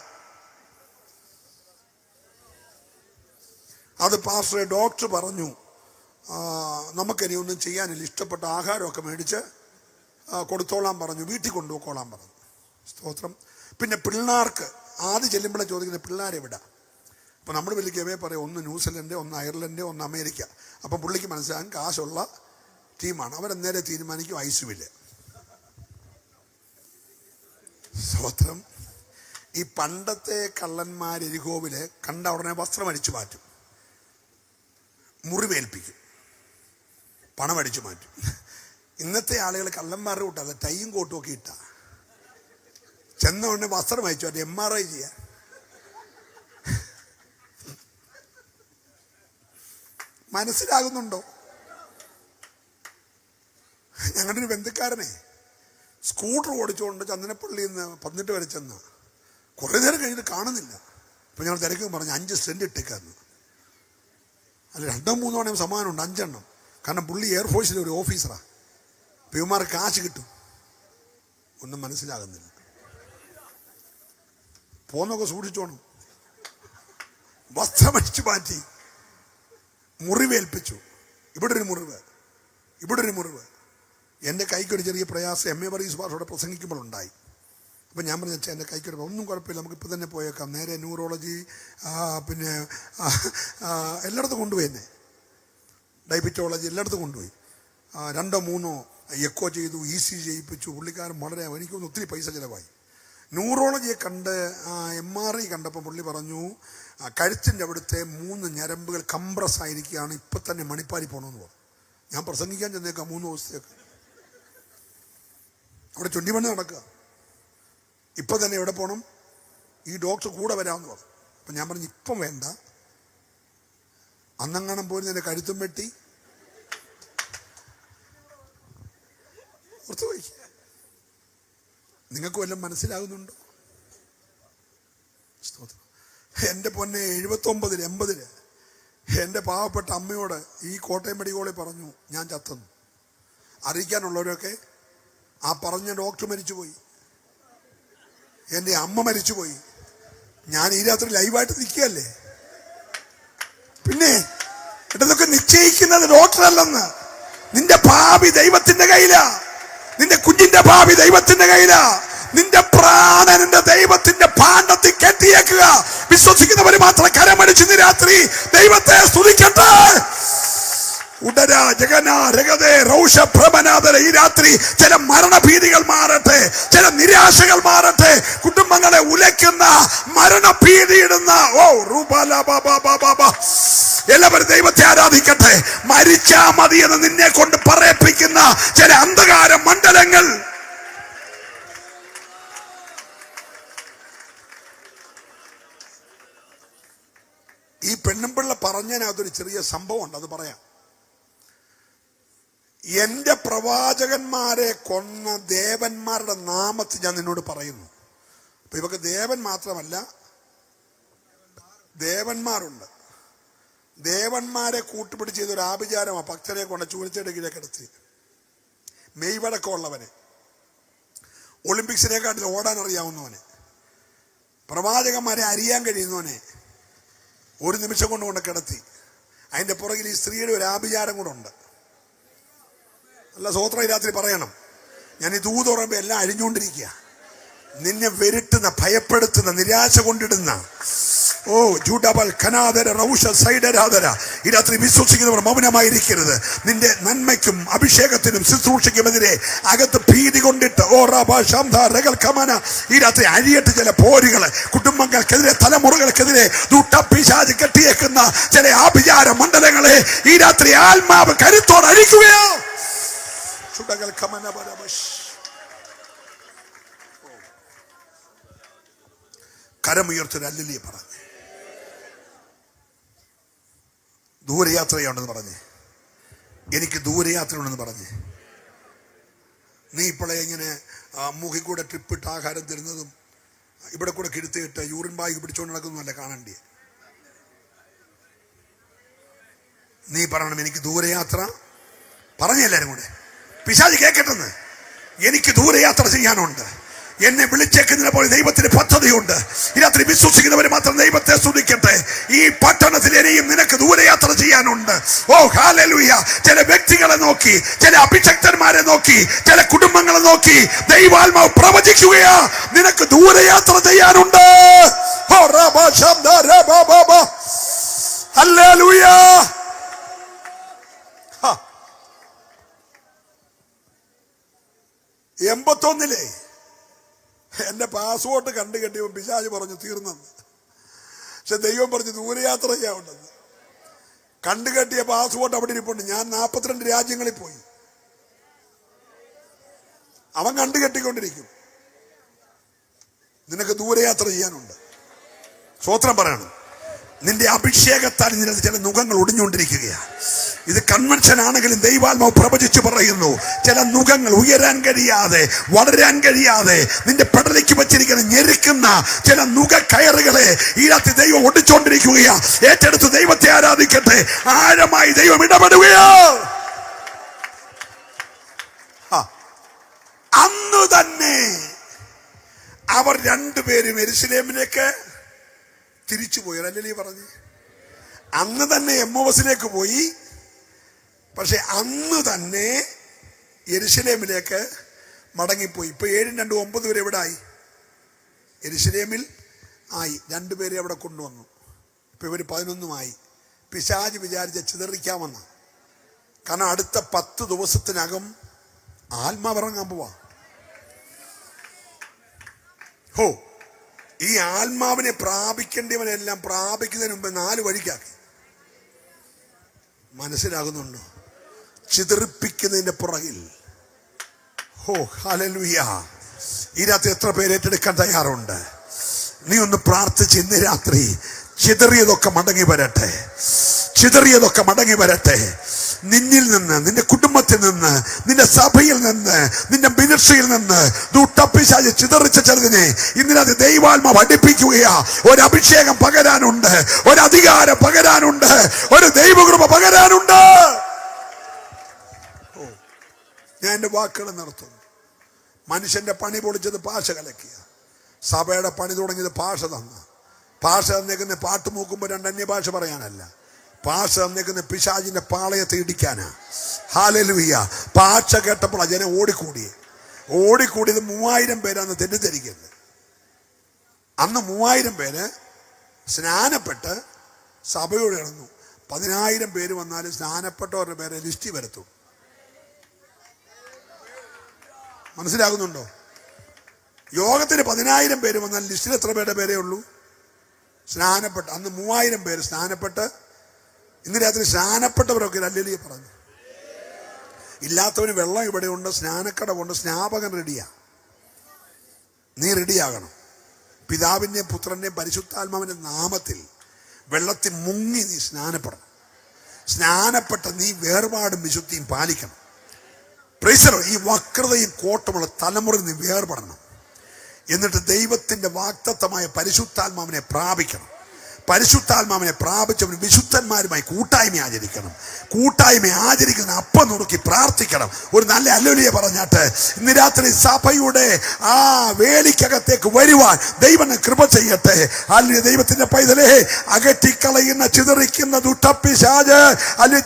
[SPEAKER 1] അത് പാസ്റ്റർ ഡോക്ടർ പറഞ്ഞു, നമുക്കിനി ഒന്നും ചെയ്യാനില്ല, ഇഷ്ടപ്പെട്ട ആഹാരമൊക്കെ മേടിച്ച് കൊടുത്തോളാൻ പറഞ്ഞു, വീട്ടിൽ കൊണ്ടുപോയിക്കോളാൻ പറഞ്ഞു. സ്തോത്രം. പിന്നെ പിള്ളേർക്ക് ആദ്യം ചെല്ലുമ്പോഴേ ചോദിക്കുന്നത് പിള്ളേരെ വിടാം. അപ്പൊ നമ്മൾ വിളിക്കവേ പറയും, ഒന്ന് ന്യൂസിലൻഡ്, ഒന്ന് അയർലൻഡ്, ഒന്ന് അമേരിക്ക. അപ്പൊ പുള്ളിക്ക് മനസ്സിലാകും കാശുള്ള ടീമാണ്. അവരെന്നേരെ തീരുമാനിക്കും ഐസുവില്. സ്തോത്രം. ഈ പണ്ടത്തെ കള്ളന്മാർ എരിഹോവില് കണ്ട ഉടനെ വസ്ത്രം അടിച്ചു മാറ്റും, മുറിവേൽപ്പിക്കും, പണം അടിച്ചു മാറ്റും. ഇന്നത്തെ ആളുകൾ കള്ളന്മാരുടെ കൂട്ടാതെ ടൈയും കോട്ടും ഒക്കെ ഇട്ടാ ചെന്ന ഉടനെ വസ്ത്രം അയച്ചു മാറ്റി MRI ചെയ്യാൻ. മനസ്സിലാകുന്നുണ്ടോ? ഞങ്ങളുടെ ഒരു ബന്ധുക്കാരനെ സ്കൂട്ടർ ഓടിച്ചുകൊണ്ട് ചന്ദനപ്പള്ളിയിൽ നിന്ന് 18 വരെ ചെന്ന കുറേ നേരം കഴിഞ്ഞിട്ട് കാണുന്നില്ല. അപ്പം ഞങ്ങൾ തിരക്കും പറഞ്ഞു 5 സെന്റ് ഇട്ടേക്കാന്ന്. അല്ല 2-3 എണ്ണം സമാനമുണ്ട്, 5 എണ്ണം. കാരണം പുള്ളി എയർഫോഴ്സിലെ ഒരു ഓഫീസറാണ്. പിമാർ കാശ് കിട്ടും. ഒന്നും മനസ്സിലാകുന്നില്ല. പോന്നൊക്കെ സൂക്ഷിച്ചോണം. വസ്ത്രമടിച്ചു മാറ്റി മുറിവേൽപ്പിച്ചു. ഇവിടെ ഒരു മുറിവ്, ഇവിടെ ഒരു മുറിവ്. എൻ്റെ കൈക്കൊരു ചെറിയ പ്രയാസം MA വർഗീസ് ഭാഷയോടെ പ്രസംഗിക്കുമ്പോഴുണ്ടായി. അപ്പം ഞാൻ പറഞ്ഞു, എൻ്റെ കൈക്കൊരു ഒന്നും കുഴപ്പമില്ല, നമുക്കിപ്പോൾ തന്നെ പോയേക്കാം. നേരെ ന്യൂറോളജി പിന്നെ എല്ലായിടത്തും കൊണ്ടുപോയി, എന്നെ ഡയബറ്റോളജി എല്ലായിടത്തും കൊണ്ടുപോയി. 2-3 എക്കോ ചെയ്തു, ECG ചെയ്യിപ്പിച്ചു. പുള്ളിക്കാരൻ വളരെ, എനിക്കൊന്ന് ഒത്തിരി പൈസ ചിലവായി. ന്യൂറോളജിയെ കണ്ട് MRI കണ്ടപ്പോൾ പുള്ളി പറഞ്ഞു, കഴുത്തിൻ്റെ അവിടുത്തെ 3 ഞരമ്പുകൾ കംപ്രസ് ആയിരിക്കുകയാണ്, ഇപ്പം തന്നെ മണിപ്പാരി പോകണമെന്ന് പറഞ്ഞു. ഞാൻ പ്രസംഗിക്കാൻ ചെന്നേക്കാം 3 ദിവസത്തേക്ക്. അവിടെ ചുണ്ടിമണ്ണ് നടക്കുക. ഇപ്പം തന്നെ എവിടെ പോകണം? ഈ ഡോക്ടർ കൂടെ വരാമെന്ന് പറഞ്ഞു. അപ്പം ഞാൻ പറഞ്ഞു, ഇപ്പം വേണ്ട, അന്നങ്ങാണം പോലും എൻ്റെ കഴുത്തും വെട്ടി ഓർത്ത് പോയി. നിങ്ങൾക്ക് വല്ലതും മനസ്സിലാകുന്നുണ്ടോ? എൻ്റെ പൊന്നെ 79-80 എൻ്റെ പാവപ്പെട്ട അമ്മയോട് ഈ കോട്ടയം മെഡിക്കോളിൽ പറഞ്ഞു ഞാൻ ചത്തെന്നു. അറിയിക്കാനുള്ളവരൊക്കെ ആ പറഞ്ഞ ഡോക്ടർ മരിച്ചുപോയി, എൻ്റെ അമ്മ മരിച്ചുപോയി. ഞാൻ ഈ രാത്രി ലൈവായിട്ട് നിൽക്കുകയല്ലേ. പിന്നെ ഇതൊക്കെ നിശ്ചയിക്കുന്നത് ഡോക്ടറല്ലെന്ന്. നിന്റെ ഭാവി ദൈവത്തിന്റെ കയ്യിലാ. നിന്റെ കുഞ്ഞിന്റെ ഭാവി ദൈവത്തിന്റെ കയ്യിലാ. നിന്റെ പ്രാണന്റെ ദൈവത്തിന്റെ ഭാണ്ഡത്തിൽ കെട്ടിയേക്കുക. വിശ്വസിക്കുന്നവര് മാത്രം കരമടിച്ച് ഇന്ന് രാത്രി ദൈവത്തെ സ്തുതിക്കട്ടെ. ഉടരാ ജഗന രഗതേ റൗഷഭ്രമനാഥര. ഈ രാത്രി ചില മരണഭീതികൾ മാറട്ടെ, ചില നിരാശകൾ മാറട്ടെ. കുടുംബങ്ങളെ ഉലയ്ക്കുന്ന മരണഭീതിയിടുന്ന എല്ലാവരും ദൈവത്തെ ആരാധിക്കട്ടെ. മരിച്ചാ മതി എന്ന് നിന്നെ കൊണ്ട് പറയിപ്പിക്കുന്ന ചില അന്ധകാര മണ്ഡലങ്ങൾ ഈ പെണ്ണുമ്പിള്ള പറഞ്ഞതിനകത്തൊരു ചെറിയ സംഭവം ഉണ്ട്, അത് പറയാം. എന്റെ പ്രവാചകന്മാരെ കൊന്ന ദേവന്മാരുടെ നാമത്തിൽ ഞാൻ നിന്നോട് പറയുന്നു. അപ്പൊ ഇവക്ക് ദേവൻ മാത്രമല്ല, ദേവന്മാരുണ്ട്. ദേവന്മാരെ കൂട്ടുപിടിച്ച് ചെയ്തൊരു ആഭിചാരമാണ് ഭക്തരെ കൊണ്ട് ചൂരച്ചയുടെ കീഴെ കിടത്തി. മെയ്വടക്കമുള്ളവന്, ഒളിമ്പിക്സിനെക്കാട്ടിൽ ഓടാൻ അറിയാവുന്നവന്, പ്രവാചകന്മാരെ അറിയാൻ കഴിയുന്നവനെ ഒരു നിമിഷം കൊണ്ട് കിടത്തി. അതിന്റെ പുറകിൽ ഈ സ്ത്രീയുടെ ഒരു ആഭിചാരം കൂടെ ഉണ്ട്. അല്ല സ്വോത്രം ഈ രാത്രി പറയണം. ഞാൻ ഈ ദൂത് പറയുമ്പോൾ എല്ലാം അഴിഞ്ഞുകൊണ്ടിരിക്കുക. നിന്നെ വെരുട്ടുന്ന, ഭയപ്പെടുത്തുന്ന, നിരാശ കൊണ്ടിടുന്ന ജൂഡബൽ ഖനാദര റൗഷ സൈഡരാദര. ഈ രാത്രി വിശ്വസിക്കുന്നവർ മൗനമായിരിക്കരുത്. നിന്റെ നന്മയ്ക്കും അഭിഷേകത്തിനും ശുശ്രൂഷയ്ക്കുമെതിരെ അകത്ത് ഭീതി കൊണ്ടിട്ട് ഈ രാത്രി അഴിയട്ട് ചില പോരുകള്, കുടുംബങ്ങൾക്കെതിരെ, തലമുറകൾക്കെതിരെ ദുഷ്ടപിശാച് കെട്ടിയേക്കുന്ന ചില ആഭിചാര മണ്ഡലങ്ങളെ ഈ രാത്രി ആത്മാവ് കരുത്തോടെ അഴിക്കുകയോ. കരമുയർത്തൊരു അല്ലിലിയെ പറഞ്ഞു. ദൂരയാത്രയുണ്ടെന്ന് പറഞ്ഞ്, എനിക്ക് ദൂരയാത്രയുണ്ടെന്ന് പറഞ്ഞ്. നീ ഇപ്പോഴേ ഇങ്ങനെ മൂക്കിൽ കൂടെ ട്രിപ്പിട്ട് ആഹാരം തരുന്നതും ഇവിടെ കൂടെ കിടുത്തിയിട്ട് യൂറിൻ ബാഗ് പിടിച്ചുകൊണ്ട് നടക്കുന്നതല്ല കാണണ്ടേ. നീ പറയണം എനിക്ക് ദൂരയാത്ര. പറഞ്ഞെല്ലാരും കൂടെ പിശാച് കേൾക്കട്ടെന്ന്. എനിക്ക് ദൂരയാത്ര ചെയ്യാനുണ്ട്. എന്നെ വിളിച്ചേക്കുന്നതിനെ പോലെ ദൈവത്തിന് പദ്ധതിയുണ്ട്. ഈ രാത്രി വിശ്വസിക്കുന്നവർ മാത്രം ദൈവത്തെ സ്തുതിക്കട്ടെ. ഈ പട്ടണത്തിൽ ഇനിയും നിനക്ക് ദൂരയാത്ര ചെയ്യാനുണ്ട്. ഹല്ലേലൂയ. ചില വ്യക്തികളെ നോക്കി, ചില അഭിഷക്തന്മാരെ നോക്കി, ചില കുടുംബങ്ങളെ നോക്കി ദൈവാത്മാവ് പ്രവചിക്കുകയാ, നിനക്ക് ദൂരയാത്ര ചെയ്യാനുണ്ട്. ഹല്ലേലൂയ. 81 എൻ്റെ പാസ്പോർട്ട് കണ്ടു കെട്ടിയപ്പോൾ പിശാച് പറഞ്ഞു തീർന്നെന്ന്. പക്ഷെ ദൈവം പറഞ്ഞു ദൂരയാത്ര ചെയ്യാവുണ്ടെന്ന്. കണ്ടു കെട്ടിയ പാസ്പോർട്ട് അവിടെ ഇരിപ്പുണ്ട്. ഞാൻ 42 രാജ്യങ്ങളിൽ പോയി. അവൻ കണ്ടു കെട്ടിക്കൊണ്ടിരിക്കും. നിനക്ക് ദൂരയാത്ര ചെയ്യാനുണ്ട്. സ്തോത്രം പറയണം. നിന്റെ അഭിഷേകത്താൽ നിന്റെ ചില നുഖങ്ങൾ ഒടിഞ്ഞുകൊണ്ടിരിക്കുകയാണ്. ഇത് കൺവെൻഷൻ ആണെങ്കിലും ദൈവാത്മാവ് പ്രവചിച്ചു പറയുന്നു, ചില നുഖങ്ങൾ ഉയരാൻ കഴിയാതെ, വളരാൻ കഴിയാതെ നിന്റെ പെടലേക്ക് വച്ചിരിക്കുന്ന ഞെരുക്കുന്ന ചില നുഖ കയറുകളെ ഈ രാത്രി ദൈവം ഒടിച്ചുകൊണ്ടിരിക്കുകയാ. ഏറ്റെടുത്ത് ദൈവത്തെ ആരാധിക്കട്ടെ. ആഴമായി ദൈവം ഇടപെടുകയോ. അന്ന് തന്നെ അവർ രണ്ടുപേരും യെരൂശലേമിലേക്ക് തിരിച്ചു പോയി. അല്ലേ പറഞ്ഞു? അന്ന് തന്നെ എമ്മോസിലേക്ക് പോയി. പക്ഷെ അന്ന് തന്നെ യെരൂശലേമിലേക്ക് മടങ്ങിപ്പോയി. ഇപ്പൊ 7-2-9 വരെ എവിടെ ആയി? യെരൂശലേമിൽ ആയി. രണ്ടുപേരെ അവിടെ കൊണ്ടുവന്നു. ഇപ്പൊ ഇവർ 11 പിശാച് വിചാരിച്ച ചിതറിക്കാമെന്ന. കാരണം അടുത്ത 10 ദിവസത്തിനകം ആത്മാവ് ഇറങ്ങാൻ പോവാ. ഹോ, ഈ ആത്മാവിനെ പ്രാപിക്കേണ്ടവനെല്ലാം പ്രാപിക്കുന്നതിന് മുമ്പ് 4 വഴിക്കാക്കി. മനസ്സിലാകുന്നുണ്ടോ? ചിതറിപ്പിക്കുന്നതിന്റെ പുറകിൽ. ഹോ, ഹല്ലേലൂയ. ഈ രാത്രി എത്ര പേര് ഏറ്റെടുക്കാൻ തയ്യാറുണ്ട്? നീ ഒന്ന് പ്രാർത്ഥിച്ച് ഇന്ന് രാത്രി ചിതറിയതൊക്കെ മടങ്ങി വരട്ടെ. ചിതറിയതൊക്കെ മടങ്ങി വരട്ടെ. നിന്നിൽ നിന്ന്, നിന്റെ കുടുംബത്തിൽ നിന്ന്, നിന്റെ സഭയിൽ നിന്ന്, നിന്റെ മിനിസ്ട്രിയിൽ നിന്ന് ദുഷ്ടപ്പിശാച് ചിതറിച്ച ചിലതിനെ ഇന്നിനത് ദൈവാത്മാവ് പഠിപ്പിക്കുകയാ. ഒരു അഭിഷേകം പകരാനുണ്ട്, ഒരു അധികാരം പകരാനുണ്ട്, ഒരു ദൈവകൃപ പകരാനുണ്ട്. ഞാൻ എൻ്റെ വാക്കുകൾ നിർത്തുന്നു. മനുഷ്യന്റെ പണി പൊളിച്ചത് ഭാഷ കലക്കിയ, സഭയുടെ പണി തുടങ്ങിയത് ഭാഷ തന്ന. ഭാഷ തന്നേക്കുന്ന പാട്ട് മൂക്കുമ്പോൾ 2 അന്യഭാഷ പറയാനല്ല. ഭാഷ തന്നേക്കുന്ന പിശാചിന്റെ പാളയത്തെ ഇടിക്കാനാ. ഹല്ലേലൂയ. ഭാഷ കേട്ടപ്പോൾ ജനം ഓടിക്കൂടിയത് 3000 പേരാന്ന് തെറ്റിദ്ധരിക്കരുത്. അന്ന് 3000 പേര് സ്നാനപ്പെട്ട് സഭയോട് കിടന്നു. 10,000 പേര് വന്നാലും സ്നാനപ്പെട്ടവരുടെ പേരെ ലിസ്റ്റിൽ വരത്തും. മനസ്സിലാകുന്നുണ്ടോ? യോഗത്തിന് 10,000 പേര് വന്നാൽ ലിസ്റ്റിൽ എത്ര പേരുടെ പേരേ ഉള്ളൂ? സ്നാനപ്പെട്ട്. അന്ന് 3000 പേര് സ്നാനപ്പെട്ട്. ഇന്ന് രാത്രി സ്നാനപ്പെട്ടവരൊക്കെ ഹല്ലേലൂയ പറഞ്ഞു. ഇല്ലാത്തവന് വെള്ളം ഇവിടെയുണ്ട്, സ്നാനക്കടവുണ്ട്, സ്നാപകൻ റെഡിയാ. നീ റെഡിയാകണം. പിതാവിന്റെയും പുത്രന്റെയും പരിശുദ്ധാത്മാവിന്റെ നാമത്തിൽ വെള്ളത്തിൽ മുങ്ങി നീ സ്നാനപ്പെടണം. സ്നാനപ്പെട്ട നീ വേർപാടും വിശുദ്ധിയും പാലിക്കണം. പ്രൈസറോ, ഈ വക്രതയും കോട്ടമുള്ള തലമുറയിൽ നീ വേർപെടണം. എന്നിട്ട് ദൈവത്തിന്റെ വാഗ്ദത്തമായ പരിശുദ്ധാത്മാവിനെ പ്രാപിക്കണം. പരിശുദ്ധാത്മാവിനെ പ്രാപിച്ചവൻ വിശുദ്ധന്മാരുമായി കൂട്ടായ്മ ആചരിക്കണം. കൂട്ടായ്മ ആചരിക്കുന്ന അപ്പം നുറുക്കി പ്രാർത്ഥിക്കണം. ഒരു നല്ല ഹല്ലേലൂയ പറഞ്ഞാട്ട് ഇന്ന് രാത്രി സഭയുടെ ആ വേലിക്കകത്തേക്ക് വരുവാൻ ദൈവം കൃപ ചെയ്യട്ടെ. അല്ലെങ്കിൽ ദൈവത്തിന്റെ പൈതലേ, അകറ്റിക്കളയുന്ന ചിതറിക്കുന്ന ദുഷ്ടപ്പിശാച് അല്ലെങ്കിൽ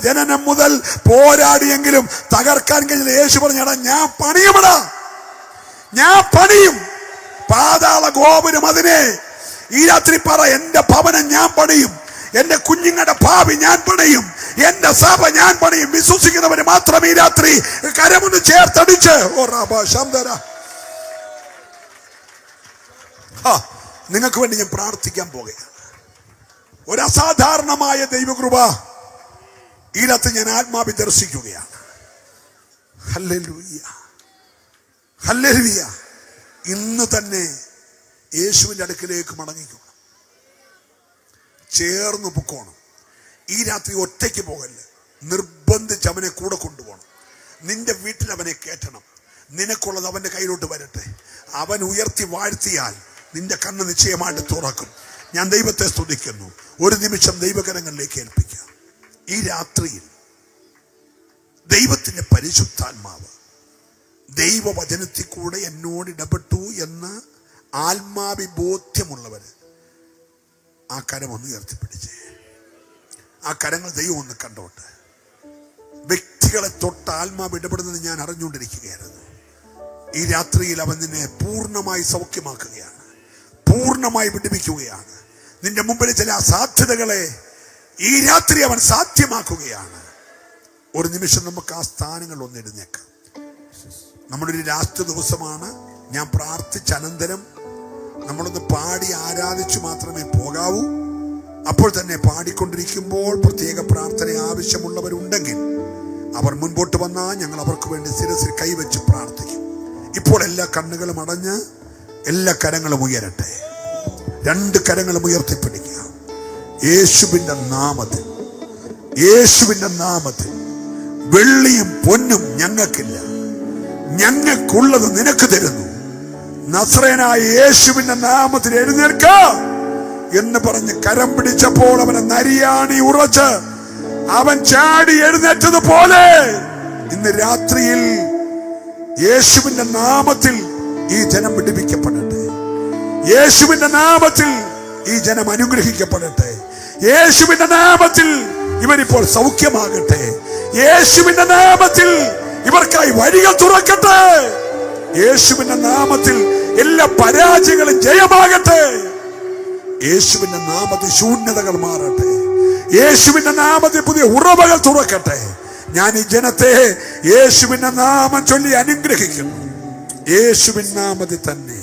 [SPEAKER 1] ജനനം മുതൽ പോരാടിയെങ്കിലും തകർക്കാൻ കഴിഞ്ഞ യേശു പറഞ്ഞാടാ, ഞാൻ പണിയുമടാ, ഞാൻ പണിയും പാതാള ഗോപുരം. അതിനെ ഈ രാത്രി പറ, എന്റെ ഭവനം ഞാൻ പണിയും, എന്റെ കുഞ്ഞുങ്ങളുടെ ഭാവി ഞാൻ പണിയും, എന്റെ സഭ ഞാൻ പണിയും. വിശ്വസിക്കുന്നവര് മാത്രം ഈ രാത്രി കരമൊന്ന് ചേർത്തടിച്ച് നിങ്ങൾക്ക് വേണ്ടി ഞാൻ പ്രാർത്ഥിക്കാൻ പോകുകയാണ്. ഒരു അസാധാരണമായ ദൈവകൃപ ഈ രാത്രി ഞാൻ ആത്മാവി ദർശിക്കുകയാണ്. Hallelujah, hallelujah. ഇന്ന് തന്നെ യേശുവിന്റെ അടുക്കിലേക്ക് മടങ്ങിക്കണം. ചേർന്ന് പൊക്കോണം. ഈ രാത്രി ഒറ്റയ്ക്ക് പോകല്ല, നിർബന്ധിച്ച് അവനെ കൂടെ കൊണ്ടുപോകണം. നിന്റെ വീട്ടിൽ അവനെ കയറ്റണം. നിനക്കുള്ളത് അവന്റെ കയ്യിലോട്ട് വരട്ടെ. അവൻ ഉയർത്തി വാഴ്ത്തിയാൽ നിന്റെ കണ്ണ് നിശ്ചയമായിട്ട് തുറക്കും. ഞാൻ ദൈവത്തെ സ്തുതിക്കുന്നു. ഒരു നിമിഷം ദൈവകരങ്ങളിലേക്ക് ഏൽപ്പിക്കാം. ഈ രാത്രിയിൽ ദൈവത്തിന്റെ പരിശുദ്ധാത്മാവ് ദൈവവചനത്തിൽ കൂടെ എന്നോട് ഇടപെട്ടു എന്ന് ആത്മാവി ബോധ്യമുള്ളവര് ആ കരം ഒന്ന് ഉയർത്തിപ്പിടിച്ചേ. ആ കരങ്ങൾ ദൈവം ഒന്ന് കണ്ടോട്ടെ. വ്യക്തികളെ തൊട്ട് ആത്മാവ് ഇടപെടുന്നത് ഞാൻ അറിഞ്ഞുകൊണ്ടിരിക്കുകയായിരുന്നു. ഈ രാത്രിയിൽ അവൻ നിന്നെ പൂർണ്ണമായി സൗഖ്യമാക്കുകയാണ്, പൂർണ്ണമായി വിടുവിക്കുകയാണ്. നിന്റെ മുമ്പിൽ ചില അസാധ്യതകളെ ഈ രാത്രി അവൻ സാധ്യമാക്കുകയാണ്. ഒരു നിമിഷം നമുക്ക് ആ സ്ഥാനങ്ങൾ ഒന്ന് എഴുന്നേക്കാം. നമ്മുടെ ഒരു രാഷ്ട്ര ദിവസമാണ്. ഞാൻ പ്രാർത്ഥിച്ച അനന്തരം നമ്മളൊന്ന് പാടി ആരാധിച്ചു മാത്രമേ പോകാവൂ. അപ്പോൾ തന്നെ പാടിക്കൊണ്ടിരിക്കുമ്പോൾ പ്രത്യേക പ്രാർത്ഥന ആവശ്യമുള്ളവരുണ്ടെങ്കിൽ അവർ മുൻപോട്ട് വന്നാൽ ഞങ്ങൾ അവർക്ക് വേണ്ടി ശിരസിൽ കൈവച്ച് പ്രാർത്ഥിക്കും. ഇപ്പോൾ എല്ലാ കണ്ണുകളും അടഞ്ഞ് എല്ലാ കരങ്ങളും ഉയരട്ടെ. 2 കരങ്ങളും ഉയർത്തിപ്പിടിക്കുക. യേശുവിന്റെ നാമത്തിൽ, യേശുവിന്റെ നാമത്തിൽ വെള്ളിയും പൊന്നും ഞങ്ങൾക്കില്ല, ഞങ്ങൾക്കുള്ളത് നിനക്ക് തരുന്നു. നസ്രയനായ യേശുവിന്റെ നാമത്തിൽ എഴുന്നേൽക്ക എന്ന് പറഞ്ഞ് കരം പിടിച്ചപ്പോൾ അവനെ നരിയാണി ഉറച്ച് അവൻ ചാടി എഴുന്നേറ്റതുപോലെ ഇന്ന് രാത്രിയിൽ യേശുവിന്റെ നാമത്തിൽ ഈ ജനം വിടുവിക്കപ്പെടട്ടെ. യേശുവിന്റെ നാമത്തിൽ ഈ ജനം അനുഗ്രഹിക്കപ്പെടട്ടെ. യേശുവിന്റെ നാമത്തിൽ ഇവരിപ്പോൾ സൗഖ്യമാകട്ടെ. യേശുവിന്റെ നാമത്തിൽ ഇവർക്കായി വഴികൾ തുറക്കട്ടെ. യേശുവിന്റെ നാമത്തിൽ എല്ലാ പരാജയങ്ങളും ജയമാകട്ടെ. യേശുവിന്റെ നാമത്തിൽ ശൂന്യതകൾ മാറട്ടെ. യേശുവിന്റെ നാമത്തിൽ പുതിയ ഉറവകൾ തുറക്കട്ടെ. ഞാൻ ഈ ജനത്തെ യേശുവിന്റെ നാമം ചൊല്ലി അനുഗ്രഹിക്കുന്നു. യേശുവിൻ നാമത്തിൽ തന്നെ.